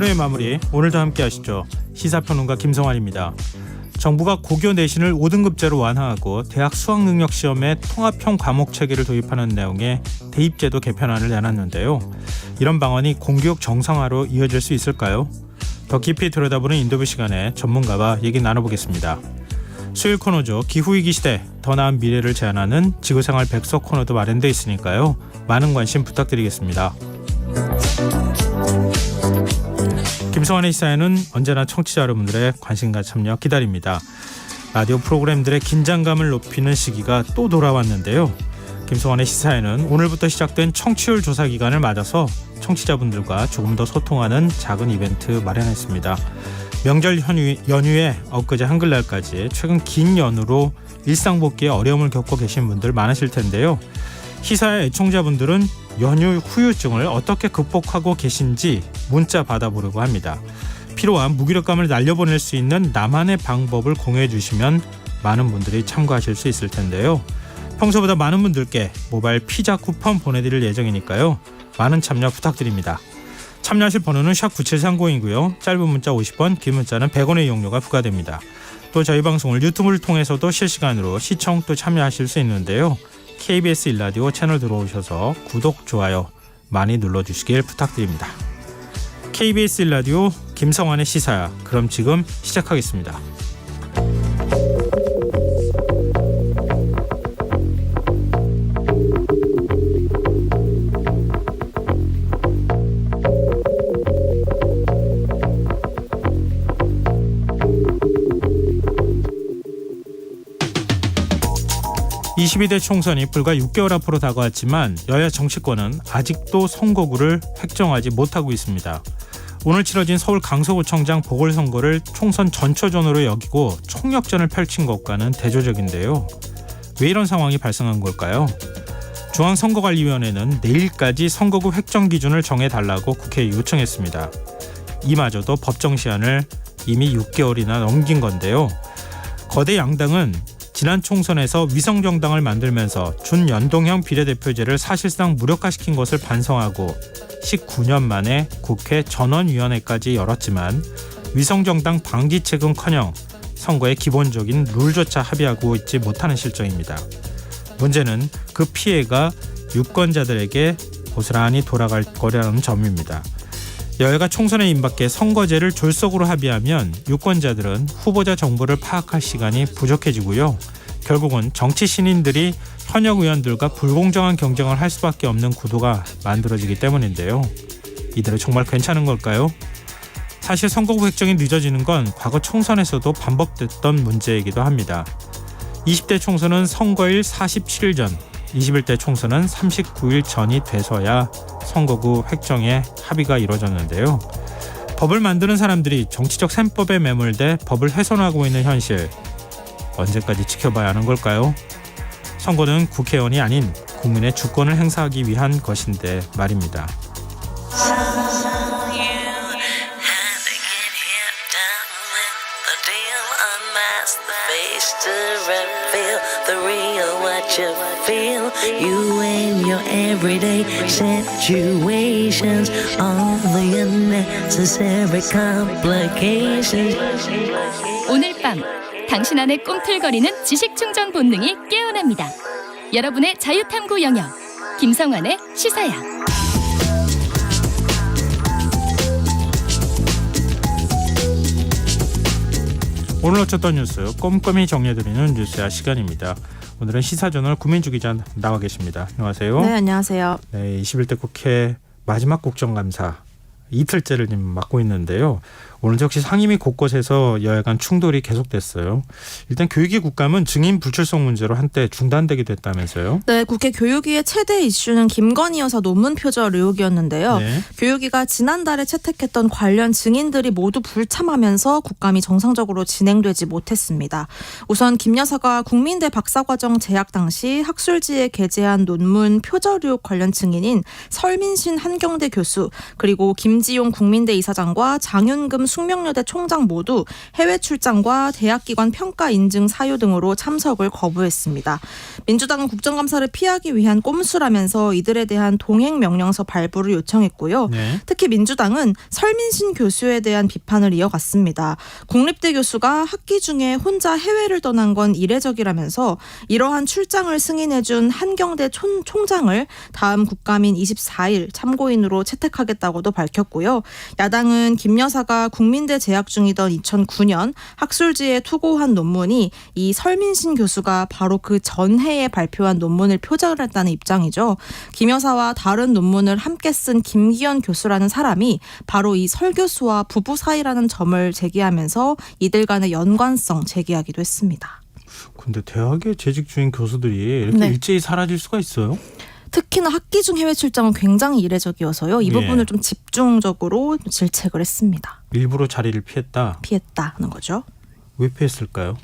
하루의 마무리 오늘도 함께 하시죠. 시사평론가 김성환입니다. 정부가 고교 내신을 5등급제로 완화하고 대학 수학능력시험에 통합형 과목 체계를 도입하는 내용의 대입제도 개편안을 내놨는데요. 이런 방안이 공교육 정상화로 이어질 수 있을까요? 더 깊이 들여다보는 인터뷰 시간에 전문가와 얘기 나눠보겠습니다. 수요일 코너죠. 기후위기 시대 더 나은 미래를 제안하는 지구생활 백서 코너도 마련되어 있으니까요. 많은 관심 부탁드리겠습니다. 김성환의 시사에는 언제나 청취자 여러분들의 관심과 참여 기다립니다. 라디오 프로그램들의 긴장감을 높이는 시기가 또 돌아왔는데요. 김성환의 시사에는 오늘부터 시작된 청취율 조사 기간을 맞아서 청취자분들과 조금 더 소통하는 작은 이벤트 마련했습니다. 명절 연휴에 엊그제 한글날까지 최근 긴 연휴로 일상복귀에 어려움을 겪고 계신 분들 많으실 텐데요. 시사의 애청자분들은 연휴 후유증을 어떻게 극복하고 계신지 문자 받아보려고 합니다. 필요한 무기력감을 날려보낼 수 있는 나만의 방법을 공유해 주시면 많은 분들이 참고하실 수 있을 텐데요. 평소보다 많은 분들께 모바일 피자 쿠폰 보내드릴 예정이니까요. 많은 참여 부탁드립니다. 참여하실 번호는 샵 9730이고요. 짧은 문자 50원, 긴 문자는 100원의 이용료가 부과됩니다. 또 저희 방송을 유튜브를 통해서도 실시간으로 시청 또 참여하실 수 있는데요. KBS 1라디오 채널 들어오셔서 구독, 좋아요 많이 눌러주시길 부탁드립니다. KBS 1라디오 김성환의 시사야. 그럼 지금 시작하겠습니다. (22대) 총선이 불과 6개월 앞으로 다가왔지만 여야 정치권은 아직도 선거구를 획정하지 못하고 있습니다. 오늘 치러진 서울 강서구청장 보궐선거를 총선 전초전으로 여기고 총력전을 펼친 것과는 대조적인데요. 왜 이런 상황이 발생한 걸까요? 중앙선거관리위원회는 내일까지 선거구 획정 기준을 정해달라고 국회에 요청했습니다. 이마저도 법정 시한을 이미 6개월이나 넘긴 건데요. 거대 양당은 지난 총선에서 위성정당을 만들면서 준연동형 비례대표제를 사실상 무력화시킨 것을 반성하고 19년 만에 국회 전원위원회까지 열었지만 위성정당 방지책은커녕 선거의 기본적인 룰조차 합의하고 있지 못하는 실정입니다. 문제는 그 피해가 유권자들에게 고스란히 돌아갈 거라는 점입니다. 여야가 총선에 임박해 선거제를 졸속으로 합의하면 유권자들은 후보자 정보를 파악할 시간이 부족해지고요. 결국은 정치 신인들이 현역 의원들과 불공정한 경쟁을 할 수밖에 없는 구도가 만들어지기 때문인데요. 이대로 정말 괜찮은 걸까요? 사실 선거구 획정이 늦어지는 건 과거 총선에서도 반복됐던 문제이기도 합니다. 20대 총선은 선거일 47일 전, 21대 총선은 39일 전이 돼서야 선거구 획정에 합의가 이루어졌는데요. 법을 만드는 사람들이 정치적 셈법에 매몰돼 법을 훼손하고 있는 현실, 언제까지 지켜봐야 하는 걸까요? 선거는 국회의원이 아닌 국민의 주권을 행사하기 위한 것인데 말입니다. The real what you feel, you and your everyday situations, all the unnecessary complications. 오늘 밤 당신 안에 꿈틀거리는 지식 충전 본능이 깨어납니다. 여러분의 자유탐구 영역 김성환의 시사야. 오늘 어쩌던 뉴스 꼼꼼히 정리해드리는 뉴스야 시간입니다. 오늘은 시사저널 구민주 기자 나와 계십니다. 안녕하세요. 네, 안녕하세요. 네, 21대 국회 마지막 국정감사 이틀째를 지금 맡고 있는데요. 오늘도 역시 상임위 곳곳에서 여야 간 충돌이 계속됐어요. 일단 교육위 국감은 증인 불출석 문제로 한때 중단되기도 했다면서요. 네, 국회 교육위의 최대 이슈는 김건희 여사 논문 표절 의혹이었는데요. 네. 교육위가 지난달에 채택했던 관련 증인들이 모두 불참하면서 국감이 정상적으로 진행되지 못했습니다. 우선 김 여사가 국민대 박사과정 재학 당시 학술지에 게재한 논문 표절 의혹 관련 증인인 설민신 한경대 교수, 그리고 김 김지용 국민대 이사장과 장윤금 숙명여대 총장 모두 해외 출장과 대학기관 평가 인증 사유 등으로 참석을 거부했습니다. 민주당은 국정감사를 피하기 위한 꼼수라면서 이들에 대한 동행 명령서 발부를 요청했고요. 네. 특히 민주당은 설민신 교수에 대한 비판을 이어갔습니다. 국립대 교수가 학기 중에 혼자 해외를 떠난 건 이례적이라면서 이러한 출장을 승인해준 한경대 총장을 다음 국감인 24일 참고인으로 채택하겠다고도 밝혔고요. 야당은 김 여사가 국민대 재학 중이던 2009년 학술지에 투고한 논문이 이 설민신 교수가 바로 그 전해에 발표한 논문을 표절을 했다는 입장이죠. 김 여사와 다른 논문을 함께 쓴 김기현 교수라는 사람이 바로 이 설 교수와 부부 사이라는 점을 제기하면서 이들 간의 연관성 제기하기도 했습니다. 근데 대학에 재직 중인 교수들이 이렇게 네. 일제히 사라질 수가 있어요? 특히나 학기 중 해외 출장은 굉장히 이례적이어서요. 이 예. 부분을 좀 집중적으로 질책을 했습니다. 일부러 자리를 피했다는 거죠. 왜 피했을까요?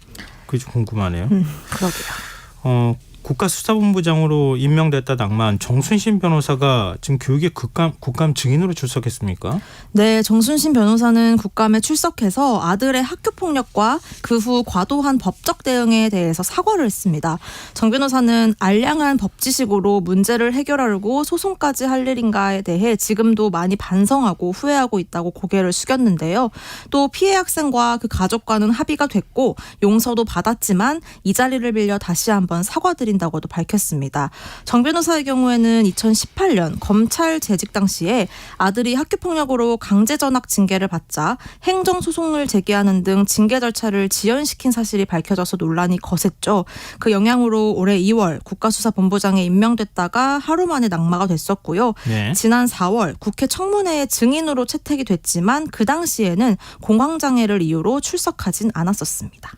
그게 좀 궁금하네요. 그러게요. 국가수사본부장으로 임명됐다 낭만 정순신 변호사가 지금 교육의 국감 증인으로 출석했습니까? 네, 정순신 변호사는 국감에 출석해서 아들의 학교 폭력과 그 후 과도한 법적 대응에 대해서 사과를 했습니다. 정 변호사는 알량한 법 지식으로 문제를 해결하려고 소송까지 할 일인가에 대해 지금도 많이 반성하고 후회하고 있다고 고개를 숙였는데요. 또 피해 학생과 그 가족과는 합의가 됐고 용서도 받았지만 이 자리를 빌려 다시 한번 사과드린다고도 밝혔습니다. 정 변호사의 경우에는 2018년 검찰 재직 당시에 아들이 학교폭력으로 강제전학 징계를 받자 행정소송을 제기하는 등 징계 절차를 지연시킨 사실이 밝혀져서 논란이 거셌죠. 그 영향으로 올해 2월 국가수사본부장에 임명됐다가 하루 만에 낙마가 됐었고요. 네. 지난 4월 국회 청문회에 증인으로 채택이 됐지만 그 당시에는 공황장애를 이유로 출석하진 않았었습니다.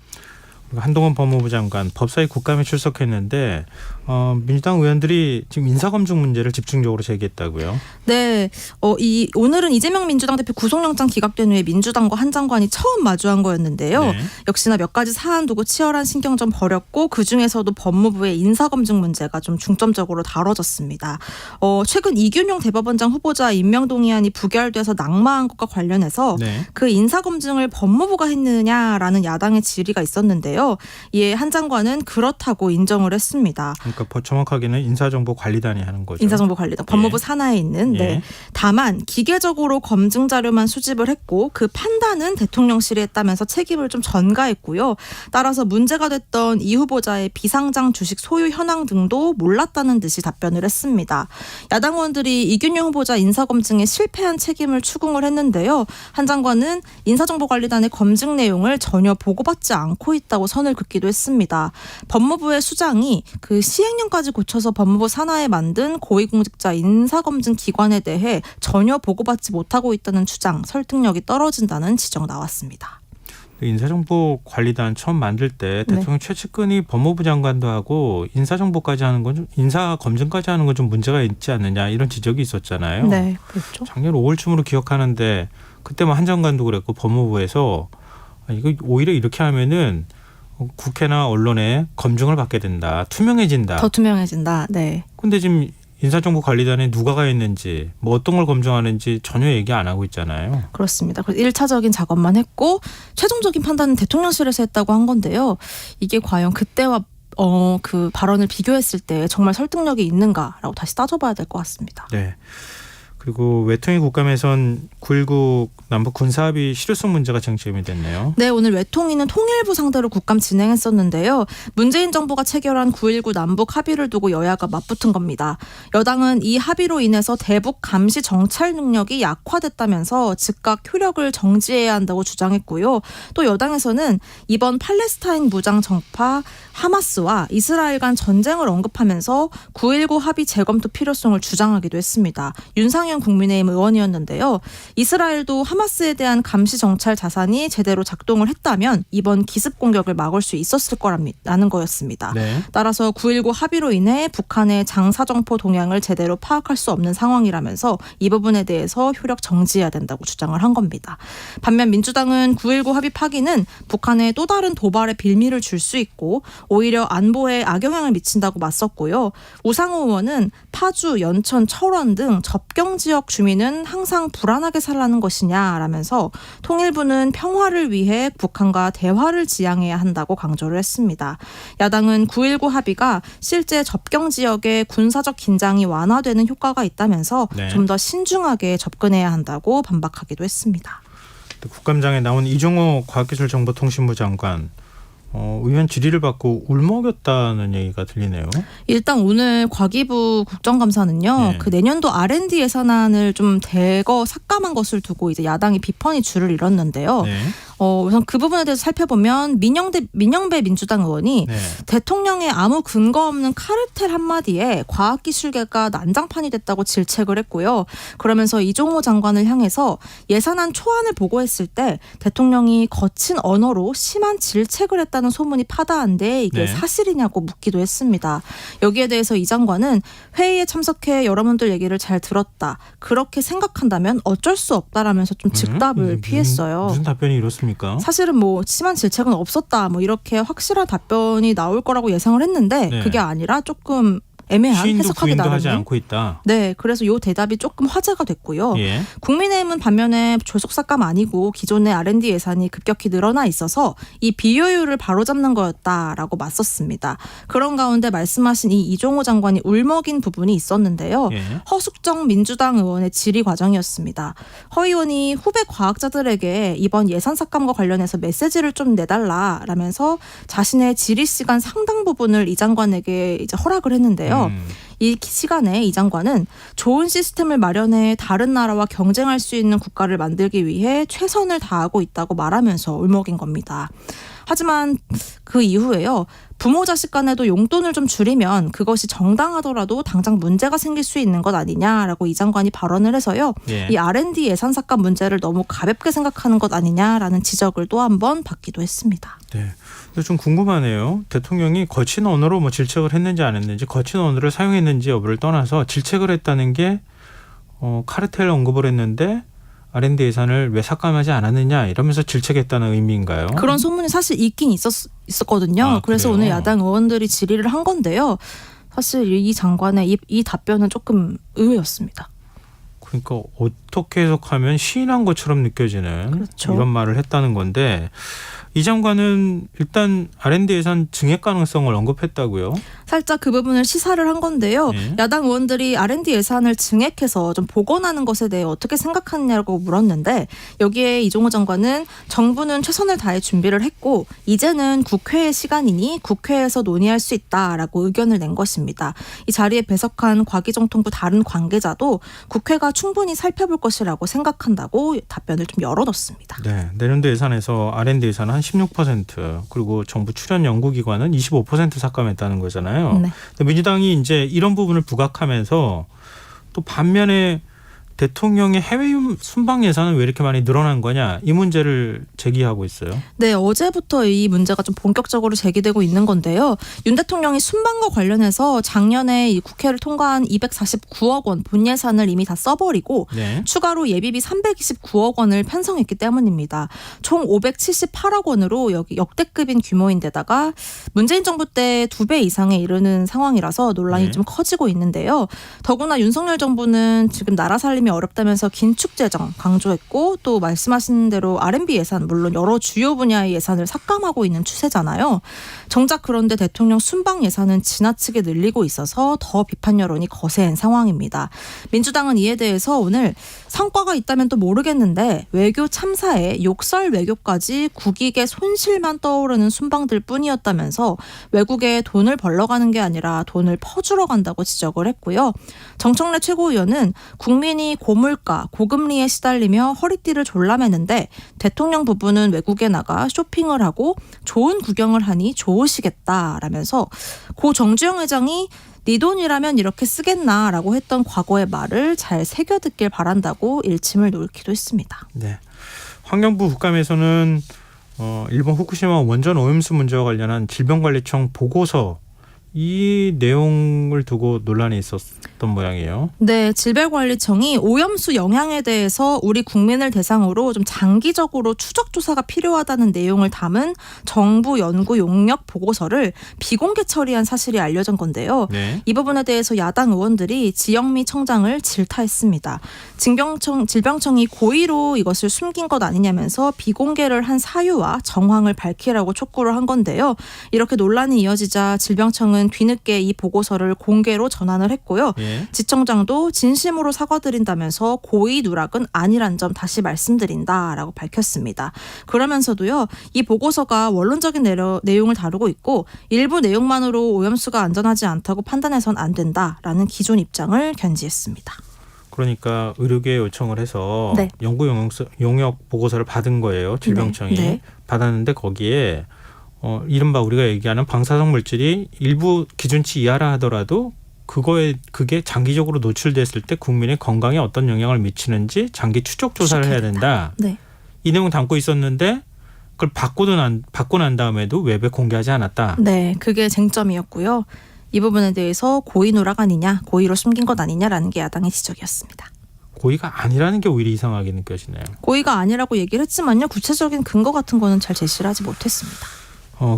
한동훈 법무부 장관 법사위 국감에 출석했는데 민주당 의원들이 지금 인사검증 문제를 집중적으로 제기했다고요. 네, 오늘은 이재명 민주당 대표 구속영장 기각된 후에 민주당과 한 장관이 처음 마주한 거였는데요. 네. 역시나 몇 가지 사안 두고 치열한 신경전 벌였고 그 중에서도 법무부의 인사검증 문제가 좀 중점적으로 다뤄졌습니다. 최근 이균용 대법원장 후보자 임명동의안이 부결돼서 낙마한 것과 관련해서 네. 그 인사검증을 법무부가 했느냐라는 야당의 질의가 있었는데요. 이에 한 장관은 그렇다고 인정을 했습니다. 그러니까 정확하게는 인사정보관리단이 하는 거죠. 인사정보관리단 법무부 산하에 있는. 예. 네. 다만 기계적으로 검증 자료만 수집을 했고 그 판단은 대통령실이 했다면서 책임을 좀 전가했고요. 따라서 문제가 됐던 이 후보자의 비상장 주식 소유 현황 등도 몰랐다는 듯이 답변을 했습니다. 야당 의원들이 이균용 후보자 인사검증에 실패한 책임을 추궁을 했는데요. 한 장관은 인사정보관리단의 검증 내용을 전혀 보고받지 않고 있다고 선을 긋기도 했습니다. 법무부의 수장이 그 시행령까지 고쳐서 법무부 산하에 만든 고위공직자 인사검증 기관에 대해 전혀 보고받지 못하고 있다는 주장, 설득력이 떨어진다는 지적 나왔습니다. 인사정보관리단 처음 만들 때 대통령 최측근이 법무부 장관도 하고 인사정보까지 하는 건 좀 인사검증까지 하는 건 좀 문제가 있지 않느냐 이런 지적이 있었잖아요. 네, 그렇죠. 작년 5월쯤으로 기억하는데 그때 한 장관도 그랬고 법무부에서 이거 오히려 이렇게 하면은 국회나 언론에 검증을 받게 된다. 투명해진다. 더 투명해진다. 네. 근데 지금 인사정보관리단에 누가 가 있는지 뭐 어떤 걸 검증하는지 전혀 얘기 안 하고 있잖아요. 그렇습니다. 그래서 1차적인 작업만 했고 최종적인 판단은 대통령실에서 했다고 한 건데요. 이게 과연 그때와 그 발언을 비교했을 때 정말 설득력이 있는가라고 다시 따져봐야 될 것 같습니다. 네. 그리고 외통위 국감에선 9.19 남북 군사합의 실효성 문제가 쟁점이 됐네요. 네, 오늘 외통위는 통일부 상대로 국감 진행했었는데요. 문재인 정부가 체결한 9.19 남북 합의를 두고 여야가 맞붙은 겁니다. 여당은 이 합의로 인해서 대북 감시 정찰 능력이 약화됐다면서 즉각 효력을 정지해야 한다고 주장했고요. 또 여당에서는 이번 팔레스타인 무장 정파 하마스와 이스라엘 간 전쟁을 언급하면서 9.19 합의 재검토 필요성을 주장하기도 했습니다. 윤상현 국민의힘 의원이었는데요. 이스라엘도 하마스에 대한 감시 정찰 자산이 제대로 작동을 했다면 이번 기습 공격을 막을 수 있었을 거라는 거였습니다. 네. 따라서 9.19 합의로 인해 북한의 장사정포 동향을 제대로 파악할 수 없는 상황이라면서 이 부분에 대해서 효력 정지해야 된다고 주장을 한 겁니다. 반면 민주당은 9.19 합의 파기는 북한에 또 다른 도발의 빌미를 줄 수 있고 오히려 안보에 악영향을 미친다고 맞섰고요. 우상호 의원은 파주, 연천, 철원 등 접경 지역 주민은 항상 불안하게 살라는 것이냐라면서 통일부는 평화를 위해 북한과 대화를 지향해야 한다고 강조를 했습니다. 야당은 9.19 합의가 실제 접경 지역의 군사적 긴장이 완화되는 효과가 있다면서 네. 좀 더 신중하게 접근해야 한다고 반박하기도 했습니다. 국감장에 나온 이종호 과학기술정보통신부 장관 의원 질의를 받고 울먹였다는 얘기가 들리네요. 일단 오늘 과기부 국정감사는요. 네. 그 내년도 R&D 예산안을 좀 대거 삭감한 것을 두고 이제 야당이 비판이 줄을 이뤘는데요. 네. 우선 그 부분에 대해서 살펴보면 민영배 민주당 의원이 네. 대통령의 아무 근거 없는 카르텔 한마디에 과학기술계가 난장판이 됐다고 질책을 했고요. 그러면서 이종호 장관을 향해서 예산안 초안을 보고했을 때 대통령이 거친 언어로 심한 질책을 했다는 소문이 파다한데 이게 네. 사실이냐고 묻기도 했습니다. 여기에 대해서 이 장관은 회의에 참석해 여러분들 얘기를 잘 들었다. 그렇게 생각한다면 어쩔 수 없다라면서 좀 즉답을 피했어요. 무슨 답변이 이렇습니까? 사실은 뭐 심한 질책은 없었다. 뭐 이렇게 확실한 답변이 나올 거라고 예상을 했는데 네. 그게 아니라 조금 애매한 시인도 해석하기 부인도 하지 나름의. 않고 있다. 네, 그래서 이 대답이 조금 화제가 됐고요. 예. 국민의힘은 반면에 졸속삭감 아니고 기존의 R&D 예산이 급격히 늘어나 있어서 이 비효율을 바로잡는 거였다라고 맞섰습니다. 그런 가운데 말씀하신 이 이종호 장관이 울먹인 부분이 있었는데요. 예. 허숙정 민주당 의원의 질의 과정이었습니다. 허 의원이 후배 과학자들에게 이번 예산 삭감과 관련해서 메시지를 좀 내달라라면서 자신의 질의 시간 상당 부분을 이 장관에게 이제 허락을 했는데요. 이 시간에 이 장관은 좋은 시스템을 마련해 다른 나라와 경쟁할 수 있는 국가를 만들기 위해 최선을 다하고 있다고 말하면서 울먹인 겁니다. 하지만 그 이후에요. 부모 자식 간에도 용돈을 좀 줄이면 그것이 정당하더라도 당장 문제가 생길 수 있는 것 아니냐라고 이 장관이 발언을 해서요. 예. 이 R&D 예산 삭감 문제를 너무 가볍게 생각하는 것 아니냐라는 지적을 또 한 번 받기도 했습니다. 네. 근데 좀 궁금하네요. 대통령이 거친 언어로 뭐 질책을 했는지 안 했는지, 거친 언어를 사용했는지 여부를 떠나서 질책을 했다는 게 카르텔 언급을 했는데 R&D 예산을 왜 삭감하지 않았느냐 이러면서 질책했다는 의미인가요? 그런 소문이 사실 있긴 있었거든요. 아, 그래서 그래요? 오늘 야당 의원들이 질의를 한 건데요. 사실 이 장관의 이 답변은 조금 의외였습니다. 그러니까 어떻게 해석하면 시인한 것처럼 느껴지는 그렇죠. 이런 말을 했다는 건데 이 장관은 일단 R&D 예산 증액 가능성을 언급했다고요? 살짝 그 부분을 시사를 한 건데요. 네. 야당 의원들이 R&D 예산을 증액해서 좀 복원하는 것에 대해 어떻게 생각하느냐고 물었는데 여기에 이종호 장관은 정부는 최선을 다해 준비를 했고 이제는 국회의 시간이니 국회에서 논의할 수 있다라고 의견을 낸 것입니다. 이 자리에 배석한 과기정통부 다른 관계자도 국회가 충분히 살펴볼 것이라고 생각한다고 답변을 좀 열어뒀습니다. 네, 내년도 예산에서 R&D 예산은 한 16% 그리고 정부 출연 연구기관은 25% 삭감했다는 거잖아요. 네. 근데 민주당이 이제 이런 부분을 부각하면서 또 반면에 대통령의 해외 순방 예산은 왜 이렇게 많이 늘어난 거냐 이 문제를 제기하고 있어요. 네, 어제부터 이 문제가 좀 본격적으로 제기되고 있는 건데요. 윤 대통령이 순방과 관련해서 작년에 이 국회를 통과한 249억 원 본 예산을 이미 다 써버리고 네. 추가로 예비비 329억 원을 편성했기 때문입니다. 총 578억 원으로 여기 역대급인 규모인데다가 문재인 정부 때 2배 이상에 이르는 상황이라서 논란이 네. 좀 커지고 있는데요. 더구나 윤석열 정부는 지금 나라 살림이 어렵다면서 긴축 재정 강조했고 또 말씀하신 대로 R&B 예산 물론 여러 주요 분야의 예산을 삭감하고 있는 추세잖아요. 정작 그런데 대통령 순방 예산은 지나치게 늘리고 있어서 더 비판 여론이 거센 상황입니다. 민주당은 이에 대해서 오늘 성과가 있다면 또 모르겠는데 외교 참사에 욕설 외교까지 국익의 손실만 떠오르는 순방들 뿐이었다면서 외국에 돈을 벌러 가는 게 아니라 돈을 퍼주러 간다고 지적을 했고요. 정청래 최고위원은 국민이 고물가, 고금리에 시달리며 허리띠를 졸라매는데 대통령 부부는 외국에 나가 쇼핑을 하고 좋은 구경을 하니 좋으시겠다라면서 고 정주영 회장이 네 돈이라면 이렇게 쓰겠나라고 했던 과거의 말을 잘 새겨듣길 바란다고 일침을 놓기도 했습니다. 네. 환경부 국감에서는 일본 후쿠시마 원전 오염수 문제와 관련한 질병관리청 보고서 이 내용을 두고 논란이 있었던 모양이에요. 네, 질병관리청이 오염수 영향에 대해서 우리 국민을 대상으로 좀 장기적으로 추적 조사가 필요하다는 내용을 담은 정부 연구 용역 보고서를 비공개 처리한 사실이 알려진 건데요. 네. 이 부분에 대해서 야당 의원들이 지영미 청장을 질타했습니다. 질병청이 고의로 이것을 숨긴 것 아니냐면서 비공개를 한 사유와 정황을 밝히라고 촉구를 한 건데요. 이렇게 논란이 이어지자 질병청은 뒤늦게 이 보고서를 공개로 전환을 했고요. 예. 지청장도 진심으로 사과드린다면서 고의 누락은 아니란 점 다시 말씀드린다라고 밝혔습니다. 그러면서도요, 이 보고서가 원론적인 내용을 다루고 있고 일부 내용만으로 오염수가 안전하지 않다고 판단해선 안 된다라는 기존 입장을 견지했습니다. 그러니까 의료계에 요청을 해서 네. 연구 용역 보고서를 받은 거예요. 질병청이. 네. 받았는데 거기에 이른바 우리가 얘기하는 방사성 물질이 일부 기준치 이하라 하더라도 그게 장기적으로 노출됐을 때 국민의 건강에 어떤 영향을 미치는지 장기 추적 조사를 해야 된다. 네. 이 내용 담고 있었는데 그걸 받고 난 다음에도 웹에 공개하지 않았다. 네, 그게 쟁점이었고요. 이 부분에 대해서 고의 누락 아니냐, 고의로 숨긴 것 아니냐라는 게 야당의 지적이었습니다. 고의가 아니라는 게 오히려 이상하게 느껴지네요. 고의가 아니라고 얘기를 했지만요, 구체적인 근거 같은 거는 잘 제시를 하지 못했습니다.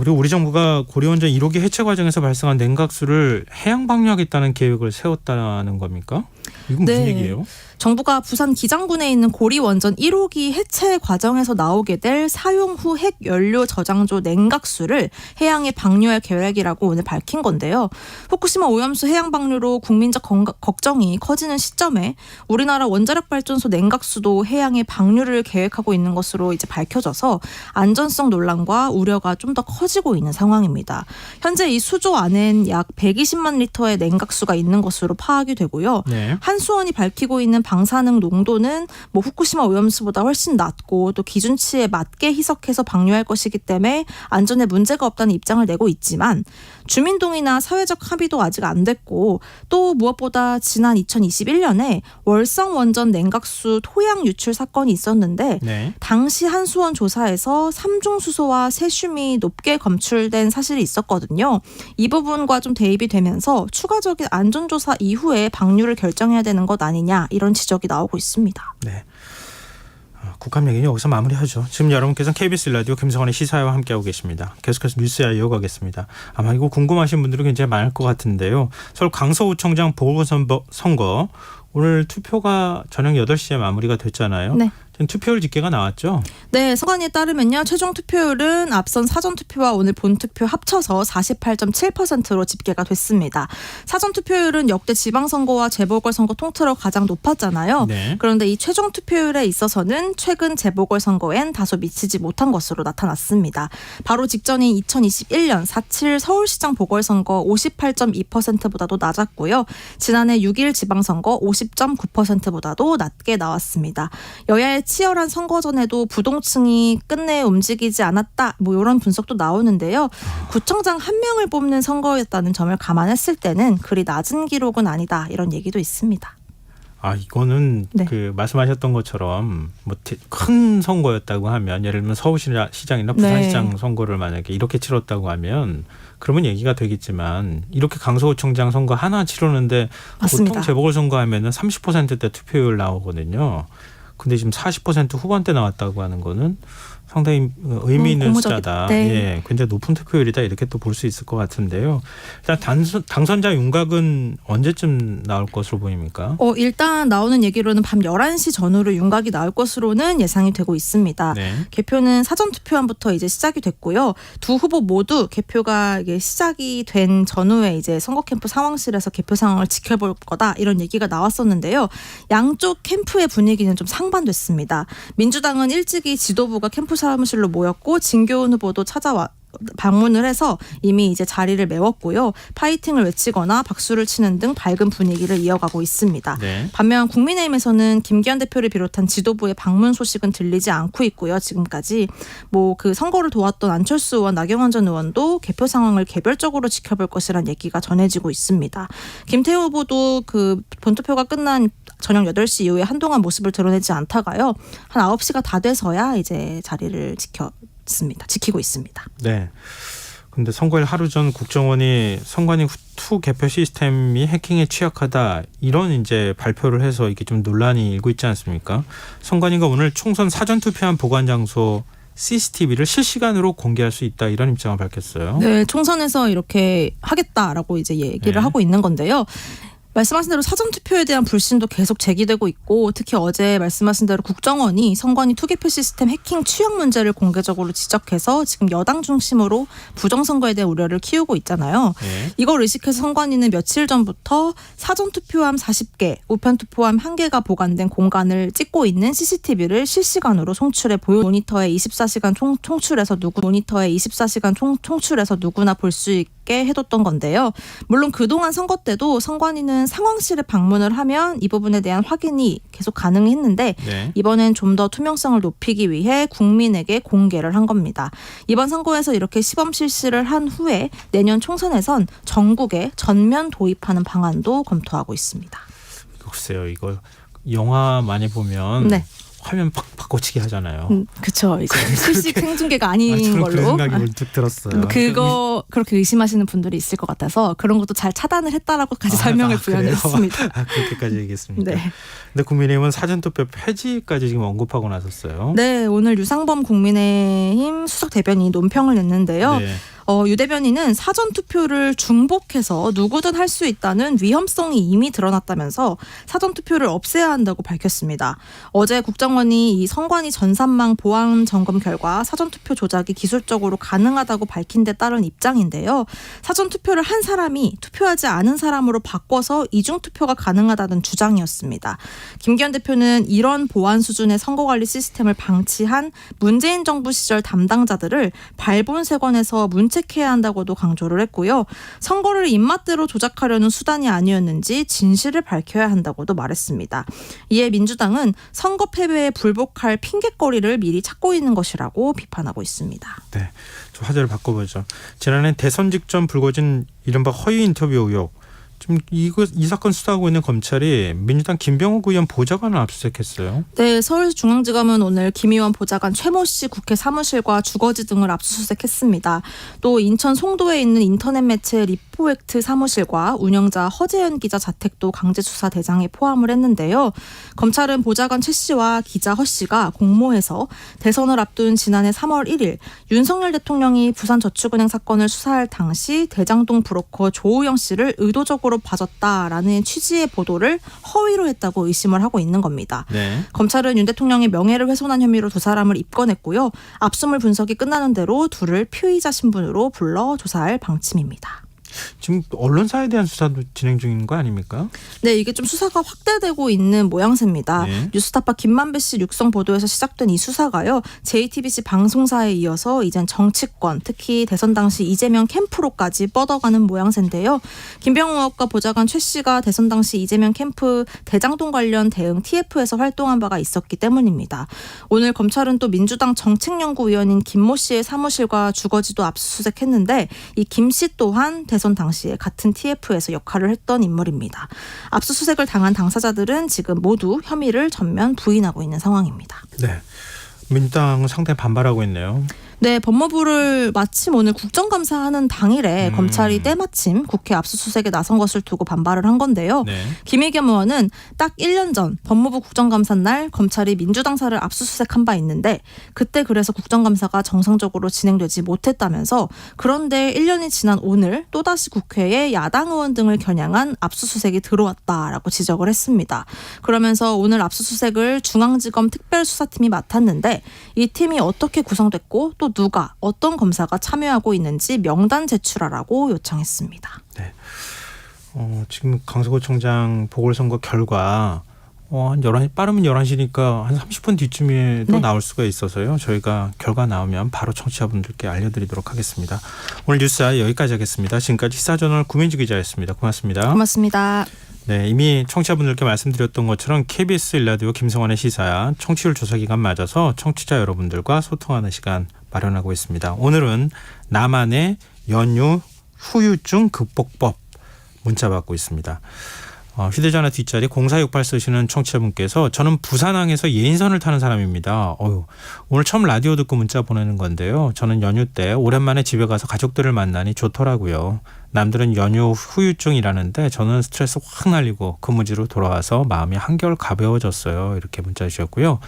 그리고 우리 정부가 고려원전 1호기 해체 과정에서 발생한 냉각수를 해양 방류하겠다는 계획을 세웠다는 겁니까? 이건 무슨 네. 얘기예요? 정부가 부산 기장군에 있는 고리원전 1호기 해체 과정에서 나오게 될 사용 후 핵 연료 저장조 냉각수를 해양에 방류할 계획이라고 오늘 밝힌 건데요. 후쿠시마 오염수 해양 방류로 국민적 걱정이 커지는 시점에 우리나라 원자력 발전소 냉각수도 해양에 방류를 계획하고 있는 것으로 이제 밝혀져서 안전성 논란과 우려가 좀 더 커지고 있는 상황입니다. 현재 이 수조 안엔 약 120만 리터의 냉각수가 있는 것으로 파악이 되고요. 네. 한수원이 밝히고 있는 방사능 농도는 후쿠시마 오염수보다 훨씬 낮고 또 기준치에 맞게 희석해서 방류할 것이기 때문에 안전에 문제가 없다는 입장을 내고 있지만 주민동의나 사회적 합의도 아직 안 됐고 또 무엇보다 지난 2021년에 월성 원전 냉각수 토양 유출 사건이 있었는데 네. 당시 한수원 조사에서 삼중수소와 세슘이 높게 검출된 사실이 있었거든요. 이 부분과 좀 대입이 되면서 추가적인 안전조사 이후에 방류를 결정해야 되는 것 아니냐 이런 지적이 나오고 있습니다. 네. 국감 얘기는 여기서 마무리하죠. 지금 여러분께서는 KBS 라디오 김성환의 시사회와 함께하고 계십니다. 계속해서 뉴스야 이어가겠습니다. 아마 이거 궁금하신 분들이 굉장히 많을 것 같은데요. 서울 강서구청장 보궐선거 오늘 투표가 저녁 8시에 마무리가 됐잖아요. 네. 지금 투표율 집계가 나왔죠? 네, 선관위에 따르면요. 최종 투표율은 앞선 사전 투표와 오늘 본 투표 합쳐서 48.7%로 집계가 됐습니다. 사전 투표율은 역대 지방선거와 재보궐선거 통틀어 가장 높았잖아요. 네. 그런데 이 최종 투표율에 있어서는 최근 재보궐선거엔 다소 미치지 못한 것으로 나타났습니다. 바로 직전인 2021년 4.7 서울시장 보궐선거 58.2%보다도 낮았고요. 지난해 6.1 지방선거 50.9%보다도 낮게 나왔습니다. 여야의 치열한 선거전에도 부동층이 끝내 움직이지 않았다. 이런 분석도 나오는데요. 구청장 한 명을 뽑는 선거였다는 점을 감안했을 때는 그리 낮은 기록은 아니다. 이런 얘기도 있습니다. 이거는 네. 말씀하셨던 것처럼 큰 선거였다고 하면 예를 들면 서울시장이나 부산시장 네. 선거를 만약에 이렇게 치렀다고 하면 그러면 얘기가 되겠지만 이렇게 강서구청장 선거 하나 치르는데 맞습니다. 보통 재보궐선거 하면은 30%대 투표율 나오거든요. 근데 지금 40% 후반대 나왔다고 하는 거는 상당히 의미 있는 숫자다. 네. 예, 굉장히 높은 투표율이다 이렇게 또 볼 수 있을 것 같은데요. 일단 당선자 윤곽은 언제쯤 나올 것으로 보입니까? 일단 나오는 얘기로는 밤 11시 전후로 윤곽이 나올 것으로는 예상이 되고 있습니다. 네. 개표는 사전 투표함부터 이제 시작이 됐고요. 두 후보 모두 개표가 이게 시작이 된 전후에 이제 선거 캠프 상황실에서 개표 상황을 지켜볼 거다 이런 얘기가 나왔었는데요. 양쪽 캠프의 분위기는 좀 상반됐습니다. 민주당은 일찍이 지도부가 캠프 사무실로 모였고 진교훈 후보도 방문을 해서 이미 이제 자리를 메웠고요. 파이팅을 외치거나 박수를 치는 등 밝은 분위기를 이어가고 있습니다. 네. 반면 국민의힘에서는 김기현 대표를 비롯한 지도부의 방문 소식은 들리지 않고 있고요. 지금까지 그 선거를 도왔던 안철수 의원, 나경원 전 의원도 개표 상황을 개별적으로 지켜볼 것이란 얘기가 전해지고 있습니다. 김태우 후보도 본투표가 끝난 저녁 8시 이후에 한동안 모습을 드러내지 않다가요. 한 9시가 다 돼서야 이제 자리를 지키고 있습니다. 네. 근데 선거일 하루 전 국정원이 선관위 투 개표 시스템이 해킹에 취약하다 이런 이제 발표를 해서 이게 좀 논란이 일고 있지 않습니까? 선관위가 오늘 총선 사전 투표한 보관 장소 CCTV를 실시간으로 공개할 수 있다 이런 입장을 밝혔어요. 네, 총선에서 이렇게 하겠다라고 이제 얘기를 네. 하고 있는 건데요. 말씀하신 대로 사전투표에 대한 불신도 계속 제기되고 있고 특히 어제 말씀하신 대로 국정원이 선관위 투개표 시스템 해킹 취약 문제를 공개적으로 지적해서 지금 여당 중심으로 부정선거에 대한 우려를 키우고 있잖아요. 네. 이걸 의식해서 선관위는 며칠 전부터 사전투표함 40개, 우편투표함 1개가 보관된 공간을 찍고 있는 CCTV를 실시간으로 송출해 모니터에 24시간 총출해서 총출해서 누구나 볼 수 있게 해뒀던 건데요. 물론 그동안 선거 때도 선관위는 상황실에 방문을 하면 이 부분에 대한 확인이 계속 가능했는데 네. 이번엔 좀 더 투명성을 높이기 위해 국민에게 공개를 한 겁니다. 이번 선거에서 이렇게 시범 실시를 한 후에 내년 총선에선 전국에 전면 도입하는 방안도 검토하고 있습니다. 글쎄요, 이거 영화 많이 보면 네. 화면 팍 바꿔치기 하잖아요. 그렇죠. 이제 실시 생중계가 아닌 저는 걸로. 그런 생각이 문득 들었어요. 그거 그렇게 의심하시는 분들이 있을 것 같아서 그런 것도 잘 차단을 했다라고까지 설명을 그래요? 부연했습니다. 그렇게까지 얘기했습니다. 네. 근데 국민의힘은 사전투표 폐지까지 지금 언급하고 나섰어요. 네, 오늘 유상범 국민의힘 수석 대변인이 논평을 냈는데요. 네. 유 대변인은 사전투표를 중복해서 누구든 할 수 있다는 위험성이 이미 드러났다면서 사전투표를 없애야 한다고 밝혔습니다. 어제 국정원이 이 선관위 전산망 보안 점검 결과 사전투표 조작이 기술적으로 가능하다고 밝힌 데 따른 입장인데요. 사전투표를 한 사람이 투표하지 않은 사람으로 바꿔서 이중투표가 가능하다는 주장이었습니다. 김기현 대표는 이런 보안 수준의 선거관리 시스템을 방치한 문재인 정부 시절 담당자들을 발본세관에서 문책해야 한다고도 강조를 했고요. 선거를 입맛대로 조작하려는 수단이 아니었는지 진실을 밝혀야 한다고도 말했습니다. 이에 민주당은 선거 패배에 불복할 핑곗거리를 미리 찾고 있는 것이라고 비판하고 있습니다. 네, 좀 화제를 바꿔보죠. 지난해 대선 직전 불거진 이른바 허위 인터뷰 의혹. 지금 이 사건 수사하고 있는 검찰이 민주당 김병욱 의원 보좌관을 압수수색했어요. 네, 서울중앙지검은 오늘 김 의원 보좌관 최모 씨 국회 사무실과 주거지 등을 압수수색했습니다. 또 인천 송도에 있는 인터넷 매체 리포액트 사무실과 운영자 허재현 기자 자택도 강제수사 대상에 포함을 했는데요. 검찰은 보좌관 최 씨와 기자 허 씨가 공모해서 대선을 앞둔 지난해 3월 1일 윤석열 대통령이 부산저축은행 사건을 수사할 당시 대장동 브로커 조우영 씨를 의도적으로 봐줬다라는 취지의 보도를 허위로 했다고 의심을 하고 있는 겁니다. 네. 검찰은 윤 대통령의 명예를 훼손한 혐의로 두 사람을 입건했고요. 압수물 분석이 끝나는 대로 둘을 피의자 신분으로 불러 조사할 방침입니다. 지금 언론사에 대한 수사도 진행 중인 거 아닙니까? 네, 이게 좀 수사가 확대되고 있는 모양새입니다. 네. 뉴스타파 김만배 씨 육성 보도에서 시작된 이 수사가요. JTBC 방송사에 이어서 이젠 정치권, 특히 대선 당시 이재명 캠프로까지 뻗어가는 모양새인데요. 김병욱 의원과 보좌관 최 씨가 대선 당시 이재명 캠프 대장동 관련 대응 TF에서 활동한 바가 있었기 때문입니다. 오늘 검찰은 또 민주당 정책연구위원인 김모 씨의 사무실과 주거지도 압수수색했는데 이 김 씨 또한 대선 당시에 같은 TF에서 역할을 했던 인물입니다. 압수수색을 당한 당사자들은 지금 모두 혐의를 전면 부인하고 있는 상황입니다. 네. 민주당은 상당히 반발하고 있네요. 네, 법무부를 마침 오늘 국정감사하는 당일에 검찰이 때마침 국회 압수수색에 나선 것을 두고 반발을 한 건데요. 네. 김의겸 의원은 딱 1년 전 법무부 국정감사 날 검찰이 민주당사를 압수수색한 바 있는데 그때 그래서 국정감사가 정상적으로 진행되지 못했다면서 그런데 1년이 지난 오늘 또다시 국회에 야당 의원 등을 겨냥한 압수수색이 들어왔다라고 지적을 했습니다. 그러면서 오늘 압수수색을 중앙지검 특별수사팀이 맡았는데 이 팀이 어떻게 구성됐고 또 누가 어떤 검사가 참여하고 있는지 명단 제출하라고 요청했습니다. 네. 지금 강서구청장 보궐선거 결과 한 11시, 빠르면 11시니까 한 30분 뒤쯤에도 네. 나올 수가 있어서요. 저희가 결과 나오면 바로 청취자분들께 알려드리도록 하겠습니다. 오늘 뉴스아 여기까지 하겠습니다. 지금까지 시사저널 구민주 기자였습니다. 고맙습니다. 고맙습니다. 네, 이미 청취자분들께 말씀드렸던 것처럼 KBS 1라디오 김성환의 시사야 청취율 조사 기간 맞아서 청취자 여러분들과 소통하는 시간 마련하고 있습니다. 오늘은 나만의 연휴 후유증 극복법 문자 받고 있습니다. 휴대전화 뒷자리 0468 쓰시는 청취자분께서 저는 부산항에서 예인선을 타는 사람입니다. 오늘 처음 라디오 듣고 문자 보내는 건데요. 저는 연휴 때 오랜만에 집에 가서 가족들을 만나니 좋더라고요. 남들은 연휴 후유증이라는데 저는 스트레스 확 날리고 근무지로 돌아와서 마음이 한결 가벼워졌어요. 이렇게 문자 주셨고요.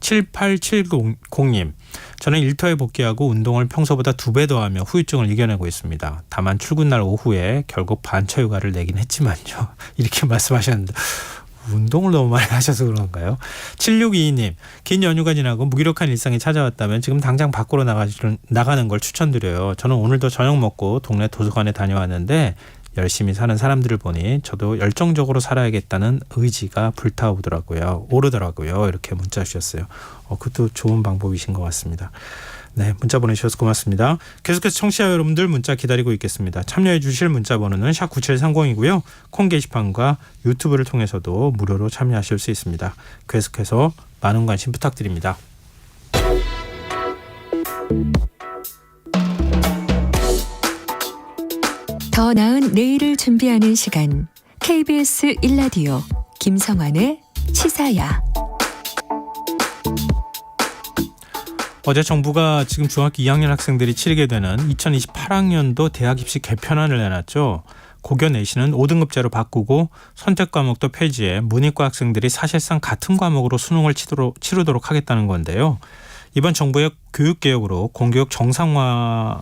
7870님, 저는 일터에 복귀하고 운동을 평소보다 2배 더 하며 후유증을 이겨내고 있습니다. 다만 출근날 오후에 결국 반차 휴가를 내긴 했지만요. 이렇게 말씀하셨는데 운동을 너무 많이 하셔서 그런가요? 7622님, 긴 연휴가 지나고 무기력한 일상이 찾아왔다면 지금 당장 밖으로 나가는 걸 추천드려요. 저는 오늘도 저녁 먹고 동네 도서관에 다녀왔는데 열심히 사는 사람들을 보니 저도 열정적으로 살아야겠다는 의지가 오르더라고요. 이렇게 문자 주셨어요. 그것도 좋은 방법이신 것 같습니다. 네, 문자 보내주셔서 고맙습니다. 계속해서 청취자 여러분들 문자 기다리고 있겠습니다. 참여해 주실 문자 번호는 샵9730이고요. 콩 게시판과 유튜브를 통해서도 무료로 참여하실 수 있습니다. 계속해서 많은 관심 부탁드립니다. 더 나은 내일을 준비하는 시간, KBS 1라디오 김성환의 시사야. 어제 정부가 지금 중학교 2학년 학생들이 치르게 되는 2028학년도 대학 입시 개편안을 내놨죠. 고교 내신은 5등급제로 바꾸고 선택 과목도 폐지해 문이과 학생들이 사실상 같은 과목으로 수능을 치르도록 하겠다는 건데요. 이번 정부의 교육개혁으로 공교육 정상화와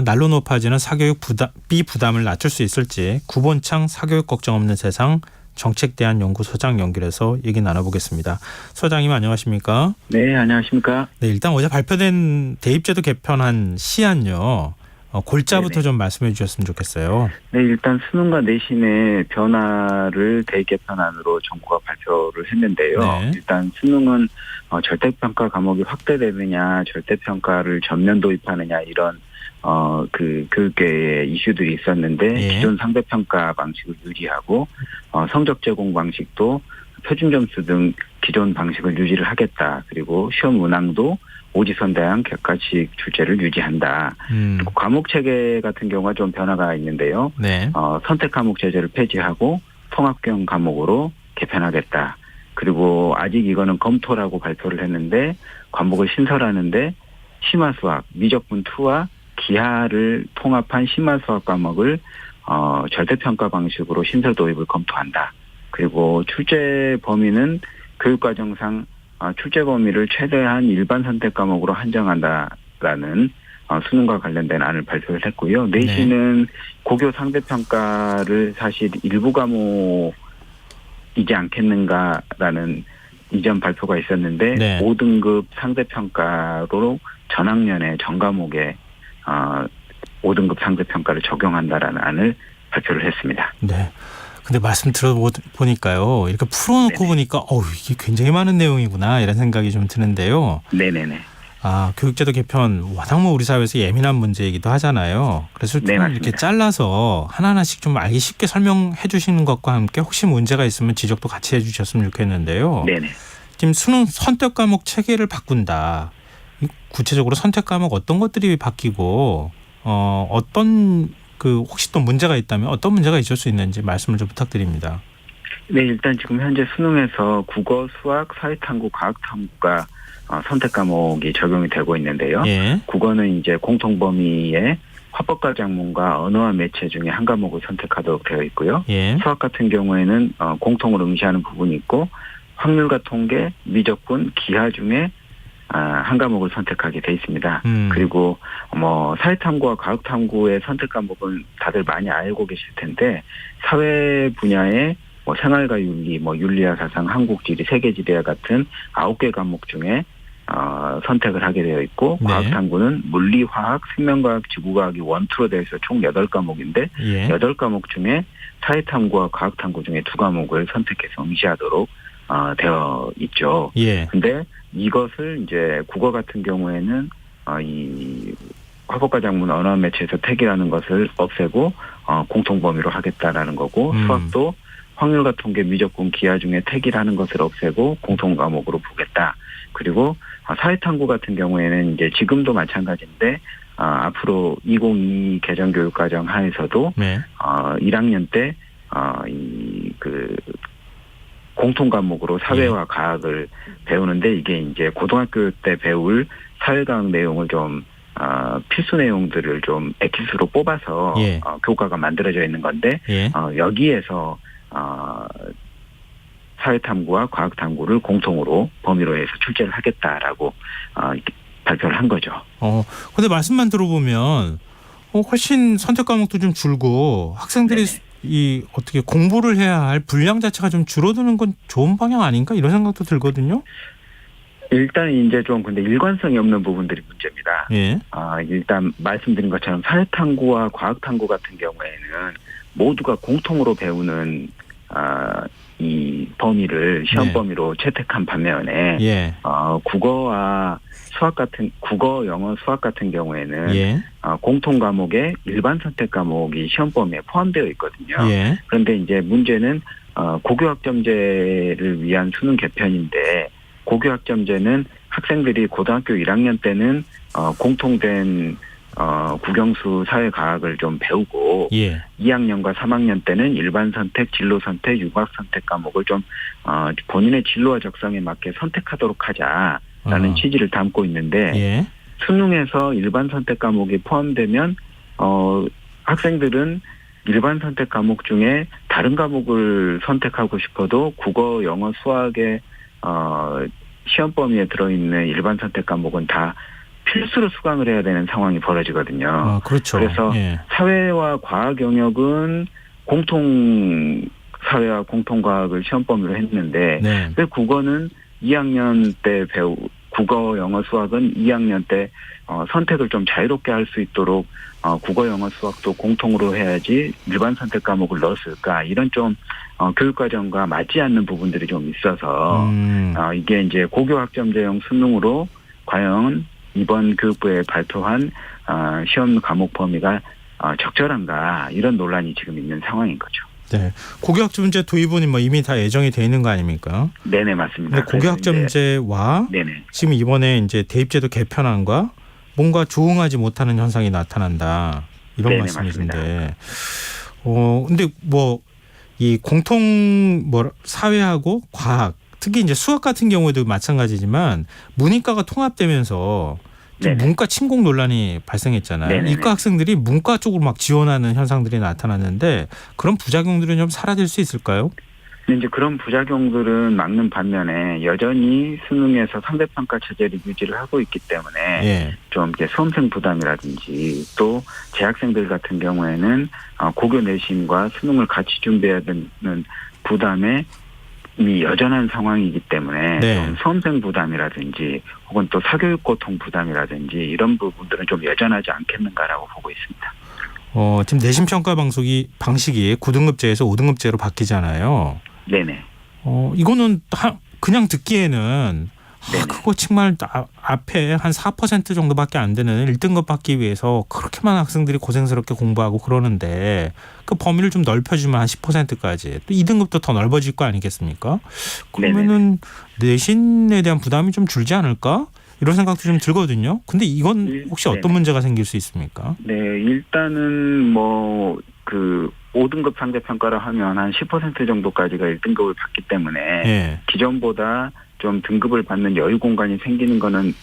날로 높아지는 사교육 부담을 낮출 수 있을지 구본창 사교육 걱정 없는 세상 정책대안연구소장 연결해서 얘기 나눠보겠습니다. 소장님 안녕하십니까? 네, 안녕하십니까? 네, 일단 어제 발표된 대입제도 개편한 시안요. 골자부터 네네. 좀 말씀해 주셨으면 좋겠어요. 네, 일단 수능과 내신의 변화를 대입 개편안으로 정부가 발표를 했는데요. 네. 일단 수능은 절대평가 과목이 확대되느냐, 절대평가를 전면 도입하느냐 이런 그 교육계의 이슈들이 있었는데 예. 기존 상대평가 방식을 유지하고 성적 제공 방식도 표준 점수 등 기존 방식을 유지를 하겠다. 그리고 시험 문항도 오지선다형 객관식 출제를 유지한다. 그리고 과목 체계 같은 경우가 좀 변화가 있는데요. 네. 선택 과목 제재를 폐지하고 통합형 과목으로 개편하겠다. 그리고 아직 이거는 검토라고 발표를 했는데 과목을 신설하는데 심화수학, 미적분2와 기하를 통합한 심화수학 과목을 절대평가 방식으로 신설 도입을 검토한다. 그리고 출제 범위는 교육과정상 출제 범위를 최대한 일반 선택 과목으로 한정한다라는 수능과 관련된 안을 발표를 했고요. 내신은 고교 상대평가를 사실 일부 과목이지 않겠는가라는 이전 발표가 있었는데 네. 5등급 상대평가로 전학년의 전 과목에 5등급 상대평가를 적용한다라는 안을 발표를 했습니다. 네. 근데 말씀 들어보니까요. 이렇게 풀어놓고 네네. 보니까 이게 굉장히 많은 내용이구나 이런 생각이 좀 드는데요. 네네네. 교육제도 개편 워낙 우리 사회에서 예민한 문제이기도 하잖아요. 그래서 좀 네, 이렇게 맞습니다. 잘라서 하나하나씩 좀 알기 쉽게 설명해 주시는 것과 함께 혹시 문제가 있으면 지적도 같이 해 주셨으면 좋겠는데요. 네네. 지금 수능 선택 과목 체계를 바꾼다. 구체적으로 선택 과목 어떤 것들이 바뀌고 어떤 혹시 또 문제가 있다면 어떤 문제가 있을 수 있는지 말씀을 좀 부탁드립니다. 네, 일단 지금 현재 수능에서 국어, 수학, 사회탐구, 과학탐구가 선택 과목이 적용이 되고 있는데요. 예. 국어는 이제 공통 범위에 화법과 작문과 언어와 매체 중에 한 과목을 선택하도록 되어 있고요. 예. 수학 같은 경우에는 공통으로 응시하는 부분이 있고 확률과 통계, 미적분, 기하 중에 한 과목을 선택하게 돼 있습니다. 그리고 사회탐구와 과학탐구의 선택 과목은 다들 많이 알고 계실 텐데 사회 분야의 생활과 윤리, 윤리와 사상, 한국지리, 세계지리와 같은 9개 과목 중에 선택을 하게 되어 있고 네. 과학탐구는 물리, 화학, 생명과학, 지구과학이 원투로 되어 있어 총 8과목인데 예. 8과목 중에 사회탐구와 과학탐구 중에 2과목을 선택해서 응시하도록 되어 있죠. 예. 근데 이것을 이제 국어 같은 경우에는 이 화법과 작문 언어 매체에서 택이라는 것을 없애고 공통 범위로 하겠다라는 거고 수학도 확률과 통계, 미적분, 기하 중에 택이라는 것을 없애고 공통 과목으로 보겠다. 그리고 사회탐구 같은 경우에는 이제 지금도 마찬가지인데 앞으로 2022 개정교육과정 하에서도 네. 1학년 때 공통 과목으로 사회와 과학을 배우는데 이게 이제 고등학교 때 배울 사회과학 내용을 좀 필수 내용들을 좀 엑기스로 뽑아서 예. 교과가 만들어져 있는 건데 예. 여기에서 사회탐구와 과학탐구를 공통으로 범위로 해서 출제를 하겠다라고 발표를 한 거죠. 근데 말씀만 들어보면 훨씬 선택 과목도 좀 줄고 학생들이 이 어떻게 공부를 해야 할 분량 자체가 좀 줄어드는 건 좋은 방향 아닌가 이런 생각도 들거든요. 일단 이제 좀 근데 일관성이 없는 부분들이 문제입니다. 예. 일단 말씀드린 것처럼 사회탐구와 과학탐구 같은 경우에는 모두가 공통으로 배우는 이 범위를 시험 범위로 채택한 반면에 예. 국어, 영어, 수학 같은 경우에는 예. 공통 과목에 일반 선택 과목이 시험 범위에 포함되어 있거든요. 예. 그런데 이제 문제는 고교학점제를 위한 수능 개편인데 고교학점제는 학생들이 고등학교 1학년 때는 공통된 국영수 사회과학을 좀 배우고 예. 2학년과 3학년 때는 일반 선택, 진로 선택, 융합 선택 과목을 좀 본인의 진로와 적성에 맞게 선택하도록 하자라는 취지를 담고 있는데 예. 수능에서 일반 선택 과목이 포함되면 학생들은 일반 선택 과목 중에 다른 과목을 선택하고 싶어도 국어, 영어, 수학의 시험 범위에 들어있는 일반 선택 과목은 다 필수로 수강을 해야 되는 상황이 벌어지거든요. 그렇죠. 그래서 예. 사회와 과학 영역은 사회와 공통과학을 시험 범위로 했는데 네. 왜 국어는 2학년 때 국어, 영어, 수학은 2학년 때 선택을 좀 자유롭게 할 수 있도록 국어, 영어, 수학도 공통으로 해야지 일반 선택 과목을 넣었을까 이런 좀 교육과정과 맞지 않는 부분들이 좀 있어서 이게 이제 고교학점제형 수능으로 과연 이번 교육부에 발표한 시험 과목 범위가 적절한가 이런 논란이 지금 있는 상황인 거죠. 네, 고교학점제 도입은 이미 다 예정이 돼 있는 거 아닙니까? 네네 맞습니다. 고교학점제와 지금 이번에 이제 대입제도 개편안과 뭔가 조응하지 못하는 현상이 나타난다 이런 네네, 말씀이신데, 근데 이 사회하고 과학 특히 이제 수학 같은 경우에도 마찬가지지만 문이과가 통합되면서 좀 문과 침공 논란이 발생했잖아요. 네네네. 이과 학생들이 문과 쪽으로 막 지원하는 현상들이 나타났는데 그런 부작용들은 좀 사라질 수 있을까요? 이제 그런 부작용들은 막는 반면에 여전히 수능에서 상대평가 체제를 유지를 하고 있기 때문에 좀 이렇게 수험생 부담이라든지 또 재학생들 같은 경우에는 고교 내신과 수능을 같이 준비해야 되는 부담에 이미 여전한 상황이기 때문에 좀 수험생 부담이라든지 혹은 또 사교육 고통 부담이라든지 이런 부분들은 좀 여전하지 않겠는가라고 보고 있습니다. 지금 내신 평가 방식이 9등급제에서 5등급제로 바뀌잖아요. 네네. 이거는 그냥 듣기에는 그거 정말 앞에 한 4% 정도밖에 안 되는 1등급 받기 위해서 그렇게 많은 학생들이 고생스럽게 공부하고 그러는데 그 범위를 좀 넓혀주면 한 10%까지 또 2등급도 더 넓어질 거 아니겠습니까? 그러면은 내신에 대한 부담이 좀 줄지 않을까? 이런 생각도 좀 들거든요. 근데 이건 혹시 어떤 문제가 생길 수 있습니까? 네, 일단은 5등급 상대평가를 하면 한 10% 정도까지가 1등급을 받기 때문에 기존보다 좀 등급을 받는 여유 공간이 생기는 거는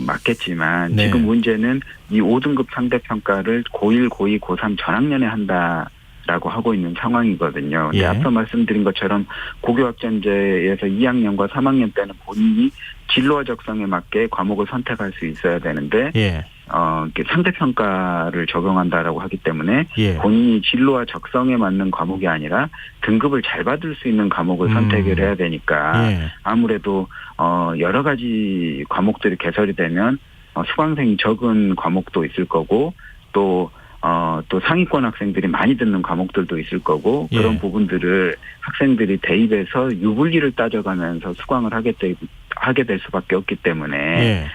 맞겠지만 지금 문제는 이 5등급 상대평가를 고1, 고2, 고3 전학년에 한다라고 하고 있는 상황이거든요. 근데 앞서 말씀드린 것처럼 고교학점제에서 2학년과 3학년 때는 본인이 진로와 적성에 맞게 과목을 선택할 수 있어야 되는데 상대평가를 적용한다라고 하기 때문에 본인이 진로와 적성에 맞는 과목이 아니라 등급을 잘 받을 수 있는 과목을 선택을 해야 되니까 아무래도 여러 가지 과목들이 개설이 되면 수강생이 적은 과목도 있을 거고 또 상위권 학생들이 많이 듣는 과목들도 있을 거고 그런 부분들을 학생들이 대입해서 유불리를 따져가면서 수강을 하게 될 수밖에 없기 때문에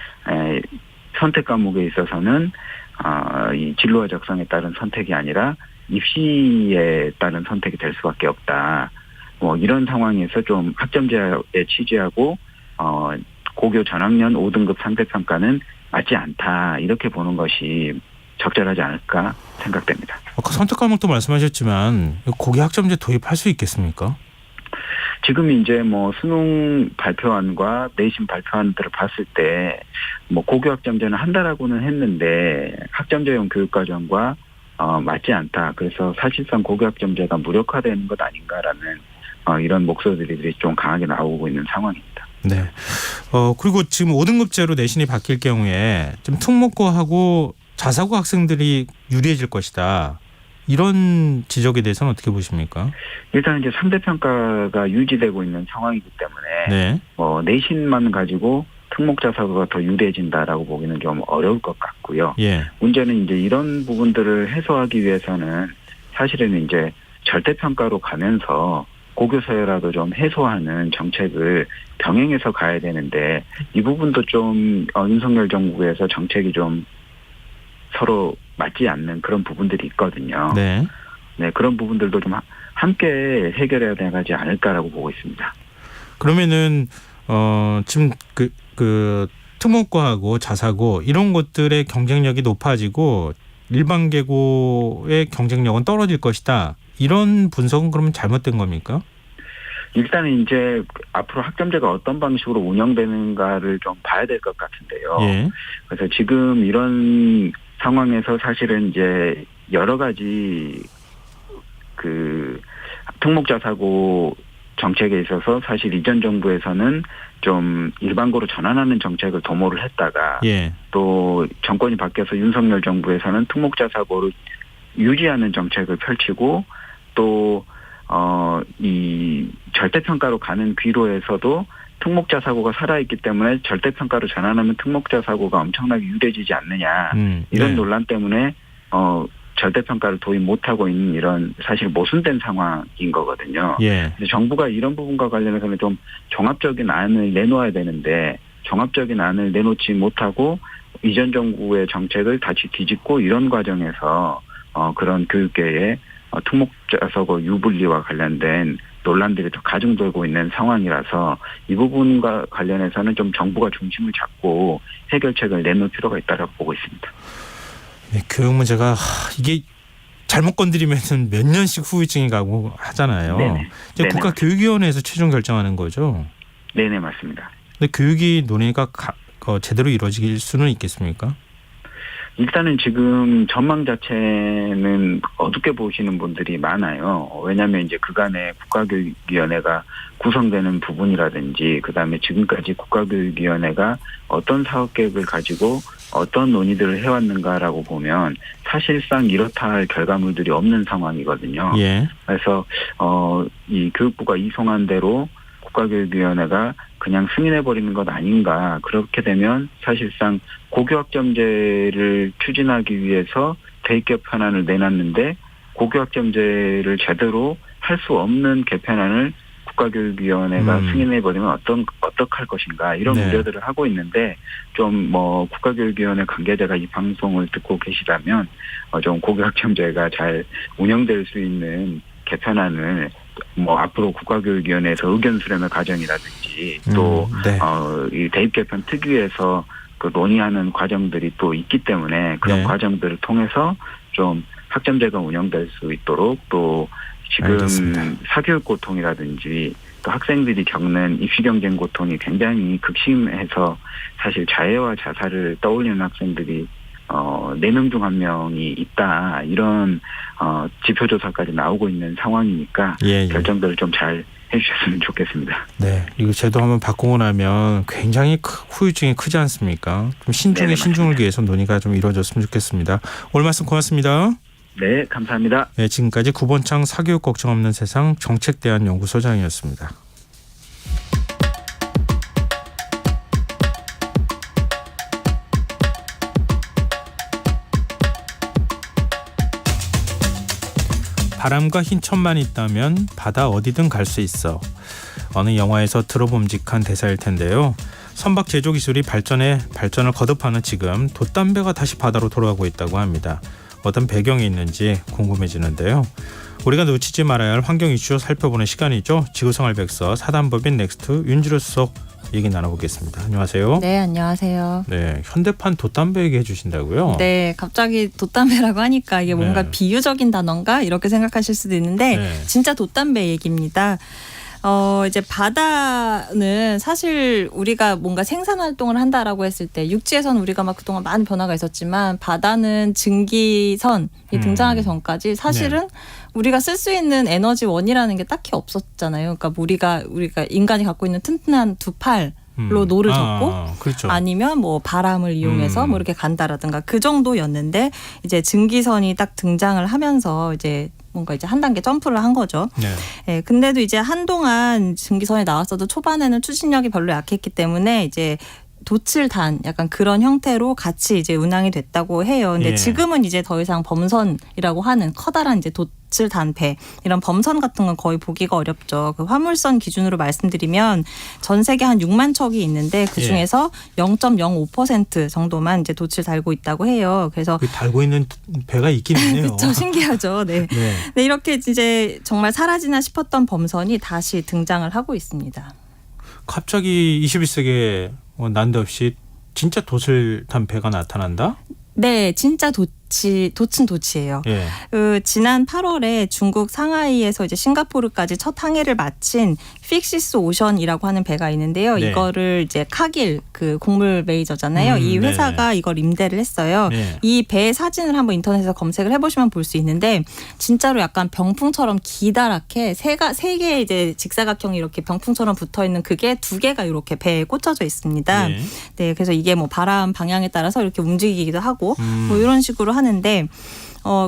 선택 과목에 있어서는 이 진로와 적성에 따른 선택이 아니라 입시에 따른 선택이 될 수밖에 없다. 이런 상황에서 좀 학점제에 취지하고 고교 전학년 5등급 상대평가는 맞지 않다. 이렇게 보는 것이 적절하지 않을까 생각됩니다. 아까 선택 과목도 말씀하셨지만 고교 학점제 도입할 수 있겠습니까? 지금 이제 뭐 수능 발표안과 내신 발표안들을 봤을 때 뭐 고교 학점제는 한다라고는 했는데 학점제용 교육과정과 맞지 않다. 그래서 사실상 고교 학점제가 무력화되는 것 아닌가라는 이런 목소리들이 좀 강하게 나오고 있는 상황입니다. 네. 그리고 지금 5등급제로 내신이 바뀔 경우에 좀 특목고하고 자사고 학생들이 유리해질 것이다. 이런 지적에 대해서는 어떻게 보십니까? 일단 이제 상대평가가 유지되고 있는 상황이기 때문에 네. 내신만 가지고 특목자사고가 더 유리해진다라고 보기는 좀 어려울 것 같고요. 예. 문제는 이제 이런 부분들을 해소하기 위해서는 사실은 이제 절대평가로 가면서 고교서열화도 좀 해소하는 정책을 병행해서 가야 되는데 이 부분도 좀 윤석열 정부에서 정책이 좀 서로 맞지 않는 그런 부분들이 있거든요. 네. 네, 그런 부분들도 좀 함께 해결해야 되지 않을까라고 보고 있습니다. 그러면은 지금 그 특목고하고 자사고 이런 것들의 경쟁력이 높아지고 일반 계고의 경쟁력은 떨어질 것이다. 이런 분석은 그러면 잘못된 겁니까? 일단은 이제 앞으로 학점제가 어떤 방식으로 운영되는가를 좀 봐야 될 것 같은데요. 예. 그래서 지금 이런 상황에서 사실은 이제 여러 가지 그 특목자사고 정책에 있어서 사실 이전 정부에서는 좀 일반고로 전환하는 정책을 도모를 했다가 예. 또 정권이 바뀌어서 윤석열 정부에서는 특목자사고를 유지하는 정책을 펼치고 또 이 절대평가로 가는 귀로에서도 특목자사고가 살아있기 때문에 절대평가로 전환하면 특목자사고가 엄청나게 유리해지지 않느냐 이런 네. 논란 때문에 절대평가를 도입 못하고 있는 이런 사실 모순된 상황인 거거든요. 예. 그래서 정부가 이런 부분과 관련해서는 좀 종합적인 안을 내놓아야 되는데 종합적인 안을 내놓지 못하고 이전 정부의 정책을 다시 뒤집고 이런 과정에서 그런 교육계의 특목자사고 유불리와 관련된 논란들이 더 가중되고 있는 상황이라서 이 부분과 관련해서는 좀 정부가 중심을 잡고 해결책을 내놓을 필요가 있다고 보고 있습니다. 네, 교육 문제가 이게 잘못 건드리면 몇 년씩 후유증이 가고 하잖아요. 네네. 이제 네네. 국가교육위원회에서 최종 결정하는 거죠. 네네 맞습니다. 근데 교육이 논의가 제대로 이루어질 수는 있겠습니까? 일단은 지금 전망 자체는 어둡게 보시는 분들이 많아요. 왜냐하면 이제 그간에 국가교육위원회가 구성되는 부분이라든지 그다음에 지금까지 국가교육위원회가 어떤 사업 계획을 가지고 어떤 논의들을 해왔는가라고 보면 사실상 이렇다 할 결과물들이 없는 상황이거든요. 예. 그래서 이 교육부가 이송한 대로 국가교육위원회가 그냥 승인해버리는 것 아닌가. 그렇게 되면 사실상 고교학점제를 추진하기 위해서 대입 개편안을 내놨는데 고교학점제를 제대로 할 수 없는 개편안을 국가교육위원회가 승인해버리면 어떡할 것인가 이런 네. 우려들을 하고 있는데 좀 국가교육위원회 관계자가 이 방송을 듣고 계시다면 좀 고교학점제가 잘 운영될 수 있는 개편안을 앞으로 국가교육위원회에서 의견 수렴의 과정이라든지 또 네. 이 대입 개편 특유에서 그 논의하는 과정들이 또 있기 때문에 그런 네. 과정들을 통해서 좀 학점제가 운영될 수 있도록 또 지금 알겠습니다. 사교육 고통이라든지 또 학생들이 겪는 입시 경쟁 고통이 굉장히 극심해서 사실 자해와 자살을 떠올리는 학생들이 4명 중 1명이 있다 이런 지표조사까지 나오고 있는 상황이니까 예. 결정들을 좀 잘 해주셨으면 좋겠습니다. 네, 이거 제도 한번 바꾸고 나면 굉장히 후유증이 크지 않습니까? 좀 신중에 네네, 신중을 맞습니다. 기해서 논의가 좀 이루어졌으면 좋겠습니다. 오늘 말씀 고맙습니다. 네, 감사합니다. 네, 지금까지 구본창 사교육 걱정 없는 세상 정책대안연구소장이었습니다. 바람과 흰 천만 있다면 바다 어디든 갈 수 있어. 어느 영화에서 들어봄직한 대사일 텐데요. 선박 제조 기술이 발전을 거듭하는 지금 돛담배가 다시 바다로 돌아가고 있다고 합니다. 어떤 배경이 있는지 궁금해지는데요. 우리가 놓치지 말아야 할 환경 이슈 살펴보는 시간이죠. 지구생활백서 사단법인 넥스트 윤주루 수석 얘기 나눠보겠습니다. 안녕하세요. 네, 안녕하세요. 네, 현대판 돛담배 얘기해 주신다고요? 네, 갑자기 돛담배라고 하니까 이게 뭔가 네. 비유적인 단어인가 이렇게 생각하실 수도 있는데 네. 진짜 돛담배 얘기입니다. 이제 바다는 사실 우리가 뭔가 생산 활동을 한다라고 했을 때 육지에서는 우리가 막 그동안 많은 변화가 있었지만 바다는 증기선이 등장하기 전까지 사실은 우리가 쓸 수 있는 에너지원이라는 게 딱히 없었잖아요. 그러니까 우리가 인간이 갖고 있는 튼튼한 두 팔로 노를 젓고 그렇죠. 아니면 뭐 바람을 이용해서 뭐 이렇게 간다라든가 그 정도였는데 이제 증기선이 딱 등장을 하면서 이제 뭔가 이제 한 단계 점프를 한 거죠. 네. 예, 근데도 이제 한동안 증기선이 나왔어도 초반에는 추진력이 별로 약했기 때문에 이제 도칠단 약간 그런 형태로 같이 이제 운항이 됐다고 해요. 근데 예. 지금은 이제 더 이상 범선이라고 하는 커다란 이제 도칠단배 이런 범선 같은 건 거의 보기가 어렵죠. 그 화물선 기준으로 말씀드리면 전 세계 한 6만 척이 있는데 그 중에서 0.05% 정도만 이제 돛을 달고 있다고 해요. 그래서 그 달고 있는 배가 있긴 있네요. 그렇죠, 신기하죠. 네. 네. 네, 이렇게 이제 정말 사라지나 싶었던 범선이 다시 등장을 하고 있습니다. 갑자기 21세기에 난데없이 진짜 돛을 탄 배가 나타난다? 네, 진짜 돛은 돛이에요. 예. 지난 8월에 중국 상하이에서 이제 싱가포르까지 첫 항해를 마친 픽시스 오션이라고 하는 배가 있는데요. 네. 이거를 이제 카길 그 곡물 메이저잖아요. 이 회사가 네. 이걸 임대를 했어요. 네. 이 배 사진을 한번 인터넷에서 검색을 해보시면 볼 수 있는데 진짜로 약간 병풍처럼 기다랗게 세 개의 이제 직사각형이 이렇게 병풍처럼 붙어 있는 그게 두 개가 이렇게 배에 꽂혀져 있습니다. 네. 네, 그래서 이게 뭐 바람 방향에 따라서 이렇게 움직이기도 하고 뭐 이런 식으로 하는데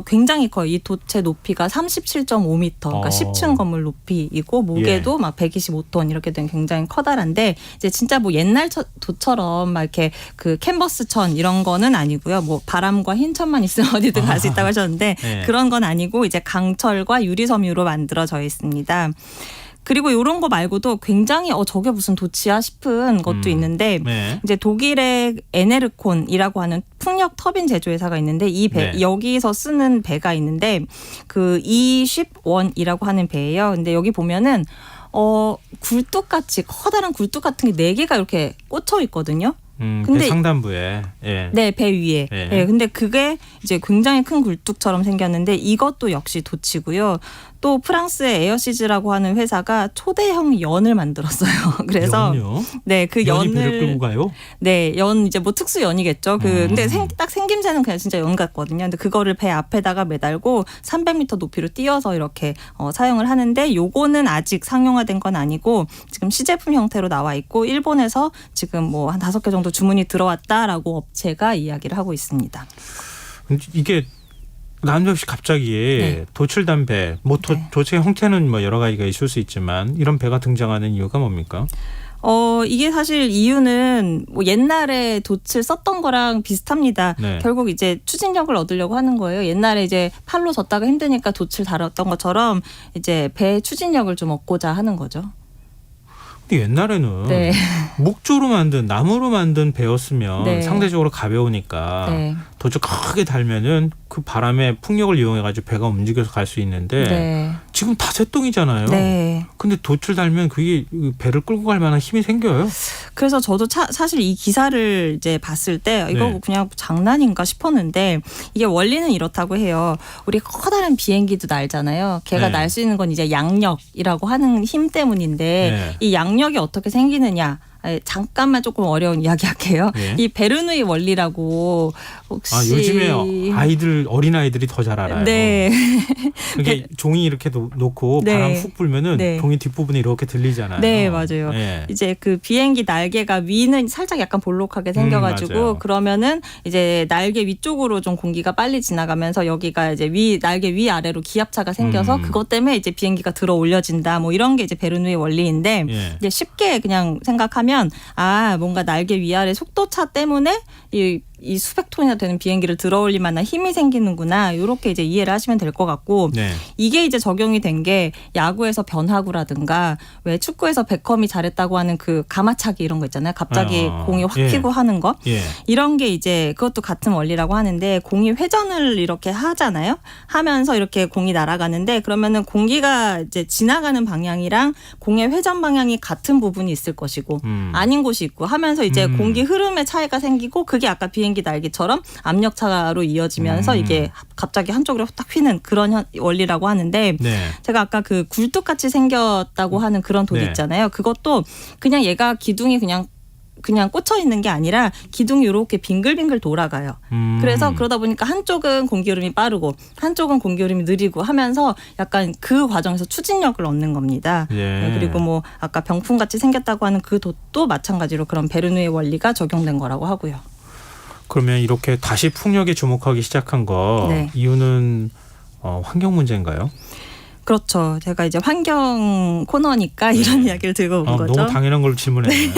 굉장히 커요. 이 돛의 높이가 37.5m, 그러니까 10층 건물 높이이고 무게도 막 125톤 이렇게 된 굉장히 커다란데 이제 진짜 뭐 옛날 돛처럼 막 이렇게 그 캔버스천 이런 거는 아니고요. 뭐 바람과 흰 천만 있으면 어디든 갈 수 있다고 하셨는데 네. 그런 건 아니고 이제 강철과 유리섬유로 만들어져 있습니다. 그리고 이런 거 말고도 굉장히 저게 무슨 돛이야 싶은 것도 있는데 네. 이제 독일의 에네르콘이라고 하는 풍력 터빈 제조회사가 있는데 이 배 네. 여기서 쓰는 배가 있는데 그 E10원이라고 하는 배예요. 근데 여기 보면은 굴뚝같이 커다란 굴뚝 같은 게 4개가 이렇게 꽂혀 있거든요. 근데 배 상단부에 예. 네, 배 위에. 네. 네, 근데 그게 이제 굉장히 큰 굴뚝처럼 생겼는데 이것도 역시 돛이고요. 또 프랑스의 에어시즈라고 하는 회사가 초대형 연을 만들었어요. 그래서 연요? 네, 그 연이 배를 연을 끌고 가요? 네, 연 이제 뭐 특수 연이겠죠. 근데 딱 생김새는 그냥 진짜 연 같거든요. 근데 그거를 배 앞에다가 매달고 300m 높이로 띄어서 이렇게 사용을 하는데 요거는 아직 상용화된 건 아니고 지금 시제품 형태로 나와 있고 일본에서 지금 뭐 한 5개 정도 주문이 들어왔다라고 업체가 이야기를 하고 있습니다. 이게 난데없이 갑자기 네. 도출단배, 뭐 네. 돛의 형태는 뭐 여러 가지가 있을 수 있지만 이런 배가 등장하는 이유가 뭡니까? 이게 사실 이유는 뭐 옛날에 돛을 썼던 거랑 비슷합니다. 네. 결국 이제 추진력을 얻으려고 하는 거예요. 옛날에 이제 팔로 젓다가 힘드니까 돛을 달았던 것처럼 이제 배의 추진력을 좀 얻고자 하는 거죠. 근데 옛날에는 네. 목조로 만든 나무로 만든 배였으면 네. 상대적으로 가벼우니까 네. 돛을 크게 달면은 그 바람의 풍력을 이용해가지고 배가 움직여서 갈 수 있는데 네. 지금 다 새똥이잖아요. 네. 근데 돛을 달면 그게 배를 끌고 갈 만한 힘이 생겨요. 그래서 저도 사실 이 기사를 이제 봤을 때 이거 네. 그냥 장난인가 싶었는데 이게 원리는 이렇다고 해요. 우리 커다란 비행기도 날잖아요. 걔가 네. 날 수 있는 건 이제 양력이라고 하는 힘 때문인데 네. 이 양력이 어떻게 생기느냐. 잠깐만 조금 어려운 이야기 할게요. 네. 이 베르누이 원리라고 혹시 요즘에 어린 아이들이 더 잘 알아요. 네. 이게 종이 이렇게 놓고 네. 바람 훅 불면은 네. 종이 뒷부분이 이렇게 들리잖아요. 네, 맞아요. 네. 이제 그 비행기 날개가 위는 살짝 약간 볼록하게 생겨가지고 맞아요. 그러면은 이제 날개 위쪽으로 좀 공기가 빨리 지나가면서 여기가 이제 날개 위 아래로 기압차가 생겨서 그것 때문에 이제 비행기가 들어 올려진다. 뭐 이런 게 이제 베르누이 원리인데 예. 이제 쉽게 그냥 생각하면 뭔가 날개 위아래 속도차 때문에 이 이 수백 톤이나 되는 비행기를 들어올릴 만한 힘이 생기는구나. 이렇게 이제 이해를 하시면 될 것 같고 네. 이게 이제 적용이 된 게 야구에서 변화구라든가 왜 축구에서 베컴이 잘했다고 하는 그 가마차기 이런 거 있잖아요. 갑자기 공이 확 예. 튀고 하는 거. 예. 이런 게 이제 그것도 같은 원리라고 하는데 공이 회전을 이렇게 하잖아요. 하면서 이렇게 공이 날아가는데 그러면은 공기가 이제 지나가는 방향이랑 공의 회전 방향이 같은 부분이 있을 것이고 아닌 곳이 있고 하면서 이제 공기 흐름의 차이가 생기고 그게 아까 비행기 날개처럼 압력차로 이어지면서 이게 갑자기 한쪽으로 딱 휘는 그런 원리라고 하는데 네. 제가 아까 그 굴뚝같이 생겼다고 하는 그런 돛 네. 있잖아요. 그것도 그냥 얘가 기둥이 그냥 꽂혀 있는 게 아니라 기둥이 이렇게 빙글빙글 돌아가요. 그래서 그러다 보니까 한쪽은 공기 흐름이 빠르고 한쪽은 공기 흐름이 느리고 하면서 약간 그 과정에서 추진력을 얻는 겁니다. 예. 네, 그리고 뭐 아까 병풍같이 생겼다고 하는 그 돛도 마찬가지로 그런 베르누의 원리가 적용된 거라고 하고요. 그러면 이렇게 다시 풍력에 주목하기 시작한 거 네. 이유는 환경 문제인가요? 그렇죠. 제가 이제 환경 코너니까 이런 이야기를 들고 온 거죠. 너무 당연한 걸 질문했네요.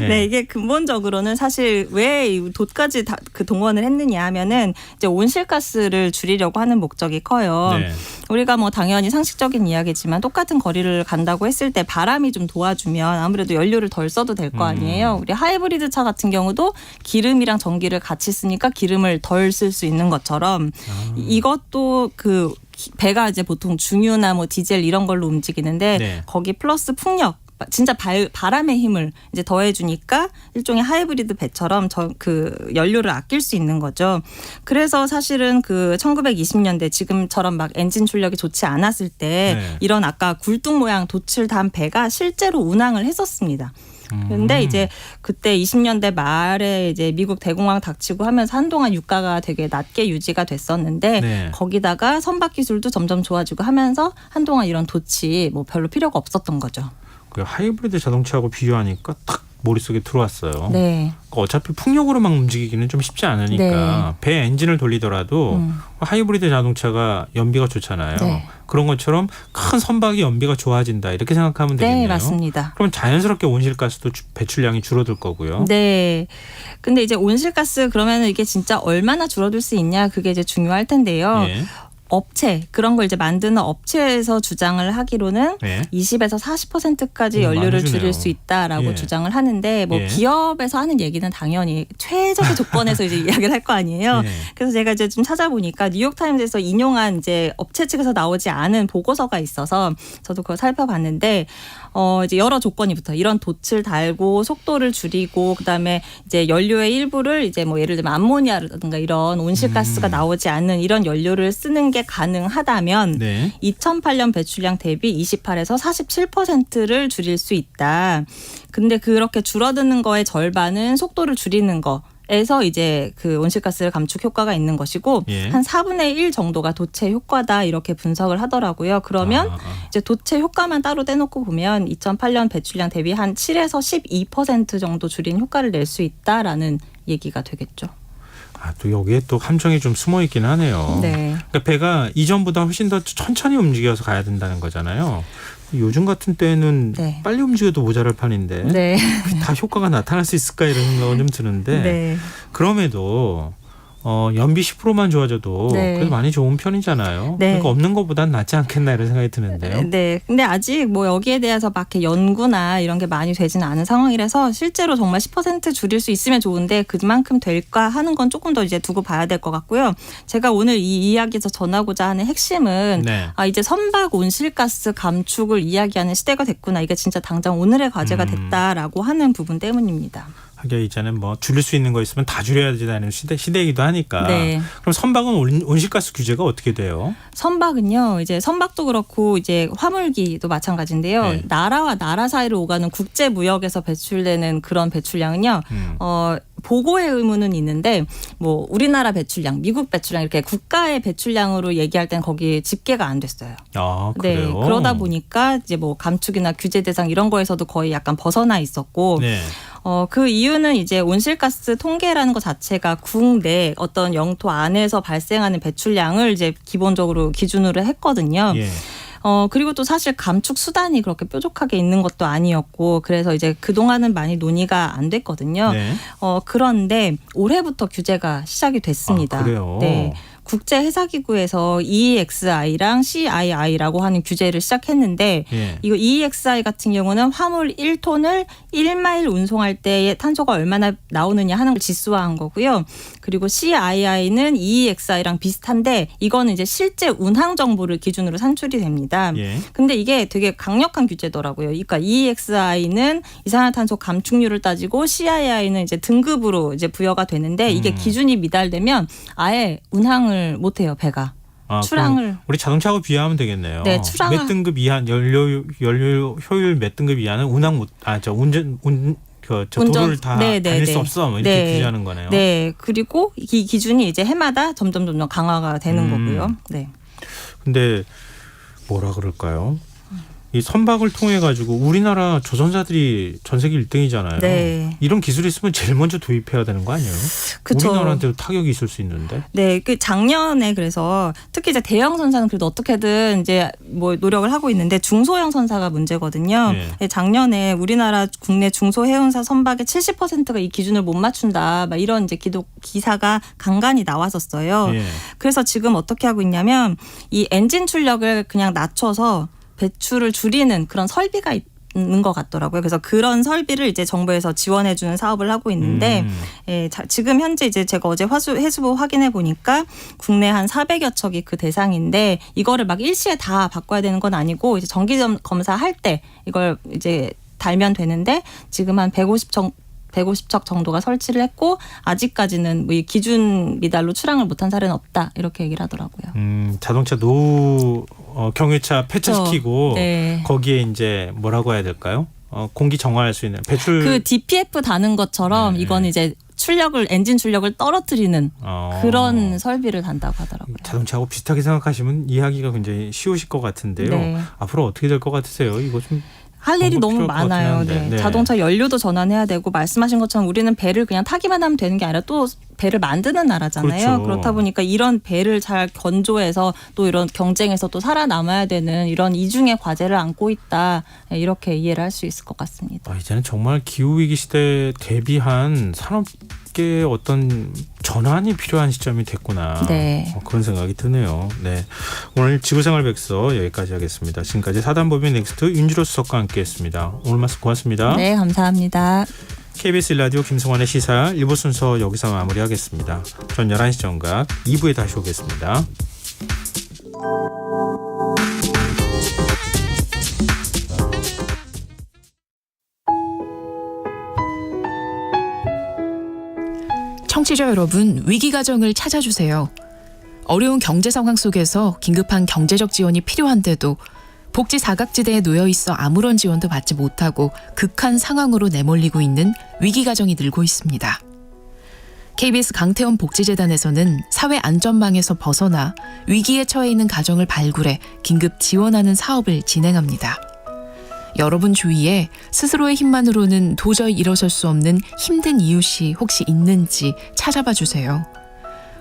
네, 이게 근본적으로는 사실 왜 이 돛까지 그 동원을 했느냐 하면은 이제 온실가스를 줄이려고 하는 목적이 커요. 네. 우리가 뭐 당연히 상식적인 이야기지만 똑같은 거리를 간다고 했을 때 바람이 좀 도와주면 아무래도 연료를 덜 써도 될 거 아니에요. 우리 하이브리드 차 같은 경우도 기름이랑 전기를 같이 쓰니까 기름을 덜 쓸 수 있는 것처럼 이것도 그 배가 이제 보통 중유나 뭐 디젤 이런 걸로 움직이는데 네. 거기 플러스 풍력 진짜 바람의 힘을 이제 더해주니까 일종의 하이브리드 배처럼 그 연료를 아낄 수 있는 거죠. 그래서 사실은 그 1920년대 지금처럼 막 엔진 출력이 좋지 않았을 때 네. 이런 아까 굴뚝 모양 돛을 단 배가 실제로 운항을 했었습니다. 그런데 이제 그때 20년대 말에 이제 미국 대공황 닥치고 하면서 한동안 유가가 되게 낮게 유지가 됐었는데 네. 거기다가 선박 기술도 점점 좋아지고 하면서 한동안 이런 돛이 뭐 별로 필요가 없었던 거죠. 그 하이브리드 자동차하고 비교하니까 딱 머릿속에 들어왔어요. 네. 어차피 풍력으로만 움직이기는 좀 쉽지 않으니까 배 엔진을 돌리더라도 하이브리드 자동차가 연비가 좋잖아요. 네. 그런 것처럼 큰 선박이 연비가 좋아진다 이렇게 생각하면 되겠네요. 네, 맞습니다. 그럼 자연스럽게 온실가스도 배출량이 줄어들 거고요. 네. 근데 이제 온실가스 그러면 이게 진짜 얼마나 줄어들 수 있냐 그게 이제 중요할 텐데요. 예. 업체 그런 걸 이제 만드는 업체에서 주장을 하기로는 네. 20에서 40%까지 많이 연료를 주네요. 줄일 수 있다라고 예. 주장을 하는데 뭐 예. 기업에서 하는 얘기는 당연히 최적의 조건에서 이제 이야기를 할 거 아니에요. 예. 그래서 제가 이제 좀 찾아보니까 뉴욕타임즈에서 인용한 이제 업체 측에서 나오지 않은 보고서가 있어서 저도 그걸 살펴봤는데 이제 여러 조건이 붙어 이런 돛을 달고 속도를 줄이고 그다음에 이제 연료의 일부를 이제 뭐 예를 들면 암모니아라든가 이런 온실가스가 나오지 않는 이런 연료를 쓰는 게 가능하다면 네. 2008년 배출량 대비 28에서 47%를 줄일 수 있다. 근데 그렇게 줄어드는 거의 절반은 속도를 줄이는 거. 에서 이제 그 온실가스를 감축 효과가 있는 것이고 예. 한 4분의 1 정도가 도체 효과다 이렇게 분석을 하더라고요. 그러면 이제 도체 효과만 따로 떼놓고 보면 2008년 배출량 대비 한 7에서 12% 정도 줄인 효과를 낼 수 있다라는 얘기가 되겠죠. 또 여기에 또 함정이 좀 숨어 있긴 하네요. 네. 그러니까 배가 이전보다 훨씬 더 천천히 움직여서 가야 된다는 거잖아요. 요즘 같은 때는 네. 빨리 움직여도 모자랄 판인데 네. 다 효과가 나타날 수 있을까 이런 생각은 좀 드는데 네. 그럼에도 연비 10%만 좋아져도 네. 그래도 많이 좋은 편이잖아요. 네. 그러니까 없는 것보단 낫지 않겠나 이런 생각이 드는데요. 네. 근데 아직 뭐 여기에 대해서 막 이렇게 연구나 이런 게 많이 되지는 않은 상황이라서 실제로 정말 10% 줄일 수 있으면 좋은데 그만큼 될까 하는 건 조금 더 이제 두고 봐야 될 것 같고요. 제가 오늘 이 이야기에서 전하고자 하는 핵심은 네. 이제 선박 온실가스 감축을 이야기하는 시대가 됐구나. 이게 진짜 당장 오늘의 과제가 됐다라고 하는 부분 때문입니다. 하긴 이제는 뭐 줄일 수 있는 거 있으면 다 줄여야 되는 시대이기도 하니까. 네. 그럼 선박은 온실가스 규제가 어떻게 돼요? 선박은요, 이제 선박도 그렇고 이제 화물기도 마찬가지인데요. 네. 나라와 나라 사이로 오가는 국제 무역에서 배출되는 그런 배출량은요. 보고의 의무는 있는데 뭐 우리나라 배출량, 미국 배출량 이렇게 국가의 배출량으로 얘기할 땐 거기 집계가 안 됐어요. 그래요? 네, 그러다 보니까 이제 뭐 감축이나 규제 대상 이런 거에서도 거의 약간 벗어나 있었고 네. 그 이유는 이제 온실가스 통계라는 것 자체가 국내 어떤 영토 안에서 발생하는 배출량을 이제 기본적으로 기준으로 했거든요. 예. 그리고 또 사실 감축 수단이 그렇게 뾰족하게 있는 것도 아니었고 그래서 이제 그동안은 많이 논의가 안 됐거든요. 네. 그런데 올해부터 규제가 시작이 됐습니다. 아, 그래요? 네. 국제해사기구에서 EEXI랑 CII라고 하는 규제를 시작했는데 예. 이거 EEXI 같은 경우는 화물 1톤을 1마일 운송할 때의 탄소가 얼마나 나오느냐 하는 걸 지수화한 거고요. 그리고 CII는 EEXI랑 비슷한데 이거는 이제 실제 운항 정보를 기준으로 산출이 됩니다. 예. 근데 이게 되게 강력한 규제더라고요. 그러니까 EEXI는 이산화탄소 감축률을 따지고 CII는 이제 등급으로 이제 부여가 되는데 이게 기준이 미달되면 아예 운항을 못해요, 배가. 출항을. 우리 자동차하고 비교하면 되겠네요. 네, 출항을. 몇 등급 이하 연료 효율 몇 등급 이하는 운항 못 도로를 다 다닐 수 없어 뭐 이렇게 규제하는 거네요. 네, 그리고 이 기준이 이제 해마다 점점 강화가 되는 거고요. 네. 근데 뭐라 그럴까요? 이 선박을 통해 가지고 우리나라 조선사들이 전 세계 1등이잖아요. 네. 이런 기술이 있으면 제일 먼저 도입해야 되는 거 아니에요? 그쵸. 우리나라한테도 타격이 있을 수 있는데. 네, 그 작년에 그래서 특히 이제 대형 선사는 그래도 어떻게든 이제 뭐 노력을 하고 있는데 중소형 선사가 문제거든요. 네. 네, 작년에 우리나라 국내 중소해운사 선박의 70%가 이 기준을 못 맞춘다. 막 이런 이제 기사가 간간히 나왔었어요. 예. 그래서 지금 어떻게 하고 있냐면 이 엔진 출력을 그냥 낮춰서 배출을 줄이는 그런 설비가 있는 것 같더라고요. 그래서 그런 설비를 이제 정부에서 지원해주는 사업을 하고 있는데 지금 현재 이제 제가 어제 해수부 확인해 보니까 국내 한 400여 척이 그 대상인데 이거를 막 일시에 다 바꿔야 되는 건 아니고 이제 정기 검사할 때 이걸 이제 달면 되는데 지금 한 150척 정도가 설치를 했고 아직까지는 뭐 이 기준 미달로 출항을 못한 사례는 없다 이렇게 얘기를 하더라고요. 자동차 경유차 폐차시키고 네. 거기에 이제 뭐라고 해야 될까요? 공기 정화할 수 있는 배출 그 DPF 다는 것처럼 네. 이건 이제 엔진 출력을 떨어뜨리는 그런 설비를 단다고 하더라고요. 자동차하고 비슷하게 생각하시면 이해하기가 굉장히 쉬우실 것 같은데요. 네. 앞으로 어떻게 될 것 같으세요? 이거 좀 할 일이 너무 필요할 것 같긴 많아요. 한데. 네. 네. 자동차 연료도 전환해야 되고 말씀하신 것처럼 우리는 배를 그냥 타기만 하면 되는 게 아니라 또 배를 만드는 나라잖아요. 그렇죠. 그렇다 보니까 이런 배를 잘 건조해서 또 이런 경쟁에서 또 살아남아야 되는 이런 이중의 과제를 안고 있다. 이렇게 이해를 할 수 있을 것 같습니다. 이제는 정말 기후위기 시대에 대비한 산업계의 어떤 전환이 필요한 시점이 됐구나. 네. 그런 생각이 드네요. 네, 오늘 지구생활 백서 여기까지 하겠습니다. 지금까지 사단법인 넥스트 윤주로 수석과 함께했습니다. 오늘 말씀 고맙습니다. 네, 감사합니다. KBS 라디오 김성환의 시사 1부 순서 여기서 마무리하겠습니다. 전 11시 정각 2부에 다시 오겠습니다. 청취자 여러분, 위기 가정을 찾아주세요. 어려운 경제 상황 속에서 긴급한 경제적 지원이 필요한데도 복지 사각지대에 놓여 있어 아무런 지원도 받지 못하고 극한 상황으로 내몰리고 있는 위기 가정이 늘고 있습니다. KBS 강태원 복지재단에서는 사회 안전망에서 벗어나 위기에 처해 있는 가정을 발굴해 긴급 지원하는 사업을 진행합니다. 여러분 주위에 스스로의 힘만으로는 도저히 일어설 수 없는 힘든 이웃이 혹시 있는지 찾아봐 주세요.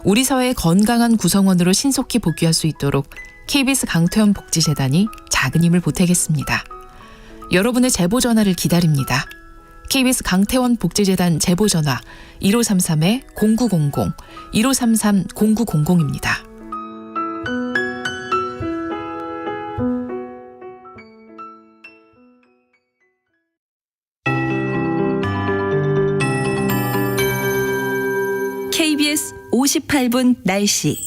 우리 사회의 건강한 구성원으로 신속히 복귀할 수 있도록 KBS 강태원 복지재단이 작은 힘을 보태겠습니다. 여러분의 제보 전화를 기다립니다. KBS 강태원 복지재단 제보 전화 1533-0900, 1533-0900입니다. KBS 58분 날씨.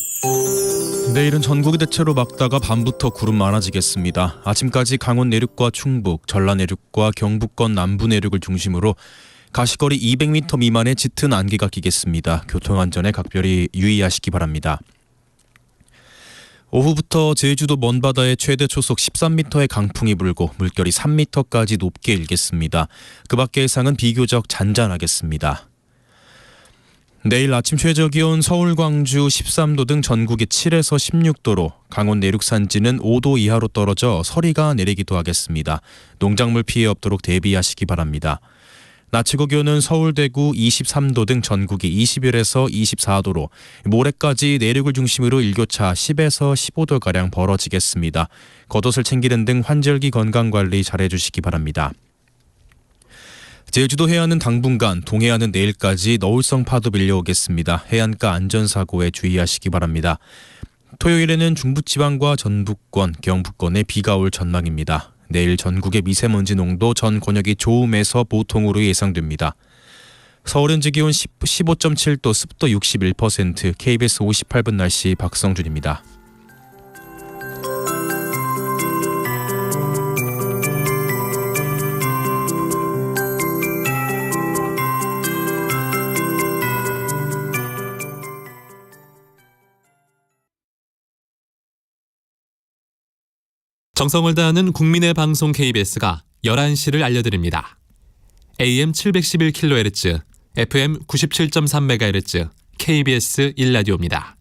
내일은 전국이 대체로 맑다가 밤부터 구름 많아지겠습니다. 아침까지 강원 내륙과 충북, 전라 내륙과 경북권 남부 내륙을 중심으로 가시거리 200m 미만의 짙은 안개가 끼겠습니다. 교통안전에 각별히 유의하시기 바랍니다. 오후부터 제주도 먼바다에 최대 초속 13m의 강풍이 불고 물결이 3m까지 높게 일겠습니다. 그 밖의 해상은 비교적 잔잔하겠습니다. 내일 아침 최저기온 서울, 광주 13도 등 전국이 7에서 16도로 강원 내륙 산지는 5도 이하로 떨어져 서리가 내리기도 하겠습니다. 농작물 피해 없도록 대비하시기 바랍니다. 낮 최고 기온은 서울, 대구 23도 등 전국이 21에서 24도로 모레까지 내륙을 중심으로 일교차 10에서 15도가량 벌어지겠습니다. 겉옷을 챙기는 등 환절기 건강관리 잘해주시기 바랍니다. 제주도 해안은 당분간, 동해안은 내일까지 너울성 파도 밀려오겠습니다. 해안가 안전사고에 주의하시기 바랍니다. 토요일에는 중부지방과 전북권, 경북권에 비가 올 전망입니다. 내일 전국의 미세먼지 농도 전 권역이 좋음에서 보통으로 예상됩니다. 서울 현재 기온 15.7도, 습도 61%, KBS 58분 날씨 박성준입니다. 정성을 다하는 국민의 방송 KBS가 11시를 알려드립니다. AM 711kHz, FM 97.3MHz, KBS 1라디오입니다.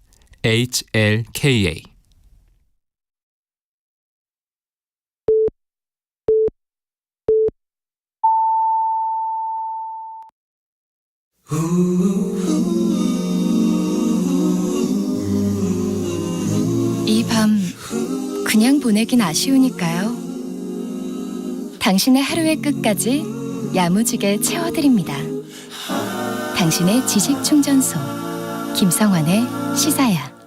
HLKA. 이 밤 그냥 보내긴 아쉬우니까요. 당신의 하루의 끝까지 야무지게 채워드립니다. 당신의 지식 충전소 김성환의 시사야.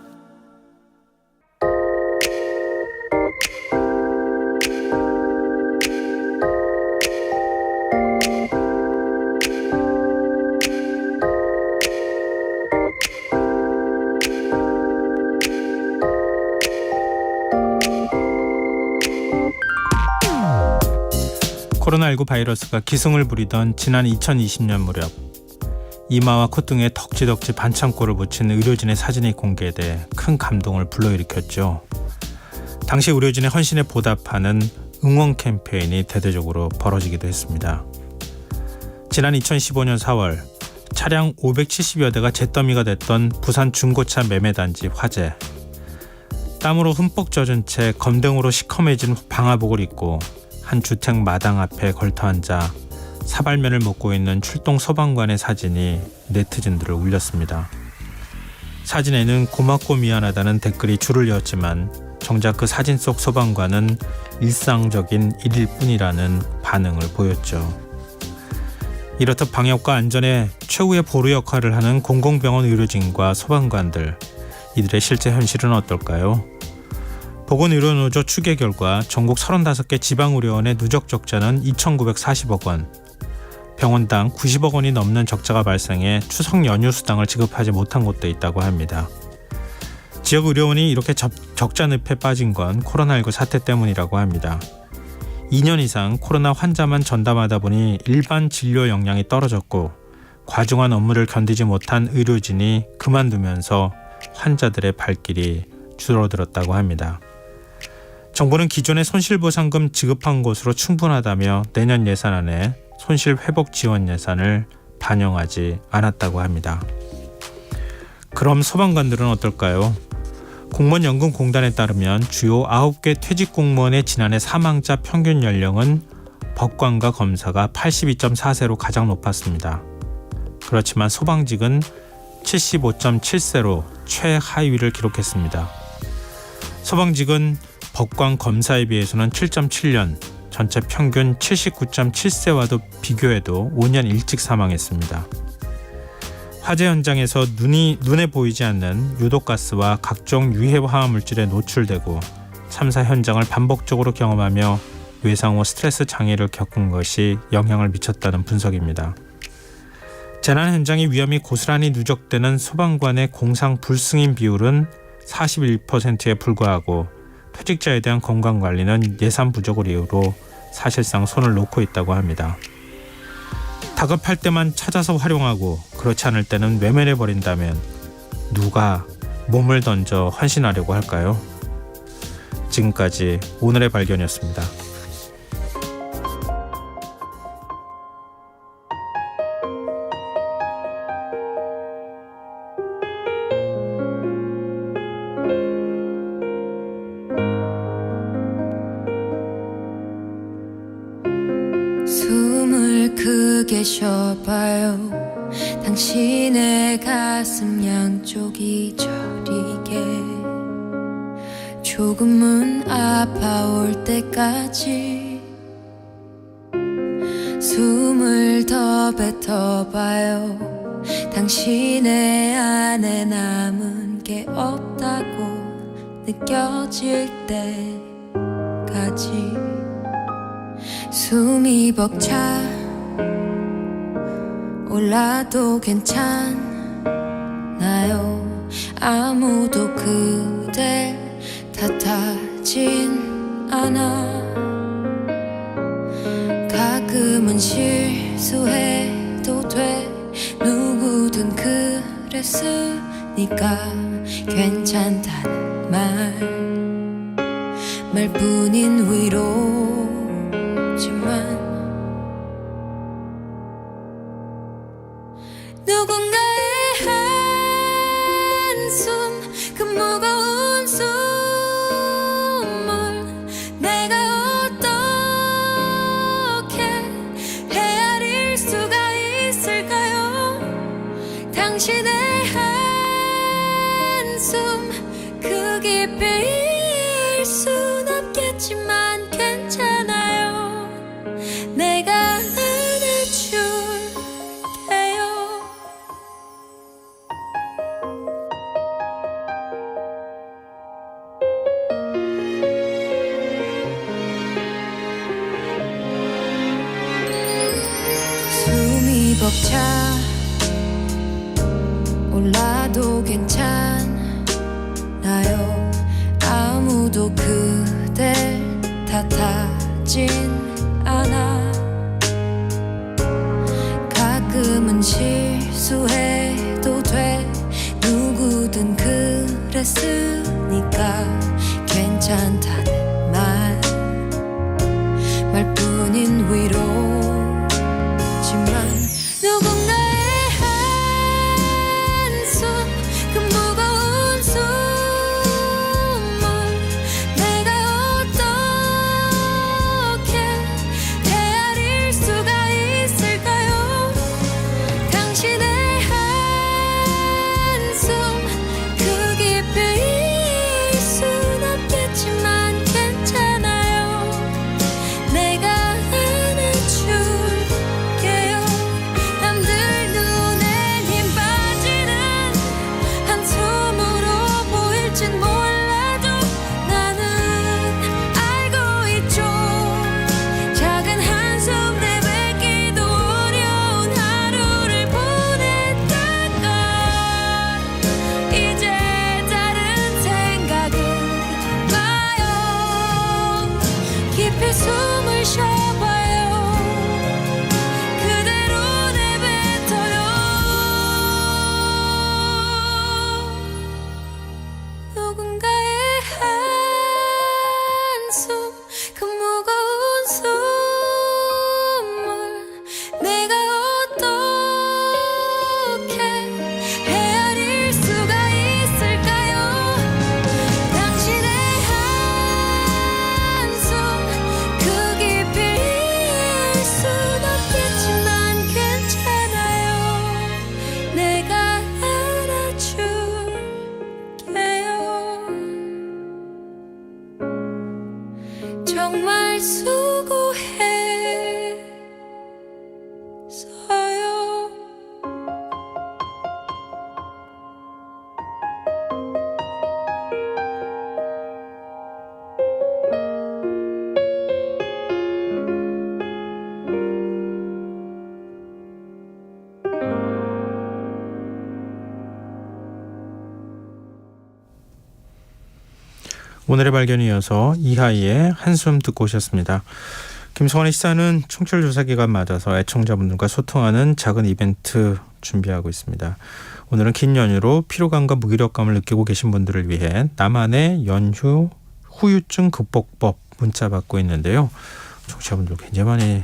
코로나19 바이러스가 기승을 부리던 지난 2020년 무렵 이마와 콧등에 덕지덕지 반창고를 붙인 의료진의 사진이 공개돼 큰 감동을 불러일으켰죠. 당시 의료진의 헌신에 보답하는 응원 캠페인이 대대적으로 벌어지기도 했습니다. 지난 2015년 4월 차량 570여 대가 잿더미가 됐던 부산 중고차 매매단지 화재. 땀으로 흠뻑 젖은 채 검댕으로 시커매진 방화복을 입고 한 주택 마당 앞에 걸터앉아 사발면을 먹고 있는 출동 소방관의 사진이 네티즌들을 울렸습니다. 사진에는 고맙고 미안하다는 댓글이 줄을 이었지만 정작 그 사진 속 소방관은 일상적인 일일 뿐이라는 반응을 보였죠. 이렇듯 방역과 안전에 최후의 보루 역할을 하는 공공병원 의료진과 소방관들, 이들의 실제 현실은 어떨까요? 보건의료노조 추계 결과 전국 35개 지방의료원의 누적 적자는 2,940억 원, 병원당 90억 원이 넘는 적자가 발생해 추석 연휴 수당을 지급하지 못한 곳도 있다고 합니다. 지역 의료원이 이렇게 적자 늪에 빠진 건 코로나19 사태 때문이라고 합니다. 2년 이상 코로나 환자만 전담하다 보니 일반 진료 역량이 떨어졌고 과중한 업무를 견디지 못한 의료진이 그만두면서 환자들의 발길이 줄어들었다고 합니다. 정부는 기존의 손실보상금 지급한 것으로 충분하다며 내년 예산안에 손실회복 지원 예산을 반영하지 않았다고 합니다. 그럼 소방관들은 어떨까요? 공무원연금공단에 따르면 주요 9개 퇴직 공무원의 지난해 사망자 평균 연령은 법관과 검사가 82.4세로 가장 높았습니다. 그렇지만 소방직은 75.7세로 최하위를 기록했습니다. 소방직은 법관 검사에 비해서는 7.7년, 전체 평균 79.7세와도 비교해도 5년 일찍 사망했습니다. 화재 현장에서 눈에 보이지 않는 유독가스와 각종 유해 화학물질에 노출되고 참사 현장을 반복적으로 경험하며 외상 후 스트레스 장애를 겪은 것이 영향을 미쳤다는 분석입니다. 재난 현장의 위험이 고스란히 누적되는 소방관의 공상 불승인 비율은 41%에 불과하고 퇴직자에 대한 건강관리는 예산 부족을 이유로 사실상 손을 놓고 있다고 합니다. 다급할 때만 찾아서 활용하고 그렇지 않을 때는 외면해버린다면 누가 몸을 던져 헌신하려고 할까요? 지금까지 오늘의 발견이었습니다. 숨을 크게 계셔봐요. 당신의 가슴 양쪽이 저리게 조금은 아파올 때까지 숨을 더 뱉어봐요. 당신의 안에 남은 게 없다고 느껴질 때까지 숨이 벅차 올라도 괜찮나요? 아무도 그댈 탓하진 않아. 가끔은 실수해도 돼. 누구든 그랬으니까 괜찮다는 말뿐인 위로지만 누군가의 한숨 그 무거운 숨을 내가 어떻게 헤아릴 수가 있을까요? 당신의 한숨 그 깊이일 순 없겠지만 괜찮아요. 내가 안아줄게요. 숨이 벅차 올라도 괜찮나요? 아무도 그댈 탓하진 않아. 가끔은 실수해도 돼. 누구든 그랬으니까 괜찮다는 말뿐인 위로지만 누군가의 한숨 그 무거운 숨을 내가 어떻게 헤아릴 수가 있을까요? 당신의 한숨 그 깊이일 순 없겠지만 괜찮아요. 내가 안아줄게요. 남들 눈엔 힘 빠지는 한숨으로 보일진 몰라도 나는 알고 있죠. 작은 한숨 내뱉기도 어려운 하루를 보냈다가 이제 다른 생각은 마요. 깊이 숨을 쉬어봐요. 그대로 내뱉어요. 누군가의 한숨 그 무거운 숨을 내가 어떻게 헤아릴 수가 있을까요? 당신의 한숨 그 깊이일 순 없겠지만 괜찮아요. 내가 안아줄게요. 정말 수고했어요. 오늘의 발견에 이어서 이하이의 한숨 듣고 오셨습니다. 김성환의 시사는 청취율 조사 기간 맞아서 애청자분들과 소통하는 작은 이벤트 준비하고 있습니다. 오늘은 긴 연휴로 피로감과 무기력감을 느끼고 계신 분들을 위해 나만의 연휴 후유증 극복법 문자 받고 있는데요. 청취자분들 굉장히 많이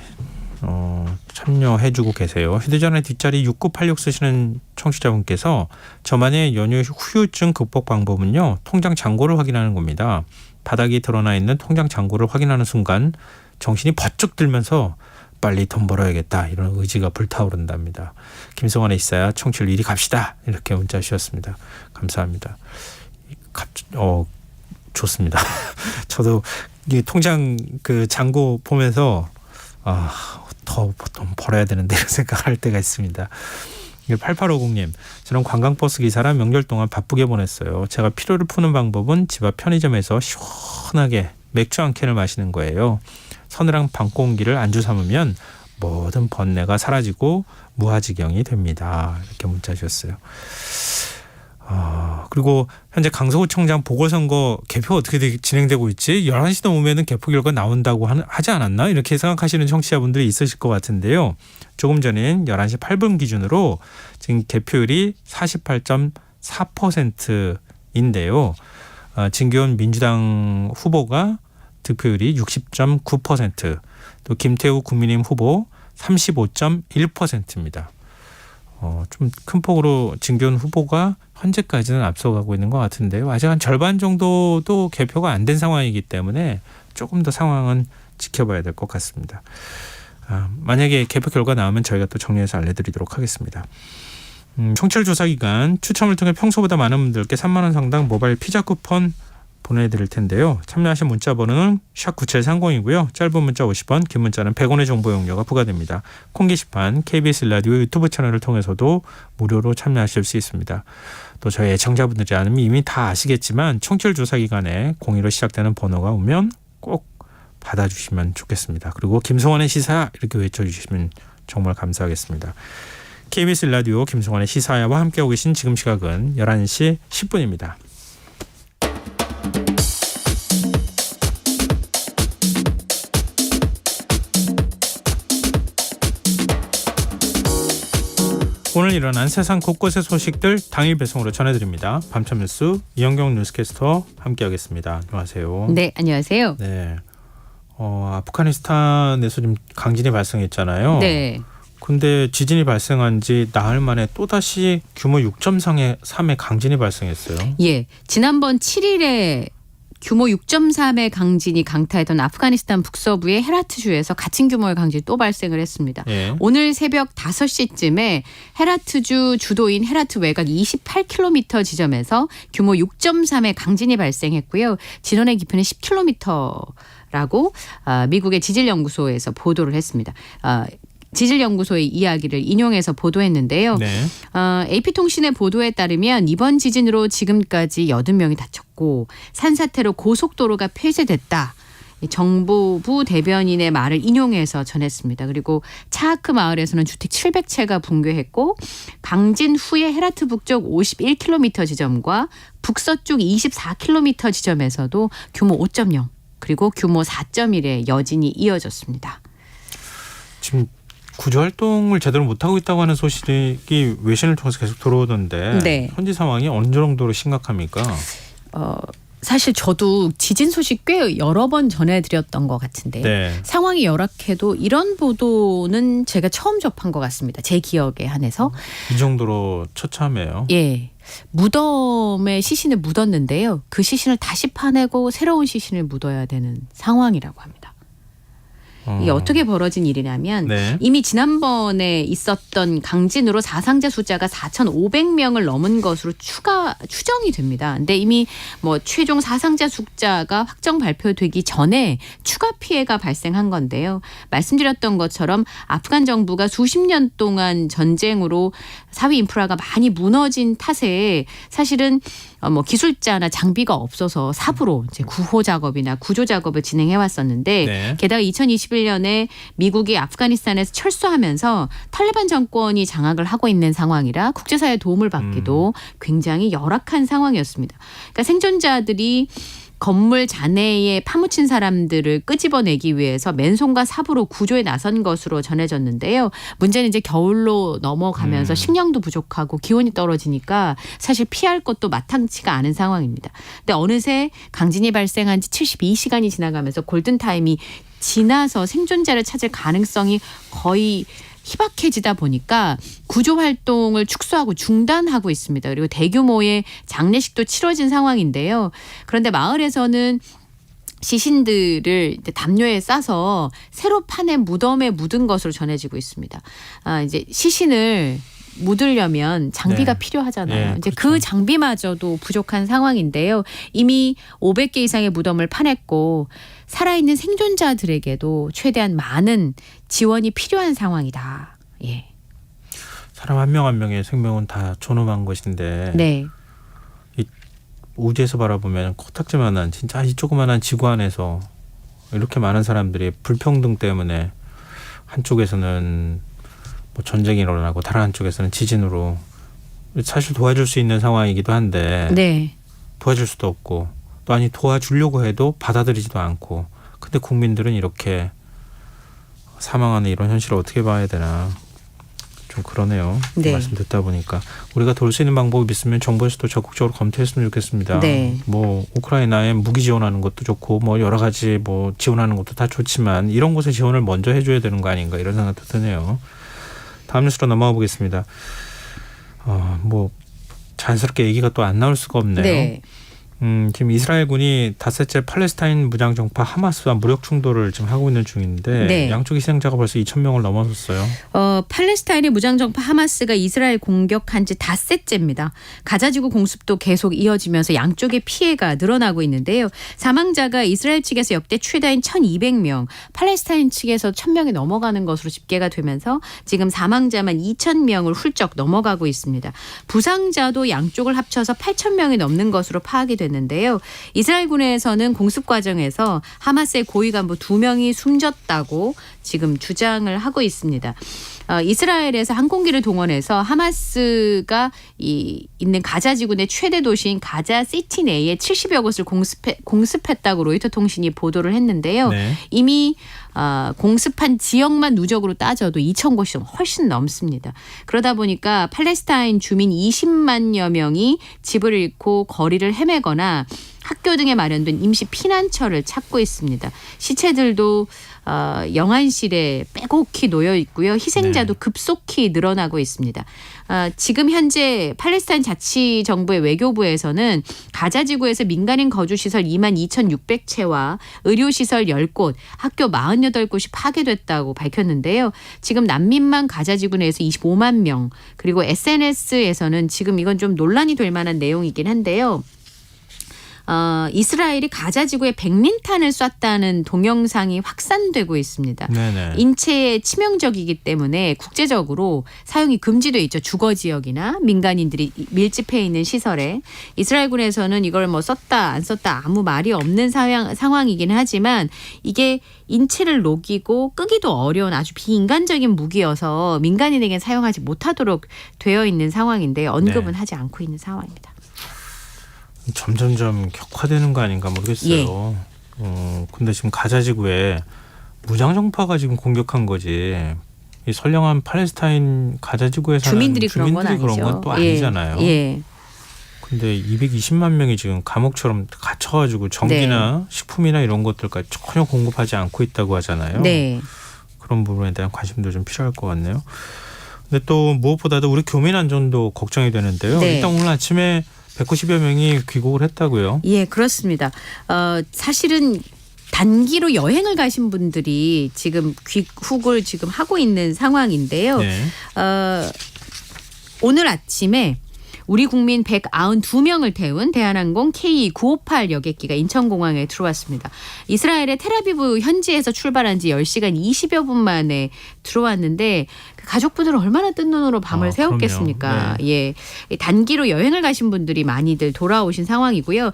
참여해주고 계세요. 휴대전화 뒷자리 6986 쓰시는 청취자분께서 저만의 연휴 후유증 극복 방법은요, 통장 잔고를 확인하는 겁니다. 바닥이 드러나 있는 통장 잔고를 확인하는 순간 정신이 번쩍 들면서 빨리 돈 벌어야겠다 이런 의지가 불타오른답니다. 김성환의 시사야 청취율 1위 갑시다 이렇게 문자 주셨습니다. 감사합니다. 좋습니다. 저도 이 통장 그 잔고 보면서 더 돈 벌어야 되는데 이런 생각할 때가 있습니다. 8850님, 저는 관광버스 기사라 명절 동안 바쁘게 보냈어요. 제가 피로를 푸는 방법은 집 앞 편의점에서 시원하게 맥주 한 캔을 마시는 거예요. 서늘한 밤 공기를 안주 삼으면 모든 번뇌가 사라지고 무아지경이 됩니다. 이렇게 문자 주셨어요. 그리고 현재 강서구청장 보궐선거 개표 어떻게 진행되고 있지? 11시 넘으면 개표 결과 나온다고 하지 않았나? 이렇게 생각하시는 청취자분들이 있으실 것 같은데요. 조금 전인 11시 8분 기준으로 지금 개표율이 48.4%인데요. 진기현 민주당 후보가 득표율이 60.9%, 또 김태우 국민의힘 후보 35.1%입니다. 좀 큰 폭으로 진기현 후보가 현재까지는 앞서가고 있는 것 같은데요. 아직 한 절반 정도도 개표가 안 된 상황이기 때문에 조금 더 상황은 지켜봐야 될 것 같습니다. 만약에 개표 결과 나오면 저희가 또 정리해서 알려드리도록 하겠습니다. 청취율 조사 기간 추첨을 통해 평소보다 많은 분들께 3만 원 상당 모바일 피자 쿠폰 보내드릴 텐데요. 참여하신 문자 번호는 샵9730이고요. 짧은 문자 50원, 긴 문자는 100원의 정보 용료가 부과됩니다. 콩 게시판, KBS 라디오 유튜브 채널을 통해서도 무료로 참여하실 수 있습니다. 또 저희 애청자분들이 아니면 이미 다 아시겠지만 청취율 조사 기간에 02로 시작되는 번호가 오면 꼭 받아주시면 좋겠습니다. 그리고 김성환의 시사 이렇게 외쳐주시면 정말 감사하겠습니다. KBS 라디오 김성환의 시사야와 함께하고 계신 지금 시각은 11시 10분입니다. 오늘 일어난 세상 곳곳의 소식들 당일 배송으로 전해드립니다. 밤참 뉴스 이영경 뉴스캐스터 함께하겠습니다. 안녕하세요. 네, 안녕하세요. 네, 아프가니스탄에서 지금 강진이 발생했잖아요. 네. 근데 지진이 발생한 지 나흘 만에 또다시 규모 6.3의 강진이 발생했어요. 예, 지난번 7일에 규모 6.3의 강진이 강타했던 아프가니스탄 북서부의 헤라트주에서 같은 규모의 강진이 또 발생을 했습니다. 예. 오늘 새벽 5시쯤에 헤라트주 주도인 헤라트 외곽 28km 지점에서 규모 6.3의 강진이 발생했고요. 진원의 깊이는 10km라고 미국의 지질연구소에서 보도를 했습니다. 지질연구소의 이야기를 인용해서 보도했는데요. 네. AP통신의 보도에 따르면 이번 지진으로 지금까지 80명이 다쳤고 산사태로 고속도로가 폐쇄됐다. 정부부 대변인의 말을 인용해서 전했습니다. 그리고 차하크 마을에서는 주택 700채가 붕괴했고 강진 후에 헤라트 북쪽 51km 지점과 북서쪽 24km 지점에서도 규모 5.0 그리고 규모 4.1의 여진이 이어졌습니다. 지금 구조 활동을 제대로 못하고 있다고 하는 소식이 외신을 통해서 계속 들어오던데 네. 현지 상황이 어느 정도로 심각합니까? 사실 저도 지진 소식 꽤 여러 번 전해드렸던 것 같은데요. 네. 상황이 열악해도 이런 보도는 제가 처음 접한 것 같습니다. 제 기억에 한해서. 이 정도로 처참해요. 예. 무덤에 시신을 묻었는데요. 그 시신을 다시 파내고 새로운 시신을 묻어야 되는 상황이라고 합니다. 이게 어떻게 벌어진 일이냐면 네. 이미 지난번에 있었던 강진으로 사상자 숫자가 4,500명을 넘은 것으로 추정이 됩니다. 근데 이미 최종 사상자 숫자가 확정 발표되기 전에 추가 피해가 발생한 건데요. 말씀드렸던 것처럼 아프간 정부가 수십 년 동안 전쟁으로 사회 인프라가 많이 무너진 탓에 사실은 기술자나 장비가 없어서 삽으로 이제 구호 작업이나 구조 작업을 진행해 왔었는데 네. 게다가 2021년에 미국이 아프가니스탄에서 철수하면서 탈레반 정권이 장악을 하고 있는 상황이라 국제사회의 도움을 받기도 굉장히 열악한 상황이었습니다. 그러니까 생존자들이 건물 잔해에 파묻힌 사람들을 끄집어내기 위해서 맨손과 삽으로 구조에 나선 것으로 전해졌는데요. 문제는 이제 겨울로 넘어가면서 식량도 부족하고 기온이 떨어지니까 사실 피할 것도 마땅치가 않은 상황입니다. 근데 어느새 강진이 발생한 지 72시간이 지나가면서 골든타임이 지나서 생존자를 찾을 가능성이 거의 희박해지다 보니까 구조 활동을 축소하고 중단하고 있습니다. 그리고 대규모의 장례식도 치러진 상황인데요. 그런데 마을에서는 시신들을 이제 담요에 싸서 새로 파낸 무덤에 묻은 것으로 전해지고 있습니다. 이제 시신을 묻으려면 장비가 네. 필요하잖아요. 네, 이제 그렇죠. 그 장비마저도 부족한 상황인데요. 이미 500개 이상의 무덤을 파냈고 살아있는 생존자들에게도 최대한 많은 지원이 필요한 상황이다. 예. 사람 한 명 한 명의 생명은 다 존엄한 것인데 네. 우주에서 바라보면 코딱지만한 진짜 아주 조그만한 지구 안에서 이렇게 많은 사람들이 불평등 때문에 한쪽에서는 뭐 전쟁이 일어나고 다른 한쪽에서는 지진으로 사실 도와줄 수 있는 상황이기도 한데 네. 도와줄 수도 없고 또 아니 도와주려고 해도 받아들이지도 않고 근데 국민들은 이렇게 사망하는 이런 현실을 어떻게 봐야 되나 좀 그러네요. 네. 말씀 듣다 보니까 우리가 도울 수 있는 방법이 있으면 정부에서도 적극적으로 검토했으면 좋겠습니다. 네. 뭐 우크라이나에 무기 지원하는 것도 좋고 뭐 여러 가지 뭐 지원하는 것도 다 좋지만 이런 곳에 지원을 먼저 해줘야 되는 거 아닌가 이런 생각도 드네요. 다음 뉴스로 넘어가 보겠습니다. 뭐 자연스럽게 얘기가 또 안 나올 수가 없네요. 네. 지금 이스라엘군이 닷새째 팔레스타인 무장정파 하마스와 무력 충돌을 지금 하고 있는 중인데 네. 양쪽 희생자가 벌써 2,000명을 넘어섰어요. 팔레스타인의 무장정파 하마스가 이스라엘 공격한 지 닷새째입니다. 가자지구 공습도 계속 이어지면서 양쪽의 피해가 늘어나고 있는데요. 사망자가 이스라엘 측에서 역대 최다인 1,200명, 팔레스타인 측에서 1,000명이 넘어가는 것으로 집계가 되면서 지금 사망자만 2,000명을 훌쩍 넘어가고 있습니다. 부상자도 양쪽을 합쳐서 8,000명이 넘는 것으로 파악이 됐는데요. 이스라엘군에서는 공습 과정에서 하마스의 고위 간부 2명이 숨졌다고 지금 주장을 하고 있습니다. 이스라엘에서 항공기를 동원해서 하마스가 있는 가자 지구의 최대 도시인 가자 시티 내에 70여 곳을 공습했다고 로이터 통신이 보도를 했는데요. 네. 이미 공습한 지역만 누적으로 따져도 2,000곳이 훨씬 넘습니다. 그러다 보니까 팔레스타인 주민 20만여 명이 집을 잃고 거리를 헤매거나 학교 등에 마련된 임시 피난처를 찾고 있습니다. 시체들도 영안실에 빼곡히 놓여 있고요. 희생자도 급속히 늘어나고 있습니다. 지금 현재 팔레스타인 자치정부의 외교부에서는 가자지구에서 민간인 거주시설 22,600채와 의료시설 10곳, 학교 48곳이 파괴됐다고 밝혔는데요. 지금 난민만 가자지구 내에서 25만 명, 그리고 SNS에서는 지금 이건 좀 논란이 될 만한 내용이긴 한데요. 이스라엘이 가자지구에 백린탄을 쐈다는 동영상이 확산되고 있습니다. 네네. 인체에 치명적이기 때문에 국제적으로 사용이 금지돼 있죠. 주거 지역이나 민간인들이 밀집해 있는 시설에. 이스라엘군에서는 이걸 뭐 썼다 안 썼다 아무 말이 없는 상황이긴 하지만 이게 인체를 녹이고 끄기도 어려운 아주 비인간적인 무기여서 민간인에게는 사용하지 못하도록 되어 있는 상황인데 언급은 하지 않고 있는 상황입니다. 점점점 격화되는 거 아닌가 모르겠어요. 근데 지금 가자지구에 무장정파가 지금 공격한 거지. 이 선량한 팔레스타인 가자지구에 사는 주민들이 그런 건 또 아니잖아요. 예. 근데 220만 명이 지금 감옥처럼 갇혀가지고 전기나 식품이나 이런 것들까지 전혀 공급하지 않고 있다고 하잖아요. 네. 그런 부분에 대한 관심도 좀 필요할 것 같네요. 근데 또 무엇보다도 우리 교민 안전도 걱정이 되는데요. 네. 일단 오늘 아침에 190여 명이 귀국을 했다고요? 예, 그렇습니다. 사실은 단기로 여행을 가신 분들이 지금 귀국을 지금 하고 있는 상황인데요. 네. 오늘 아침에 우리 국민 192명을 태운 대한항공 KE958 여객기가 인천공항에 들어왔습니다. 이스라엘의 텔아비브 현지에서 출발한 지 10시간 20여 분 만에 들어왔는데 가족분들은 얼마나 뜬 눈으로 밤을 새웠겠습니까? 예, 단기로 여행을 가신 분들이 많이들 돌아오신 상황이고요.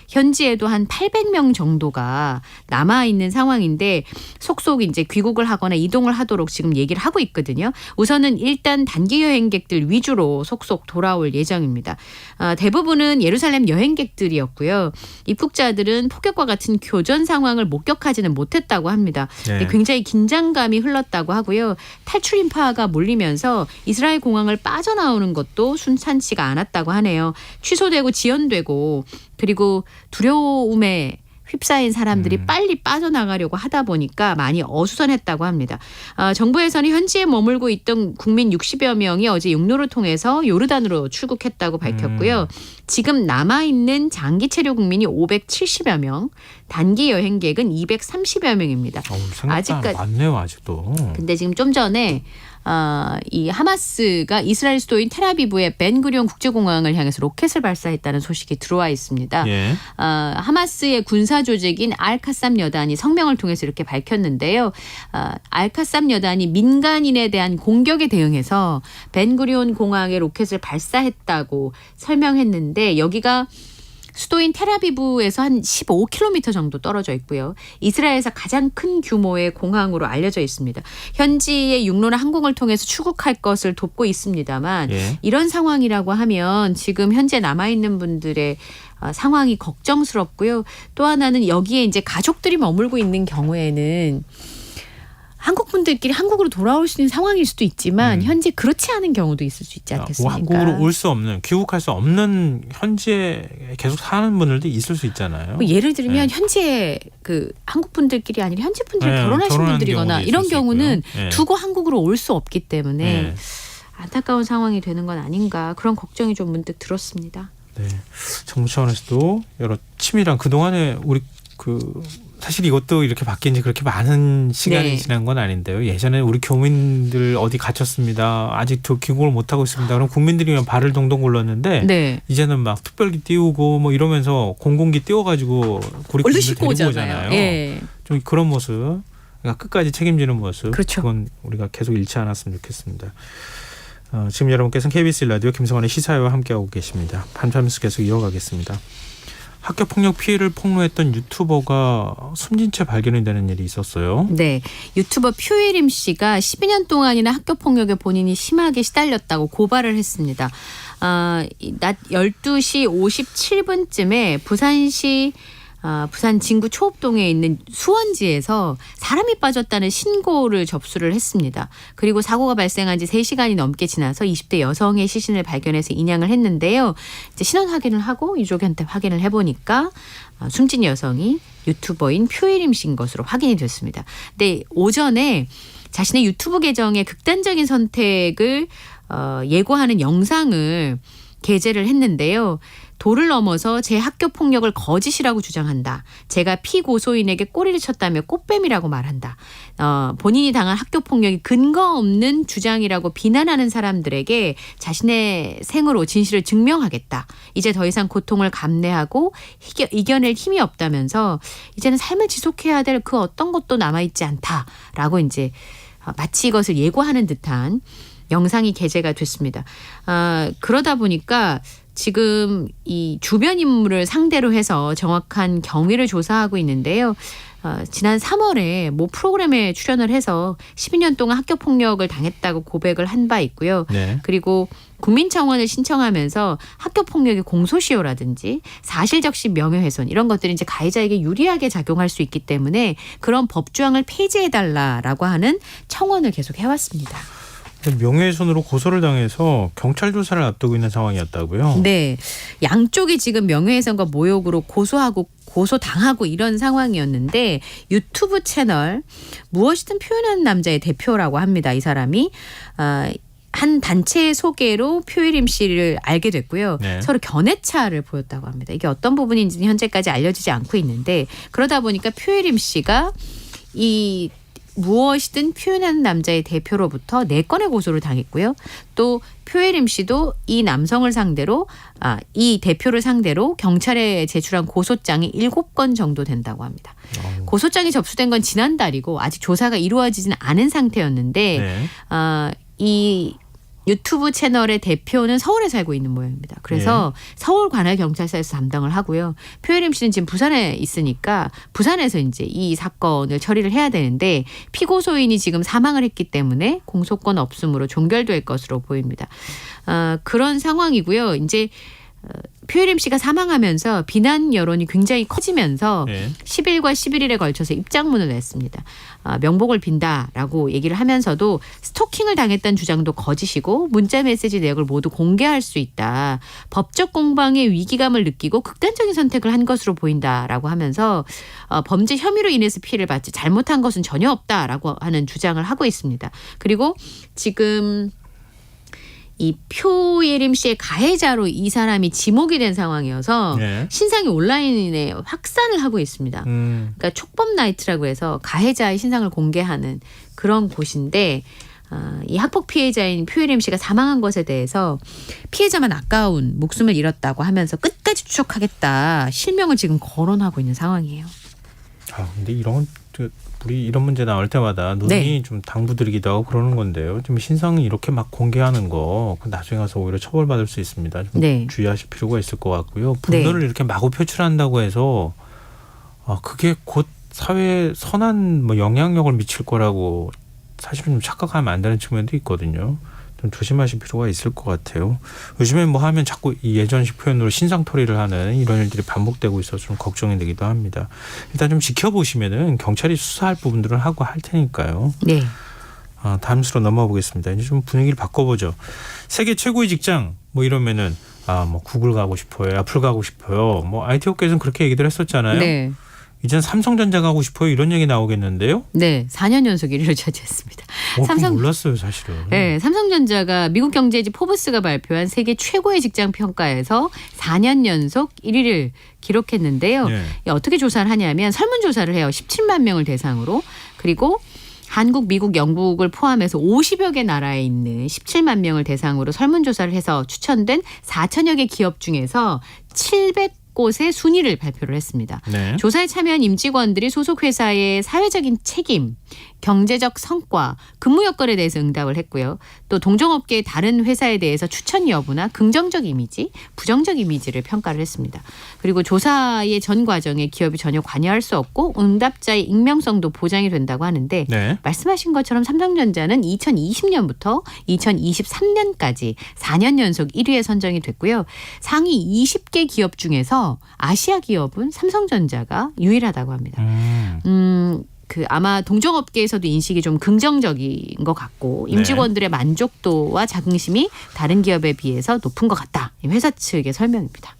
현지에도 한 800명 정도가 남아 있는 상황인데 속속 이제 귀국을 하거나 이동을 하도록 지금 얘기를 하고 있거든요. 우선은 일단 단기 여행객들 위주로 속속 돌아올 예정입니다. 대부분은 예루살렘 여행객들이었고요. 입국자들은 폭격과 같은 교전 상황을 목격하지는 못했다고 합니다. 네. 굉장히 긴장감이 흘렀다고 하고요. 탈출 인파가 몰리면서 이스라엘 공항을 빠져나오는 것도 순탄치가 않았다고 하네요. 취소되고 지연되고 그리고 두려움에 휩싸인 사람들이 빨리 빠져나가려고 하다 보니까 많이 어수선했다고 합니다. 정부에서는 현지에 머물고 있던 국민 60여 명이 어제 육로를 통해서 요르단으로 출국했다고 밝혔고요. 지금 남아있는 장기 체류 국민이 570여 명, 단기 여행객은 230여 명입니다. 생각보다 많네요, 아직도. 근데 지금 좀 전에 이 하마스가 이스라엘 수도인 텔아비브의 벤구리온 국제공항을 향해서 로켓을 발사했다는 소식이 들어와 있습니다. 예. 하마스의 군사 조직인 알카삼 여단이 성명을 통해서 이렇게 밝혔는데요. 알카삼 여단이 민간인에 대한 공격에 대응해서 벤구리온 공항에 로켓을 발사했다고 설명했는데 여기가 수도인 텔아비브에서 한 15km 정도 떨어져 있고요. 이스라엘에서 가장 큰 규모의 공항으로 알려져 있습니다. 현지의 육로나 항공을 통해서 출국할 것을 돕고 있습니다만 이런 상황이라고 하면 지금 현재 남아있는 분들의 상황이 걱정스럽고요. 또 하나는 여기에 이제 가족들이 머물고 있는 경우에는 한국 분들끼리 한국으로 돌아올 수 있는 상황일 수도 있지만 현재 그렇지 않은 경우도 있을 수 있지 않겠습니까? 한국으로 올 수 없는, 귀국할 수 없는 현지에 계속 사는 분들도 있을 수 있잖아요. 예를 들면 현지에 그 한국 분들끼리 아니라 현지 분들이 결혼하신 분들이거나 이런 경우는 두고 한국으로 올 수 없기 때문에 안타까운 상황이 되는 건 아닌가 그런 걱정이 좀 문득 들었습니다. 네, 정부 차원에서도 여러 치밀한 그동안에 우리 사실 이것도 이렇게 바뀐 지 그렇게 많은 시간이 지난 건 아닌데요. 예전에 우리 교민들 어디 갇혔습니다. 아직도 귀국을 못하고 있습니다. 그럼 국민들이 발을 동동 굴렀는데 이제는 막 특별기 띄우고 뭐 이러면서 공공기 띄워가지고 우리 국민들 데리고 오잖아요. 좀 그런 모습, 그러니까 끝까지 책임지는 모습. 그건 우리가 계속 잃지 않았으면 좋겠습니다. 지금 여러분께서는 KBS 라디오 김성환의 시사회와 함께하고 계십니다. 밤잠수 계속 이어가겠습니다. 학교폭력 피해를 폭로했던 유튜버가 숨진 채 발견이 되는 일이 있었어요. 네. 유튜버 퓨이림 씨가 12년 동안이나 학교폭력에 본인이 심하게 시달렸다고 고발을 했습니다. 낮 12시 57분쯤에 부산시 부산 진구 초읍동에 있는 수원지에서 사람이 빠졌다는 신고를 접수를 했습니다. 그리고 사고가 발생한 지 3시간이 넘게 지나서 20대 여성의 시신을 발견해서 인양을 했는데요. 이제 신원 확인을 하고 유족한테 확인을 해보니까 숨진 여성이 유튜버인 퓨이림 씨인 것으로 확인이 됐습니다. 근데 오전에 자신의 유튜브 계정에 극단적인 선택을 예고하는 영상을 게재를 했는데요. 도를 넘어서 제 학교 폭력을 거짓이라고 주장한다. 제가 피고소인에게 꼬리를 쳤다며 꽃뱀이라고 말한다. 본인이 당한 학교 폭력이 근거 없는 주장이라고 비난하는 사람들에게 자신의 생으로 진실을 증명하겠다. 이제 더 이상 고통을 감내하고 이겨낼 힘이 없다면서 이제는 삶을 지속해야 될 그 어떤 것도 남아있지 않다라고 이제 마치 이것을 예고하는 듯한 영상이 게재가 됐습니다. 그러다 보니까 지금 이 주변 인물을 상대로 해서 정확한 경위를 조사하고 있는데요. 지난 3월에 모 프로그램에 출연을 해서 12년 동안 학교폭력을 당했다고 고백을 한 바 있고요. 그리고 국민청원을 신청하면서 학교폭력의 공소시효라든지 사실적시 명예훼손 이런 것들이 이제 가해자에게 유리하게 작용할 수 있기 때문에 그런 법조항을 폐지해달라라고 하는 청원을 계속 해왔습니다. 명예훼손으로 고소를 당해서 경찰 조사를 앞두고 있는 상황이었다고요? 네. 양쪽이 지금 명예훼손과 모욕으로 고소당하고 이런 상황이었는데 유튜브 채널 무엇이든 표현하는 남자의 대표라고 합니다. 이 사람이. 한 단체의 소개로 퓨이림 씨를 알게 됐고요. 서로 견해차를 보였다고 합니다. 이게 어떤 부분인지는 현재까지 알려지지 않고 있는데 그러다 보니까 퓨이림 씨가 이 무엇이든 표현하는 남자의 대표로부터 4건의 고소를 당했고요. 또 퓨이림 씨도 이 남성을 상대로 이 대표를 상대로 경찰에 제출한 고소장이 7건 정도 된다고 합니다. 고소장이 접수된 건 지난달이고 아직 조사가 이루어지지는 않은 상태였는데 이 유튜브 채널의 대표는 서울에 살고 있는 모양입니다. 그래서 서울 관할경찰서에서 담당을 하고요. 퓨이림 씨는 지금 부산에 있으니까 부산에서 이제 이 사건을 처리를 해야 되는데 피고소인이 지금 사망을 했기 때문에 공소권 없음으로 종결될 것으로 보입니다. 그런 상황이고요. 이제 표혜림 씨가 사망하면서 비난 여론이 굉장히 커지면서 네. 10일과 11일에 걸쳐서 입장문을 냈습니다. 명복을 빈다라고 얘기를 하면서도 스토킹을 당했다는 주장도 거짓이고 문자 메시지 내역을 모두 공개할 수 있다. 법적 공방의 위기감을 느끼고 극단적인 선택을 한 것으로 보인다라고 하면서 범죄 혐의로 인해서 피해를 받지 잘못한 것은 전혀 없다라고 하는 주장을 하고 있습니다. 그리고 지금 이 표예림 씨의 가해자로 이 사람이 지목이 된 상황이어서 네. 신상이 온라인에 확산을 하고 있습니다. 그러니까 촉법 나이트라고 해서 가해자의 신상을 공개하는 그런 곳인데 이 학폭 피해자인 표예림 씨가 사망한 것에 대해서 피해자만 아까운 목숨을 잃었다고 하면서 끝까지 추적하겠다 실명을 지금 거론하고 있는 상황이에요. 근데 우리 이런 문제 나올 때마다 눈이 네. 좀 당부들이기도 하고 그러는 건데요. 좀 신상을 이렇게 막 공개하는 거 나중에 가서 오히려 처벌받을 수 있습니다. 좀 네. 주의하실 필요가 있을 것 같고요. 분노를 이렇게 마구 표출한다고 해서 그게 곧 사회에 선한 영향력을 미칠 거라고 사실은 좀 착각하면 안 되는 측면도 있거든요. 좀 조심하실 필요가 있을 것 같아요. 요즘에 뭐 하면 자꾸 이 예전식 표현으로 신상토리를 하는 이런 일들이 반복되고 있어서 좀 걱정이 되기도 합니다. 일단 좀 지켜보시면은 경찰이 수사할 부분들은 하고 할 테니까요. 네. 다음 수로 넘어가 보겠습니다. 이제 좀 분위기를 바꿔보죠. 세계 최고의 직장 뭐 이러면은 뭐 구글 가고 싶어요, 애플 가고 싶어요. 뭐 IT 업계에서는 그렇게 얘기들 했었잖아요. 네. 이젠 삼성전자 가고 싶어요 이런 얘기 나오겠는데요. 네, 4년 연속 1위를 차지했습니다. 그건 몰랐어요 사실은. 네, 삼성전자가 미국 경제지 포브스가 발표한 세계 최고의 직장 평가에서 4년 연속 1위를 기록했는데요. 네. 어떻게 조사를 하냐면 설문조사를 해요. 17만 명을 대상으로. 그리고 한국, 미국, 영국을 포함해서 50여 개 나라에 있는 17만 명을 대상으로 설문조사를 해서 추천된 4천여 개 기업 중에서 700곳의 순위를 발표를 했습니다. 네. 조사에 참여한 임직원들이 소속 회사의 사회적인 책임, 경제적 성과, 근무 여건에 대해서 응답을 했고요. 또 동종업계의 다른 회사에 대해서 추천 여부나 긍정적 이미지, 부정적 이미지를 평가를 했습니다. 그리고 조사의 전 과정에 기업이 전혀 관여할 수 없고 응답자의 익명성도 보장이 된다고 하는데 네. 말씀하신 것처럼 삼성전자는 2020년부터 2023년까지 4년 연속 1위에 선정이 됐고요. 상위 20개 기업 중에서 아시아 기업은 삼성전자가 유일하다고 합니다. 아마 동종업계에서도 인식이 좀 긍정적인 것 같고 임직원들의 만족도와 자긍심이 다른 기업에 비해서 높은 것 같다. 회사 측의 설명입니다.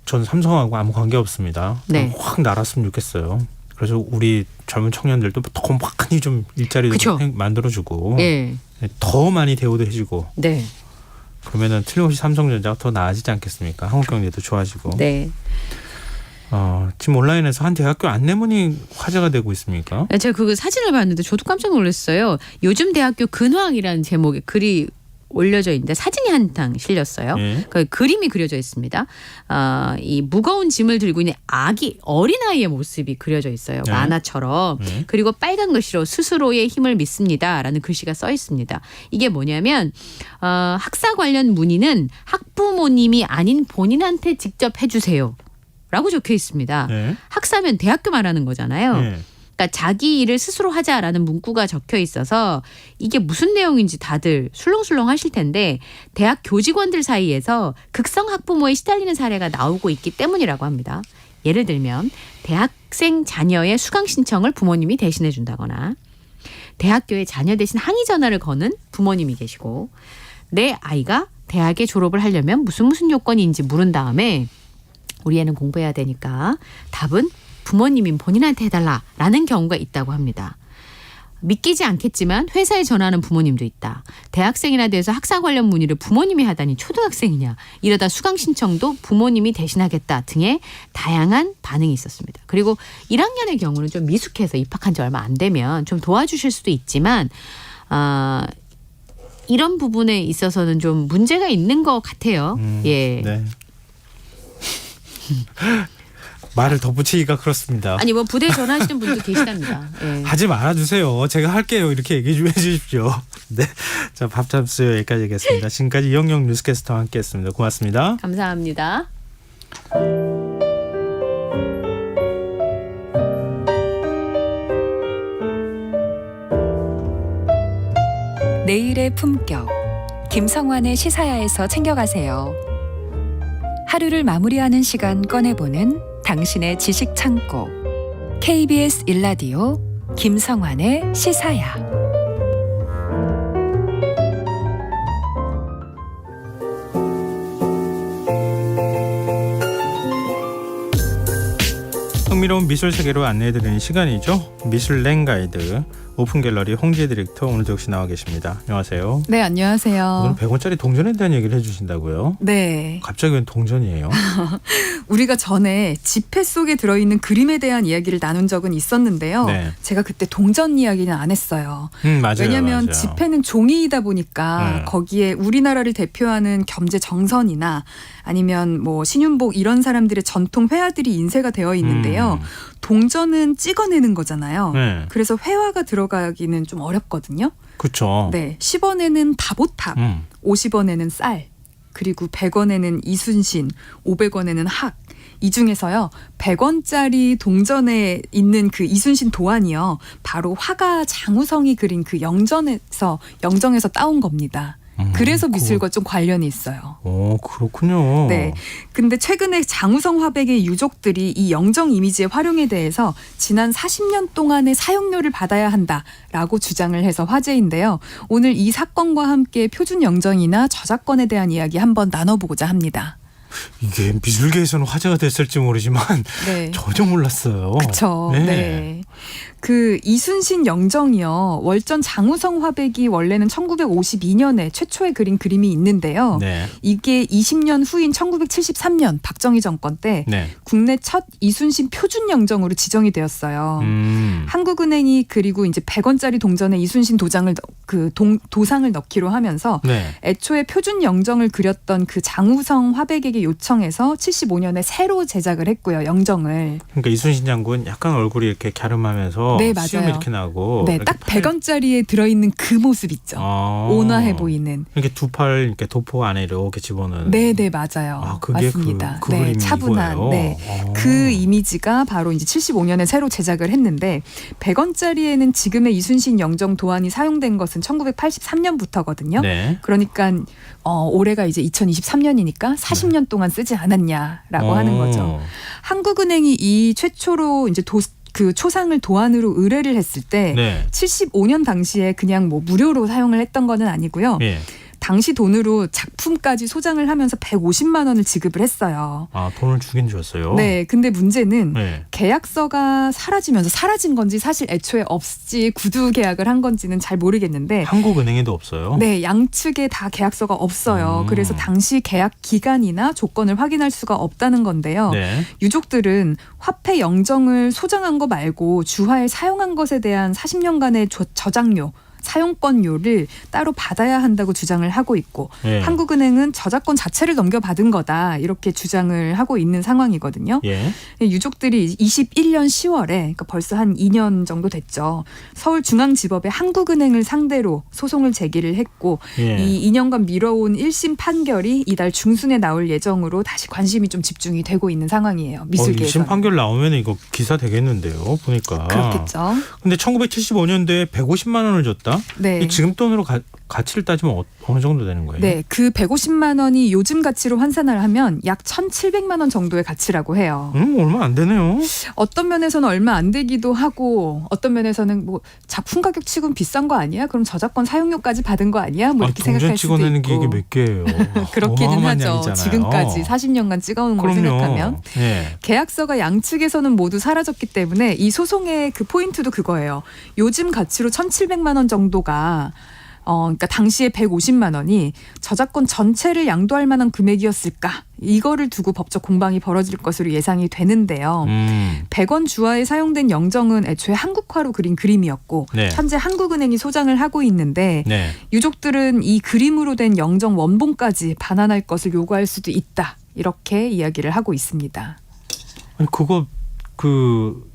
전 삼성하고 아무 관계 없습니다. 네. 확 날았으면 좋겠어요. 그래서 우리 젊은 청년들도 더 많이 좀 일자리도 만들어주고 네. 더 많이 대우도 해주고 네. 그러면은 틀림없이 삼성전자가 더 나아지지 않겠습니까? 한국 경제도 좋아지고. 네. 지금 온라인에서 한 대학교 안내문이 화제가 되고 있습니까? 제가 그 사진을 봤는데 저도 깜짝 놀랐어요. 요즘 대학교 근황이라는 제목의 글이 올려져 있는데 사진이 한 장 실렸어요. 네. 그 그림이 그려져 있습니다. 이 무거운 짐을 들고 있는 어린아이의 모습이 그려져 있어요. 네. 만화처럼. 네. 그리고 빨간 글씨로 스스로의 힘을 믿습니다라는 글씨가 써 있습니다. 이게 뭐냐면 학사 관련 문의는 학부모님이 아닌 본인한테 직접 해주세요. 라고 적혀 있습니다. 네. 학사면 대학교 말하는 거잖아요. 네. 그러니까 자기 일을 스스로 하자라는 문구가 적혀 있어서 이게 무슨 내용인지 다들 술렁술렁 하실 텐데 대학 교직원들 사이에서 극성 학부모에 시달리는 사례가 나오고 있기 때문이라고 합니다. 예를 들면 대학생 자녀의 수강 신청을 부모님이 대신해 준다거나 대학교에 자녀 대신 항의 전화를 거는 부모님이 계시고 내 아이가 대학에 졸업을 하려면 무슨 요건인지 물은 다음에 우리 애는 공부해야 되니까 답은 부모님인 본인한테 해달라라는 경우가 있다고 합니다. 믿기지 않겠지만 회사에 전화하는 부모님도 있다. 대학생이나 돼서 학사 관련 문의를 부모님이 하다니 초등학생이냐. 이러다 수강 신청도 부모님이 대신하겠다 등의 다양한 반응이 있었습니다. 그리고 1학년의 경우는 좀 미숙해서 입학한 지 얼마 안 되면 좀 도와주실 수도 있지만 이런 부분에 있어서는 좀 문제가 있는 것 같아요. 예. 네. 말을 덧붙이기가 그렇습니다. 아니 뭐 부대 전화하시는 분도 계시답니다. 예. 하지 말아주세요. 제가 할게요. 이렇게 얘기 좀 해주십시오. 네, 자 밥잡수 여기까지 하겠습니다. 지금까지 이영영 뉴스캐스터와 함께했습니다. 고맙습니다. 감사합니다. 내일의 품격 김성환의 시사야에서 챙겨가세요. 하루를 마무리하는 시간 꺼내보는 당신의 지식 창고. KBS 일라디오 김성환의 시사야. 흥미로운 미술 세계로 안내해드리는 시간이죠. 미술랭 가이드 오픈 갤러리 홍지혜 디렉터 오늘도 역시 나와 계십니다. 안녕하세요. 네, 안녕하세요. 오늘 100원짜리 동전에 대한 얘기를 해주신다고요? 네. 갑자기 웬 동전이에요? 우리가 전에 지폐 속에 들어있는 그림에 대한 이야기를 나눈 적은 있었는데요. 네. 제가 그때 동전 이야기는 안 했어요. 맞아요. 왜냐하면 맞아요. 지폐는 종이이다 보니까 거기에 우리나라를 대표하는 겸재 정선이나 아니면 뭐 신윤복 이런 사람들의 전통 회화들이 인쇄가 되어 있는데요. 동전은 찍어내는 거잖아요. 네. 그래서 회화가 들어가기는 좀 어렵거든요. 그렇죠. 네, 10원에는 다보탑, 50원에는 쌀, 그리고 100원에는 이순신, 500원에는 학. 이 중에서요, 100원짜리 동전에 있는 그 이순신 도안이요, 바로 화가 장우성이 그린 그 영정에서 따온 겁니다. 그래서 미술과 좀 관련이 있어요. 오, 그렇군요. 네. 근데 최근에 장우성 화백의 유족들이 이 영정 이미지의 활용에 대해서 지난 40년 동안의 사용료를 받아야 한다라고 주장을 해서 화제인데요. 오늘 이 사건과 함께 표준 영정이나 저작권에 대한 이야기 한번 나눠보고자 합니다. 이게 미술계에서는 화제가 됐을지 모르지만 네. 전혀 몰랐어요. 그렇죠. 네. 네. 그 이순신 영정이요. 월전 장우성 화백이 원래는 1952년에 최초에 그린 그림이 있는데요. 네. 이게 20년 후인 1973년 박정희 정권 때 네. 국내 첫 이순신 표준 영정으로 지정이 되었어요. 한국은행이 그리고 이제 100원짜리 동전에 이순신 도장을 도상을 넣기로 하면서 네. 애초에 표준 영정을 그렸던 그 장우성 화백에게 요청해서 75년에 새로 제작을 했고요. 영정을. 그러니까 이순신 장군 약간 얼굴이 이렇게 갸름하면서 네, 맞아요. 수염 이렇게 나고 네, 이렇게 딱 100원짜리에 들어있는 그 모습 있죠. 온화해 보이는. 이렇게 두 팔 이렇게 도포 안에 이렇게 집어넣는. 네, 네, 맞아요. 그게 맞습니다. 그 네, 그림이 차분한. 이거예요? 네, 그 이미지가 바로 이제 75년에 새로 제작을 했는데 100원짜리에는 지금의 이순신 영정 도안이 사용된 것은 1983년부터거든요. 네. 그러니까 올해가 이제 2023년이니까 40년 동안 쓰지 않았냐라고 하는 거죠. 한국은행이 이 최초로 이제 그 초상을 도안으로 의뢰를 했을 때 네. 75년 당시에 그냥 뭐 무료로 사용을 했던 거는 아니고요. 예. 당시 돈으로 작품까지 소장을 하면서 150만 원을 지급을 했어요. 아, 돈을 주긴 줬어요? 네. 근데 문제는 네. 계약서가 사라지면서 사라진 건지 사실 애초에 없이 구두 계약을 한 건지는 잘 모르겠는데 한국은행에도 없어요? 네. 양측에 다 계약서가 없어요. 그래서 당시 계약 기간이나 조건을 확인할 수가 없다는 건데요. 네. 유족들은 화폐 영정을 소장한 거 말고 주화에 사용한 것에 대한 40년간의 저작료 사용권료를 따로 받아야 한다고 주장을 하고 있고 예. 한국은행은 저작권 자체를 넘겨받은 거다 이렇게 주장을 하고 있는 상황이거든요. 예. 유족들이 21년 10월에 그러니까 벌써 한 2년 정도 됐죠. 서울중앙지법에 한국은행을 상대로 소송을 제기를 했고 예. 이 2년간 미뤄온 1심 판결이 이달 중순에 나올 예정으로 다시 관심이 좀 집중이 되고 있는 상황이에요. 미술계에서. 1심 판결 나오면 이거 기사 되겠는데요. 보니까. 그렇겠죠. 근데 1975년도에 150만 원을 줬다? 네. 지금 돈으로 가치를 따지면 어느 정도 되는 거예요? 네, 그 150만 원이 요즘 가치로 환산을 하면 약 1,700만 원 정도의 가치라고 해요. 얼마 안 되네요. 어떤 면에서는 얼마 안 되기도 하고 어떤 면에서는 뭐 작품 가격 치고는 비싼 거 아니야? 그럼 저작권 사용료까지 받은 거 아니야? 뭐 이렇게 생각할 수도 있고. 동전 찍어내는 게 이게 몇 개예요? 그렇기는 하죠. 양이잖아요. 지금까지 40년간 찍어온 걸 생각하면. 네. 계약서가 양측에서는 모두 사라졌기 때문에 이 소송의 그 포인트도 그거예요. 요즘 가치로 1,700만 원 정도가 그러니까 당시에 150만 원이 저작권 전체를 양도할 만한 금액이었을까? 이거를 두고 법적 공방이 벌어질 것으로 예상이 되는데요. 100원 주화에 사용된 영정은 애초에 한국화로 그린 그림이었고 네. 현재 한국은행이 소장을 하고 있는데 네. 유족들은 이 그림으로 된 영정 원본까지 반환할 것을 요구할 수도 있다. 이렇게 이야기를 하고 있습니다. 아니, 그거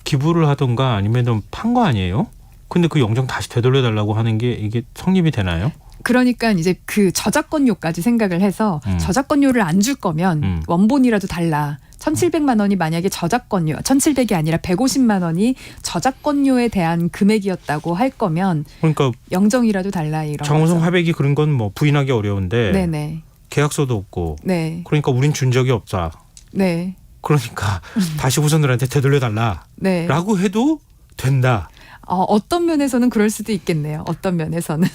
기부를 하던가 아니면 판 거 아니에요? 근데 그 영정 다시 되돌려달라고 하는 게 이게 성립이 되나요? 그러니까 이제 그 저작권료까지 생각을 해서 저작권료를 안 줄 거면 원본이라도 달라. 1,700만 원이 만약에 저작권료, 1,700이 아니라 150만 원이 저작권료에 대한 금액이었다고 할 거면 그러니까 영정이라도 달라 이런 장우성 거죠. 화백이 그런 건 뭐 부인하기 어려운데 네네. 계약서도 없고. 네. 그러니까 우린 준 적이 없다. 네. 그러니까 다시 후손들한테 되돌려달라. 네. 라고 해도 된다. 어떤 면에서는 그럴 수도 있겠네요. 어떤 면에서는.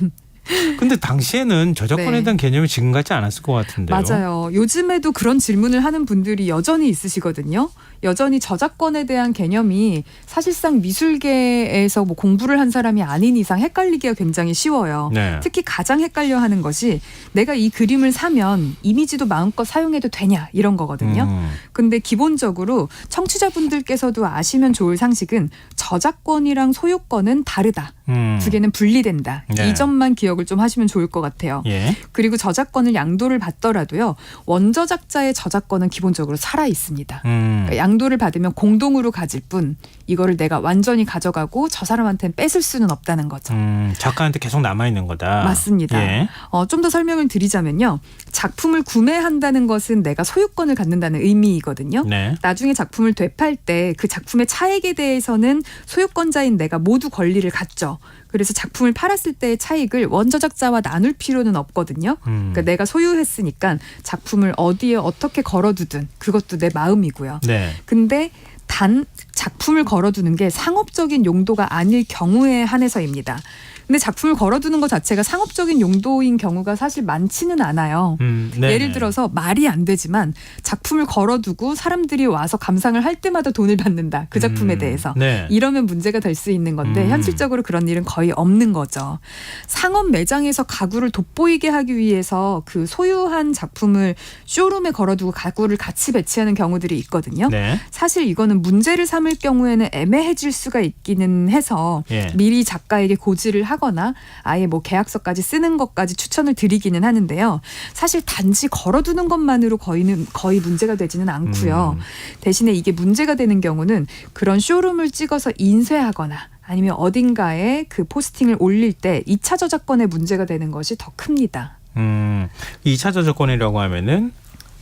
근데 당시에는 저작권에 네. 대한 개념이 지금 같지 않았을 것 같은데요. 맞아요. 요즘에도 그런 질문을 하는 분들이 여전히 있으시거든요. 여전히 저작권에 대한 개념이 사실상 미술계에서 뭐 공부를 한 사람이 아닌 이상 헷갈리기가 굉장히 쉬워요. 네. 특히 가장 헷갈려하는 것이 내가 이 그림을 사면 이미지도 마음껏 사용해도 되냐 이런 거거든요. 근데 기본적으로 청취자분들께서도 아시면 좋을 상식은 저작권이랑 소유권은 다르다. 두 개는 분리된다. 네. 이 점만 기억을 좀 하시면 좋을 것 같아요. 예. 그리고 저작권을 양도를 받더라도요. 원저작자의 저작권은 기본적으로 살아 있습니다. 그러니까 양도를 받으면 공동으로 가질 뿐 이거를 내가 완전히 가져가고 저 사람한테는 뺏을 수는 없다는 거죠. 작가한테 계속 남아있는 거다. 맞습니다. 예. 좀 더 설명을 드리자면요. 작품을 구매한다는 것은 내가 소유권을 갖는다는 의미이거든요. 네. 나중에 작품을 되팔 때 그 작품의 차액에 대해서는 소유권자인 내가 모두 권리를 갖죠. 그래서 작품을 팔았을 때의 차익을 원저작자와 나눌 필요는 없거든요. 그러니까 내가 소유했으니까 작품을 어디에 어떻게 걸어두든 그것도 내 마음이고요. 네. 근데 단 작품을 걸어두는 게 상업적인 용도가 아닐 경우에 한해서입니다. 근데 작품을 걸어두는 것 자체가 상업적인 용도인 경우가 사실 많지는 않아요. 네. 예를 들어서 말이 안 되지만 작품을 걸어두고 사람들이 와서 감상을 할 때마다 돈을 받는다. 그 작품에 대해서. 네. 이러면 문제가 될 수 있는 건데 현실적으로 그런 일은 거의 없는 거죠. 상업 매장에서 가구를 돋보이게 하기 위해서 그 소유한 작품을 쇼룸에 걸어두고 가구를 같이 배치하는 경우들이 있거든요. 네. 사실 이거는 문제를 삼을 경우에는 애매해질 수가 있기는 해서 예. 미리 작가에게 고지를 하거나 아예 뭐 계약서까지 쓰는 것까지 추천을 드리기는 하는데요. 사실 단지 걸어두는 것만으로 거의 문제가 되지는 않고요. 대신에 이게 문제가 되는 경우는 그런 쇼룸을 찍어서 인쇄하거나 아니면 어딘가에 그 포스팅을 올릴 때 2차 저작권의 문제가 되는 것이 더 큽니다. 2차 저작권이라고 하면은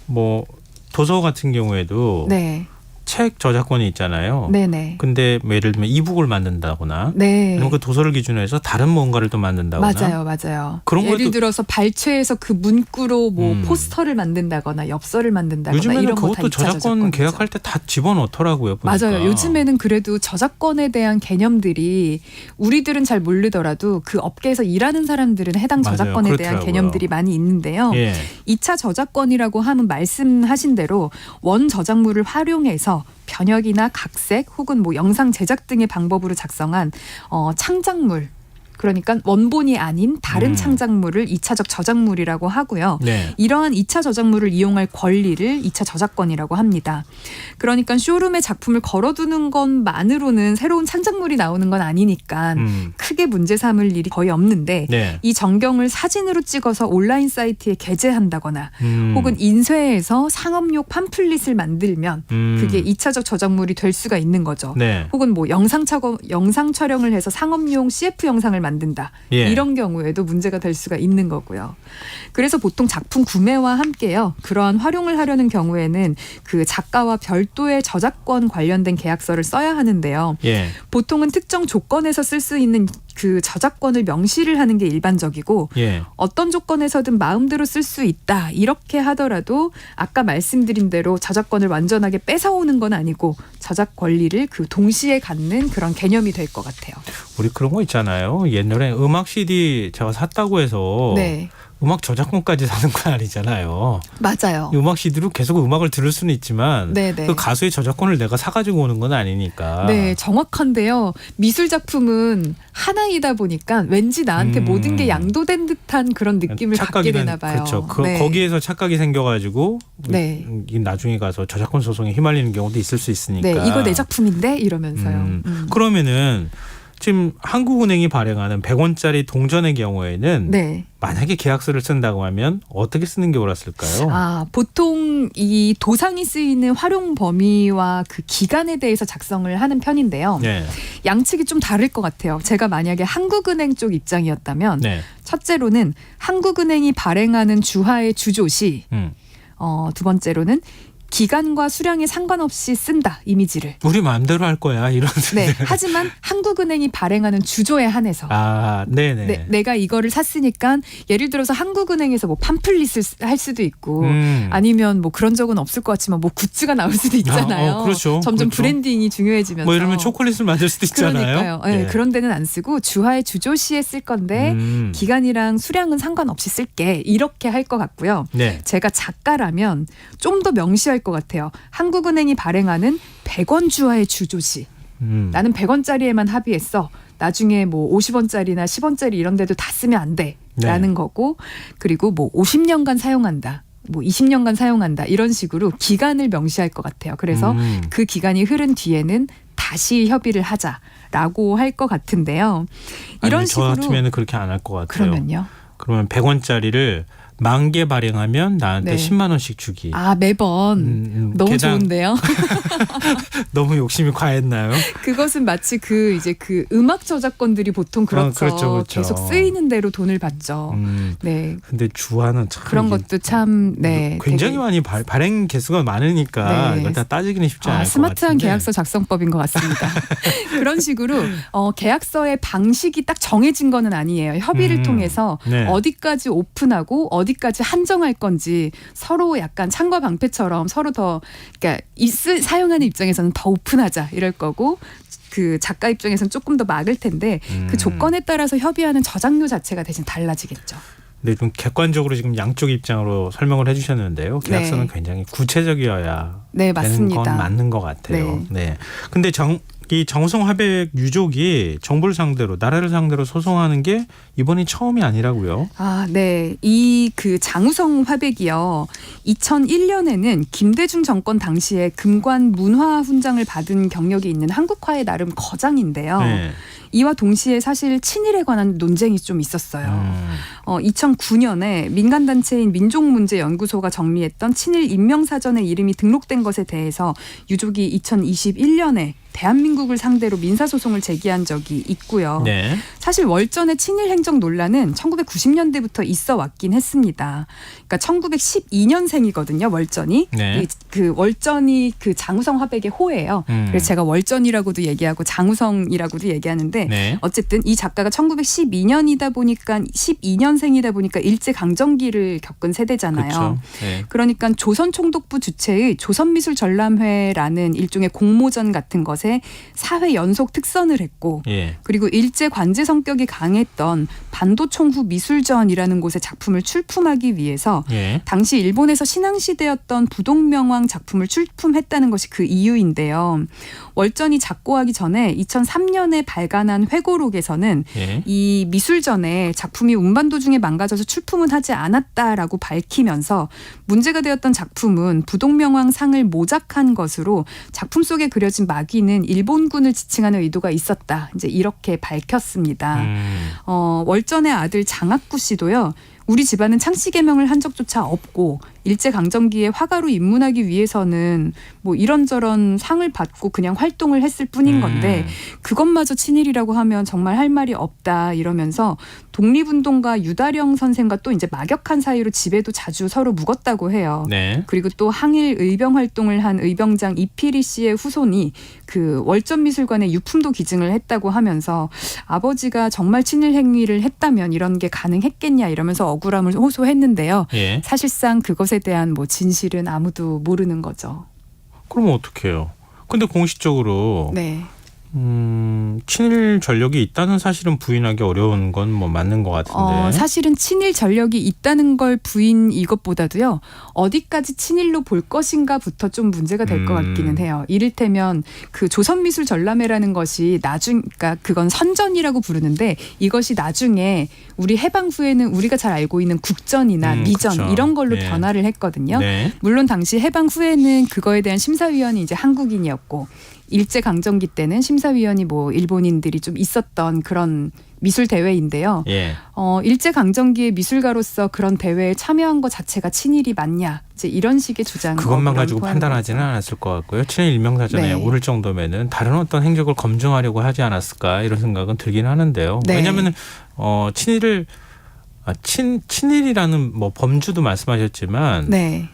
뭐 도서 같은 경우에도 네. 책 저작권이 있잖아요. 네네. 근데 뭐 예를 들면 이북을 만든다거나 네. 아니면 그 도서를 기준으로 해서 다른 뭔가를 또 만든다거나 맞아요. 그런 예를 것도 들어서 발췌해서 그 문구로 뭐 포스터를 만든다거나 엽서를 만든다거나 요즘에는 이런 거 다 그것도 2차 저작권 저작권이죠. 계약할 때 다 집어넣더라고요. 보니까. 맞아요. 요즘에는 그래도 저작권에 대한 개념들이 우리들은 잘 모르더라도 그 업계에서 일하는 사람들은 해당 맞아요. 저작권에 대한 그렇더라고요. 개념들이 많이 있는데요. 예. 2차 저작권이라고 하면 말씀하신 대로 원 저작물을 활용해서 변역이나 각색 혹은 뭐 영상 제작 등의 방법으로 작성한 창작물 그러니까 원본이 아닌 다른 창작물을 2차적 저작물이라고 하고요. 네. 이러한 2차 저작물을 이용할 권리를 2차 저작권이라고 합니다. 그러니까 쇼룸에 작품을 걸어두는 것만으로는 새로운 창작물이 나오는 건 아니니까 크게 문제 삼을 일이 거의 없는데 네. 이 전경을 사진으로 찍어서 온라인 사이트에 게재한다거나 혹은 인쇄해서 상업용 팜플릿을 만들면 그게 2차적 저작물이 될 수가 있는 거죠. 네. 혹은 뭐 영상 촬영을 해서 상업용 CF 영상을 만든다. 예. 이런 경우에도 문제가 될 수가 있는 거고요. 그래서 보통 작품 구매와 함께요. 그러한 활용을 하려는 경우에는 그 작가와 별도의 저작권 관련된 계약서를 써야 하는데요. 예. 보통은 특정 조건에서 쓸 수 있는 그 저작권을 명시를 하는 게 일반적이고 예. 어떤 조건에서든 마음대로 쓸 수 있다. 이렇게 하더라도 아까 말씀드린 대로 저작권을 완전하게 뺏어오는 건 아니고 저작 권리를 그 동시에 갖는 그런 개념이 될 것 같아요. 우리 그런 거 있잖아요. 옛날에 음악 CD 제가 샀다고 해서 네. 음악 저작권까지 사는 건 아니잖아요. 맞아요. 음악 CD로 계속 음악을 들을 수는 있지만 네네. 그 가수의 저작권을 내가 사가지고 오는 건 아니니까. 네, 정확한데요. 미술 작품은 하나이다 보니까 왠지 나한테 모든 게 양도된 듯한 그런 느낌을 갖게 되나 봐요. 그렇죠. 네. 거기에서 착각이 생겨가지고 네. 나중에 가서 저작권 소송에 휘말리는 경우도 있을 수 있으니까. 네, 이거 내 작품인데 이러면서요. 그러면은 지금 한국은행이 발행하는 100원짜리 동전의 경우에는 네. 만약에 계약서를 쓴다고 하면 어떻게 쓰는 게 옳았을까요? 보통 이 도상이 쓰이는 활용 범위와 그 기간에 대해서 작성을 하는 편인데요. 네. 양측이 좀 다를 것 같아요. 제가 만약에 한국은행 쪽 입장이었다면 네. 첫째로는 한국은행이 발행하는 주화의 주조시, 두 번째로는 기간과 수량에 상관없이 쓴다 이미지를. 우리 마음대로 할 거야 이런. 네. 하지만 한국은행이 발행하는 주조에 한해서. 네네. 내가 이거를 샀으니까 예를 들어서 한국은행에서 뭐 팜플릿을 할 수도 있고 아니면 뭐 그런 적은 없을 것 같지만 뭐 굿즈가 나올 수도 있잖아요. 그렇죠. 점점 그렇죠. 브랜딩이 중요해지면서. 뭐 이러면 초콜릿을 만들 수도 있잖아요. 그러니까요. 네. 그런 데는 안 쓰고 주화의 주조시에 쓸 건데 기간이랑 수량은 상관없이 쓸게 이렇게 할 것 같고요. 네. 제가 작가라면 좀 더 명시할 것 같아요. 한국은행이 발행하는 100원 주화의 주조시. 나는 100원짜리에만 합의했어. 나중에 뭐 50원짜리나 10원짜리 이런 데도 다 쓰면 안 돼. 라는 거고 그리고 뭐 50년간 사용한다. 뭐 20년간 사용한다. 이런 식으로 기간을 명시할 것 같아요. 그래서 그 기간이 흐른 뒤에는 다시 협의를 하자라고 할 것 같은데요. 이런 아니, 식으로. 저 같으면 그렇게 안 할 것 같아요. 그러면요? 그러면 100원짜리를 10,000개 발행하면 나한테 네. 10만 원씩 주기. 매번 너무 개당- 좋은데요. 너무 욕심이 과했나요? 그것은 마치 그 음악 저작권들이 보통 그렇죠. 그렇죠. 계속 쓰이는 대로 돈을 받죠. 네. 근데 주화는 참 그런 이게 것도 참 굉장히 되게 많이 발행 개수가 많으니까 네. 이걸 다 따지기는 쉽지 않을 것 스마트한 같은데. 계약서 작성법인 것 같습니다. 그런 식으로 계약서의 방식이 딱 정해진 거는 아니에요. 협의를 통해서 네. 어디까지 오픈하고 어디까지 한정할 건지 서로 약간 창과 방패처럼 서로 더 그러니까 사용하는 입장에서는 더 오픈하자 이럴 거고 그 작가 입장에서는 조금 더 막을 텐데 그 조건에 따라서 협의하는 저작료 자체가 대신 달라지겠죠. 네, 좀 객관적으로 지금 양쪽 입장으로 설명을 해주셨는데요. 계약서는 네. 굉장히 구체적이어야 네, 되는 맞습니다. 건 맞는 것 같아요. 네. 근데 이 정우성 화백 유족이 정부를 상대로 나라를 상대로 소송하는 게 이번이 처음이 아니라고요. 네. 이 그 장우성 화백이요. 2001년에는 김대중 정권 당시에 금관 문화 훈장을 받은 경력이 있는 한국화의 나름 거장인데요. 네. 이와 동시에 사실 친일에 관한 논쟁이 좀 있었어요. 2009년에 민간단체인 민족문제연구소가 정리했던 친일 인명사전에 이름이 등록된 것에 대해서 유족이 2021년에 대한민국을 상대로 민사소송을 제기한 적이 있고요. 네. 사실 월전의 친일 행정 논란은 1990년대부터 있어 왔긴 했습니다. 그러니까 1912년생이거든요. 월전이. 네. 그 월전이 그 장우성 화백의 호예요. 그래서 제가 월전이라고도 얘기하고 장우성이라고도 얘기하는데 네. 어쨌든 이 작가가 1912년이다 보니까 12년생이다 보니까 일제 강점기를 겪은 세대잖아요. 그렇죠. 네. 그러니까 조선총독부 주최의 조선미술전람회라는 일종의 공모전 같은 것에 4회 연속 특선을 했고 예. 그리고 일제 관제 성격이 강했던 반도총후 미술전이라는 곳에 작품을 출품하기 위해서 예. 당시 일본에서 신앙시대였던 부동명왕 작품을 출품했다는 것이 그 이유인데요. 월전이 작고하기 전에 2003년에 발간한 회고록에서는 예. 이 미술전에 작품이 운반 도중에 망가져서 출품은 하지 않았다라고 밝히면서 문제가 되었던 작품은 부동명왕 상을 모작한 것으로 작품 속에 그려진 마귀는 일본군을 지칭하는 의도가 있었다. 이제 이렇게 밝혔습니다. 월전의 아들 장학구 씨도요. 우리 집안은 창씨 개명을 한 적조차 없고 일제강점기에 화가로 입문하기 위해서는 뭐 이런저런 상을 받고 그냥 활동을 했을 뿐인 건데 그것마저 친일이라고 하면 정말 할 말이 없다 이러면서 독립운동가 유다령 선생과 또 이제 막역한 사이로 집에도 자주 서로 묵었다고 해요. 네. 그리고 또 항일 의병 활동을 한 의병장 이필희 씨의 후손이 그 월전미술관에 유품도 기증을 했다고 하면서 아버지가 정말 친일 행위를 했다면 이런 게 가능했겠냐 이러면서 억울함을 호소했는데요. 예. 사실상 그것에 대한 뭐 진실은 아무도 모르는 거죠. 그러면 어떡해요? 근데 공식적으로 네. 친일 전력이 있다는 사실은 부인하기 어려운 건 뭐 맞는 것 같은데. 사실은 친일 전력이 있다는 걸 부인 이것보다도요. 어디까지 친일로 볼 것인가부터 좀 문제가 될 것 같기는 해요. 이를테면 그 조선미술 전람회라는 것이 그러니까 그건 선전이라고 부르는데 이것이 나중에 우리 해방 후에는 우리가 잘 알고 있는 국전이나 미전 그렇죠. 이런 걸로 네. 변화를 했거든요. 네. 물론 당시 해방 후에는 그거에 대한 심사위원이 이제 한국인이었고 일제 강점기 때는 심사위원이 뭐 일본인들이 좀 있었던 그런 미술 대회인데요. 예. 일제 강점기의 미술가로서 그런 대회에 참여한 것 자체가 친일이 맞냐? 이제 이런 식의 주장. 그것만 가지고 판단하지는 않았을 것 같고요. 친일 일명사전에 네. 오를 정도면은 다른 어떤 행적을 검증하려고 하지 않았을까 이런 생각은 들긴 하는데요. 네. 왜냐하면 친일이라는 뭐 범주도 말씀하셨지만 네.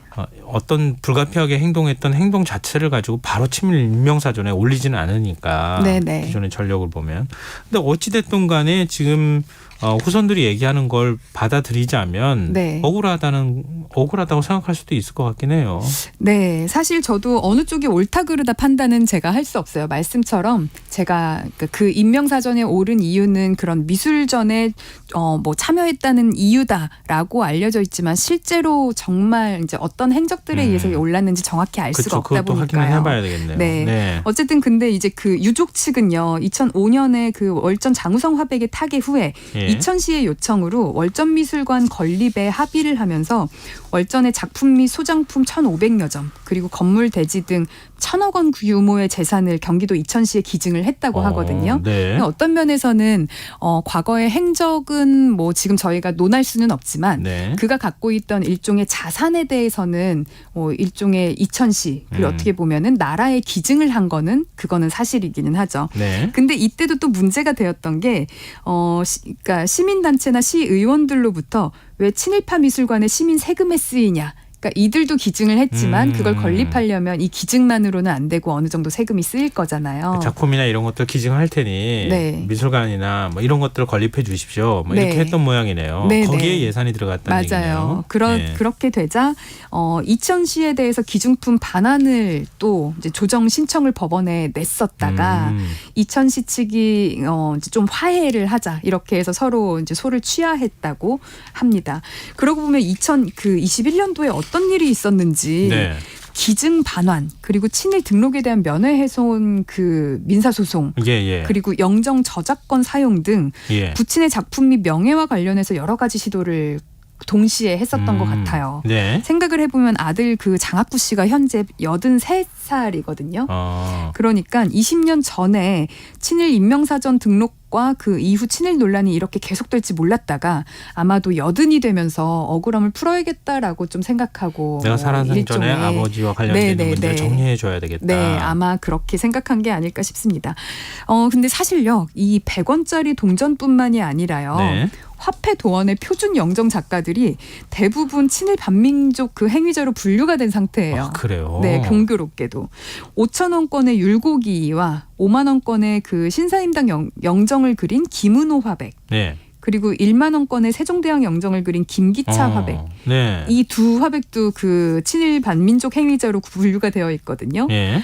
어떤 불가피하게 행동했던 행동 자체를 가지고 바로 친일 인명사전에 올리지는 않으니까 네네. 기존의 전력을 보면. 근데 어찌됐든 간에 지금 후손들이 얘기하는 걸 받아들이자면 네. 억울하다고 생각할 수도 있을 것 같긴 해요. 네, 사실 저도 어느 쪽이 옳다 그르다 판단은 제가 할 수 없어요. 말씀처럼 제가 그 인명사전에 오른 이유는 그런 미술전에 뭐 참여했다는 이유다라고 알려져 있지만 실제로 정말 이제 어떤 행적들에 의해서 올랐는지 정확히 알 수가 없다 그것도 보니까요. 확인을 해봐야 되겠네요. 네. 어쨌든 근데 이제 그 유족 측은요, 2005년에 그 월전 장우성 화백의 타계 후에 예. 이천시의 요청으로 월전미술관 건립에 합의를 하면서 월전의 작품 및 소장품 1,500여 점 그리고 건물 대지 등 1,000억 원 규모의 재산을 경기도 이천시에 기증을 했다고 하거든요. 네. 어떤 면에서는 과거의 행적은 뭐 지금 저희가 논할 수는 없지만 네. 그가 갖고 있던 일종의 자산에 대해서는 일종의 이천시 그리고 어떻게 보면은 나라에 기증을 한 거는 그거는 사실이기는 하죠. 네. 근데 이때도 또 문제가 되었던 게 그러니까 시민단체나 시의원들로부터 왜 친일파 미술관에 시민 세금에 쓰이냐. 그러니까 이들도 기증을 했지만 그걸 건립하려면 이 기증만으로는 안 되고 어느 정도 세금이 쓰일 거잖아요. 작품이나 이런 것들 기증할 테니 네. 미술관이나 뭐 이런 것들을 건립해 주십시오. 뭐 이렇게 네. 했던 모양이네요. 네, 거기에 네. 예산이 들어갔다는 맞아요. 얘기네요. 네. 그렇게 되자 이천시에 대해서 기증품 반환을 또 이제 조정 신청을 법원에 냈었다가 이천시 측이 이제 좀 화해를 하자 이렇게 해서 서로 이제 소를 취하했다고 합니다. 그러고 보면 21년도에 어떤 일이 있었는지 네. 기증 반환 그리고 친일 등록에 대한 면회훼손 그 민사소송 예. 그리고 영정 저작권 사용 등 예. 부친의 작품 및 명예와 관련해서 여러 가지 시도를 동시에 했었던 것 같아요. 네. 생각을 해보면 아들 그 장학구 씨가 현재 83살이거든요. 그러니까 20년 전에 친일 인명사전 등록과 그 이후 친일 논란이 이렇게 계속될지 몰랐다가 아마도 여든이 되면서 억울함을 풀어야겠다라고 좀 생각하고 내가 살아선 전에 아버지와 관련된 문제를 정리해 줘야 되겠다. 네, 아마 그렇게 생각한 게 아닐까 싶습니다. 근데 사실요, 이 100원짜리 동전뿐만이 아니라요. 네. 화폐 도원의 표준 영정 작가들이 대부분 친일 반민족 그 행위자로 분류가 된 상태예요. 그래요? 네, 공교롭게도 5,000원권의 율곡이와 5만 원권의 그 신사임당 영정을 그린 김은호 화백. 네. 그리고 1만 원권의 세종대왕 영정을 그린 김기차 화백. 네. 이 두 화백도 그 친일 반민족 행위자로 분류가 되어 있거든요. 네.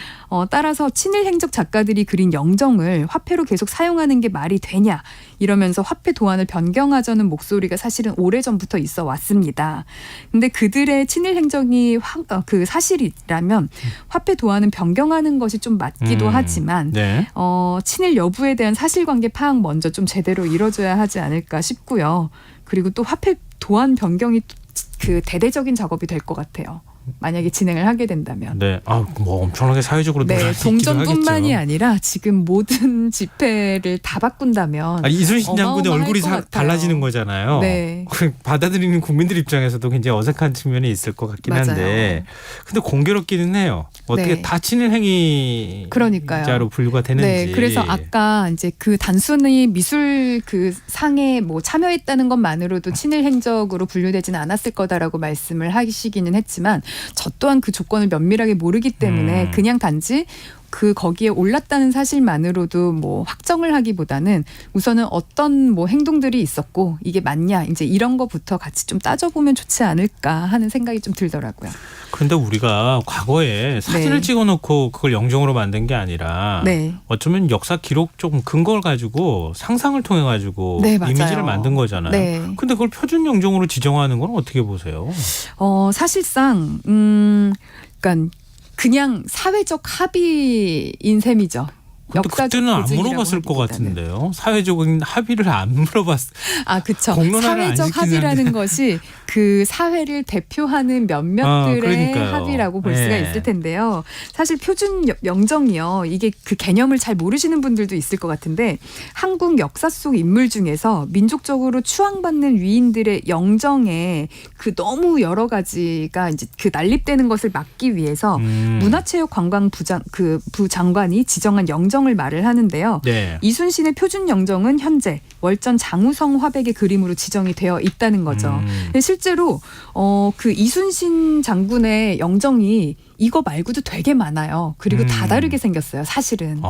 따라서 친일 행적 작가들이 그린 영정을 화폐로 계속 사용하는 게 말이 되냐 이러면서 화폐 도안을 변경하자는 목소리가 사실은 오래전부터 있어 왔습니다. 근데 그들의 친일 행적이 그 사실이라면 화폐 도안은 변경하는 것이 좀 맞기도 하지만 네. 친일 여부에 대한 사실관계 파악 먼저 좀 제대로 이뤄져야 하지 않을까 싶고요. 그리고 또 화폐 도안 변경이 그 대대적인 작업이 될 것 같아요. 만약에 진행을 하게 된다면. 네, 뭐 엄청나게 사회적으로 네, 동전뿐만이 아니라 지금 모든 지폐를 다 바꾼다면 이순신 장군의 얼굴이 달라지는 거잖아요. 네. 받아들이는 국민들 입장에서도 굉장히 어색한 측면이 있을 것 같긴 한데, 근데 공교롭기는 해요. 어떻게 네. 다 친일 행위자로 분류가 되는지. 네, 그래서 아까 이제 그 단순히 미술 그 상에 뭐 참여했다는 것만으로도 친일 행적으로 분류되지는 않았을 거다라고 말씀을 하시기는 했지만. 저 또한 그 조건을 면밀하게 모르기 때문에 그냥 단지 그 거기에 올랐다는 사실만으로도 뭐 확정을 하기보다는 우선은 어떤 뭐 행동들이 있었고 이게 맞냐 이제 이런 거부터 같이 좀 따져보면 좋지 않을까 하는 생각이 좀 들더라고요. 그런데 우리가 과거에 사진을 찍어놓고 그걸 영정으로 만든 게 아니라 어쩌면 역사 기록 좀 근거를 가지고 상상을 통해 가지고 이미지를 만든 거잖아요. 근데 그걸 표준 영정으로 지정하는 건 어떻게 보세요? 사실상 그러니까 그냥 사회적 합의인 셈이죠. 근데 그때는 안 물어봤을 것 같은데요. 사회적인 합의를 안 물어봤어요. 그렇죠. 사회적 합의라는 것이 그 사회를 대표하는 몇몇들의 합의라고 볼 수가 있을 텐데요. 사실 표준 영정이요. 이게 그 개념을 잘 모르시는 분들도 있을 것 같은데 한국 역사 속 인물 중에서 민족적으로 추앙받는 위인들의 영정에 그 너무 여러 가지가 이제 그 난립되는 것을 막기 위해서 문화체육관광부 장관이 지정한 영정 영정을 말을 하는데요. 네. 이순신의 표준 영정은 현재 월전 장우성 화백의 그림으로 지정이 되어 있다는 거죠. 근데 실제로 그 이순신 장군의 영정이 이거 말고도 되게 많아요. 그리고 다 다르게 생겼어요. 사실은.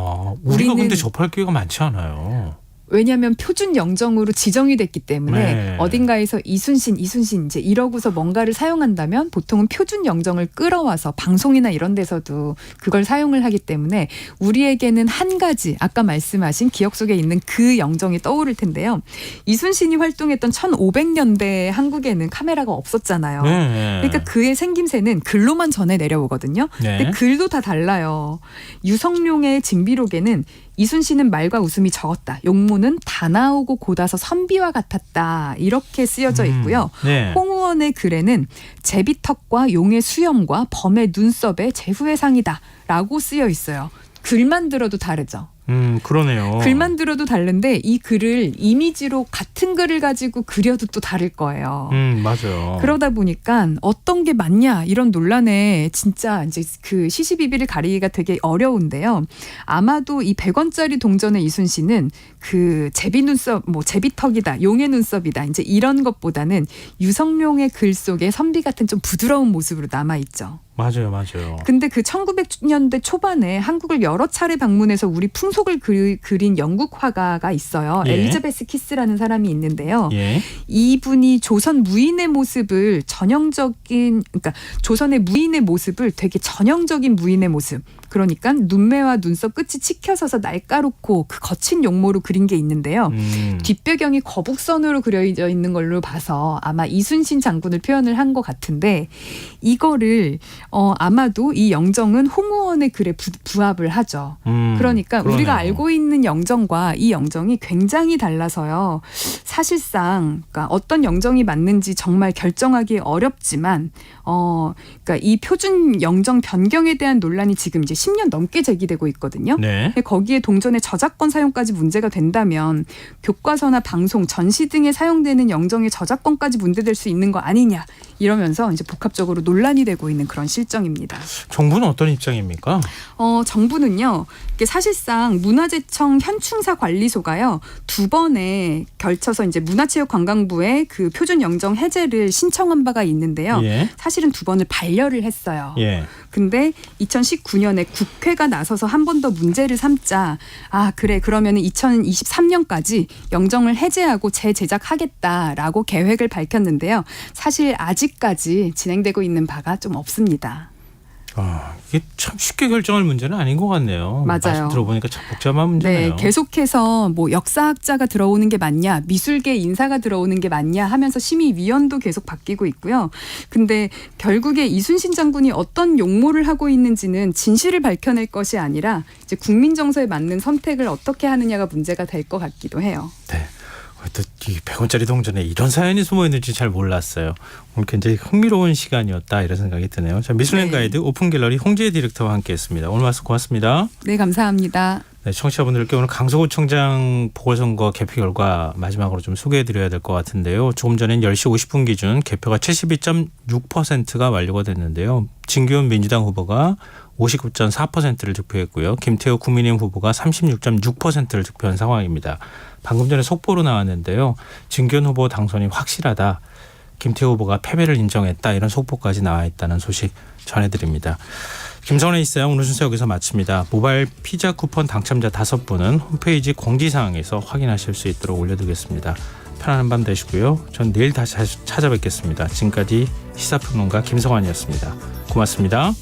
우리가 근데 접할 기회가 많지 않아요. 왜냐하면 표준 영정으로 지정이 됐기 때문에 네. 어딘가에서 이순신 이제 이러고서 뭔가를 사용한다면 보통은 표준 영정을 끌어와서 방송이나 이런 데서도 그걸 사용을 하기 때문에 우리에게는 한 가지 아까 말씀하신 기억 속에 있는 그 영정이 떠오를 텐데요. 이순신이 활동했던 1500년대 한국에는 카메라가 없었잖아요. 네. 그러니까 그의 생김새는 글로만 전해 내려오거든요. 네. 근데 글도 다 달라요. 유성룡의 징비록에는 이순신은 말과 웃음이 적었다. 용모는 다나오고 고다서 선비와 같았다. 이렇게 쓰여져 있고요. 네. 홍우원의 글에는 제비턱과 용의 수염과 범의 눈썹의 제후의 상이다. 라고 쓰여 있어요. 글만 들어도 다르죠. 그러네요. 글만 들어도 다른데 이 글을 이미지로 같은 글을 가지고 그려도 또 다를 거예요. 맞아요. 그러다 보니까 어떤 게 맞냐 이런 논란에 진짜 이제 그 시시비비를 가리기가 되게 어려운데요. 아마도 이 100원짜리 동전의 이순신은 그 제비 눈썹, 뭐 제비턱이다, 용의 눈썹이다 이제 이런 것보다는 유성룡의 글 속에 선비 같은 좀 부드러운 모습으로 남아 있죠. 맞아요. 근데 그 1900년대 초반에 한국을 여러 차례 방문해서 우리 풍속을 그린 영국 화가가 있어요. 예. 엘리자베스 키스라는 사람이 있는데요. 예. 이분이 조선 무인의 모습을 그러니까 조선의 무인의 모습을 되게 전형적인 무인의 모습. 그러니까 눈매와 눈썹 끝이 치켜서서 날카롭고 그 거친 용모로 그린 게 있는데요. 뒷배경이 거북선으로 그려져 있는 걸로 봐서 아마 이순신 장군을 표현을 한 것 같은데 이거를 아마도 이 영정은 홍우원의 글에 부합을 하죠. 그러니까 그러네요. 우리가 알고 있는 영정과 이 영정이 굉장히 달라서요. 사실상 그러니까 어떤 영정이 맞는지 정말 결정하기 어렵지만 그러니까 이 표준 영정 변경에 대한 논란이 지금 이제 10년 넘게 제기되고 있거든요. 네. 거기에 동전의 저작권 사용까지 문제가 된다면 교과서나 방송, 전시 등에 사용되는 영정의 저작권까지 문제될 수 있는 거 아니냐 이러면서 이제 복합적으로 논란이 되고 있는 그런 실정입니다. 정부는 어떤 입장입니까? 정부는요. 이게 사실상 문화재청 현충사 관리소가요. 2번에 걸쳐서 이제 문화체육관광부에 그 표준 영정 해제를 신청한 바가 있는데요. 예. 사실은 2번을 반려를 했어요. 예. 근데 2019년에 국회가 나서서 한 번 더 문제를 삼자 그래 그러면은 2023년까지 영정을 해제하고 재제작하겠다라고 계획을 밝혔는데요. 사실 아직까지 진행되고 있는 바가 좀 없습니다. 이게 참 쉽게 결정할 문제는 아닌 것 같네요. 맞아요. 말씀 들어보니까 참 복잡한 문제네요. 네, 계속해서 뭐 역사학자가 들어오는 게 맞냐, 미술계 인사가 들어오는 게 맞냐 하면서 심의위원도 계속 바뀌고 있고요. 근데 결국에 이순신 장군이 어떤 용모를 하고 있는지는 진실을 밝혀낼 것이 아니라 이제 국민 정서에 맞는 선택을 어떻게 하느냐가 문제가 될 것 같기도 해요. 네. 또 이 100원짜리 동전에 이런 사연이 숨어 있는지 잘 몰랐어요. 오늘 굉장히 흥미로운 시간이었다 이런 생각이 드네요. 자, 미술랭 가이드 오픈 갤러리 홍지혜 디렉터와 함께했습니다. 오늘 말씀 고맙습니다. 네, 감사합니다. 네, 청취자분들께 오늘 강서구청장 보궐선거 개표 결과 마지막으로 좀 소개해드려야 될 것 같은데요. 조금 전엔 10시 50분 기준 개표가 72.6%가 완료가 됐는데요. 진기훈 민주당 후보가 59.4%를 득표했고요. 김태우 국민의힘 후보가 36.6%를 득표한 상황입니다. 방금 전에 속보로 나왔는데요. 진기훈 후보 당선이 확실하다. 김태우 후보가 패배를 인정했다. 이런 속보까지 나와 있다는 소식 전해드립니다. 김성원의 있어요. 오늘 순서 여기서 마칩니다. 모바일 피자 쿠폰 당첨자 5분은 홈페이지 공지사항에서 확인하실 수 있도록 올려두겠습니다. 편안한 밤 되시고요. 전 내일 다시 찾아뵙겠습니다. 지금까지 시사평론가 김성환이었습니다. 고맙습니다.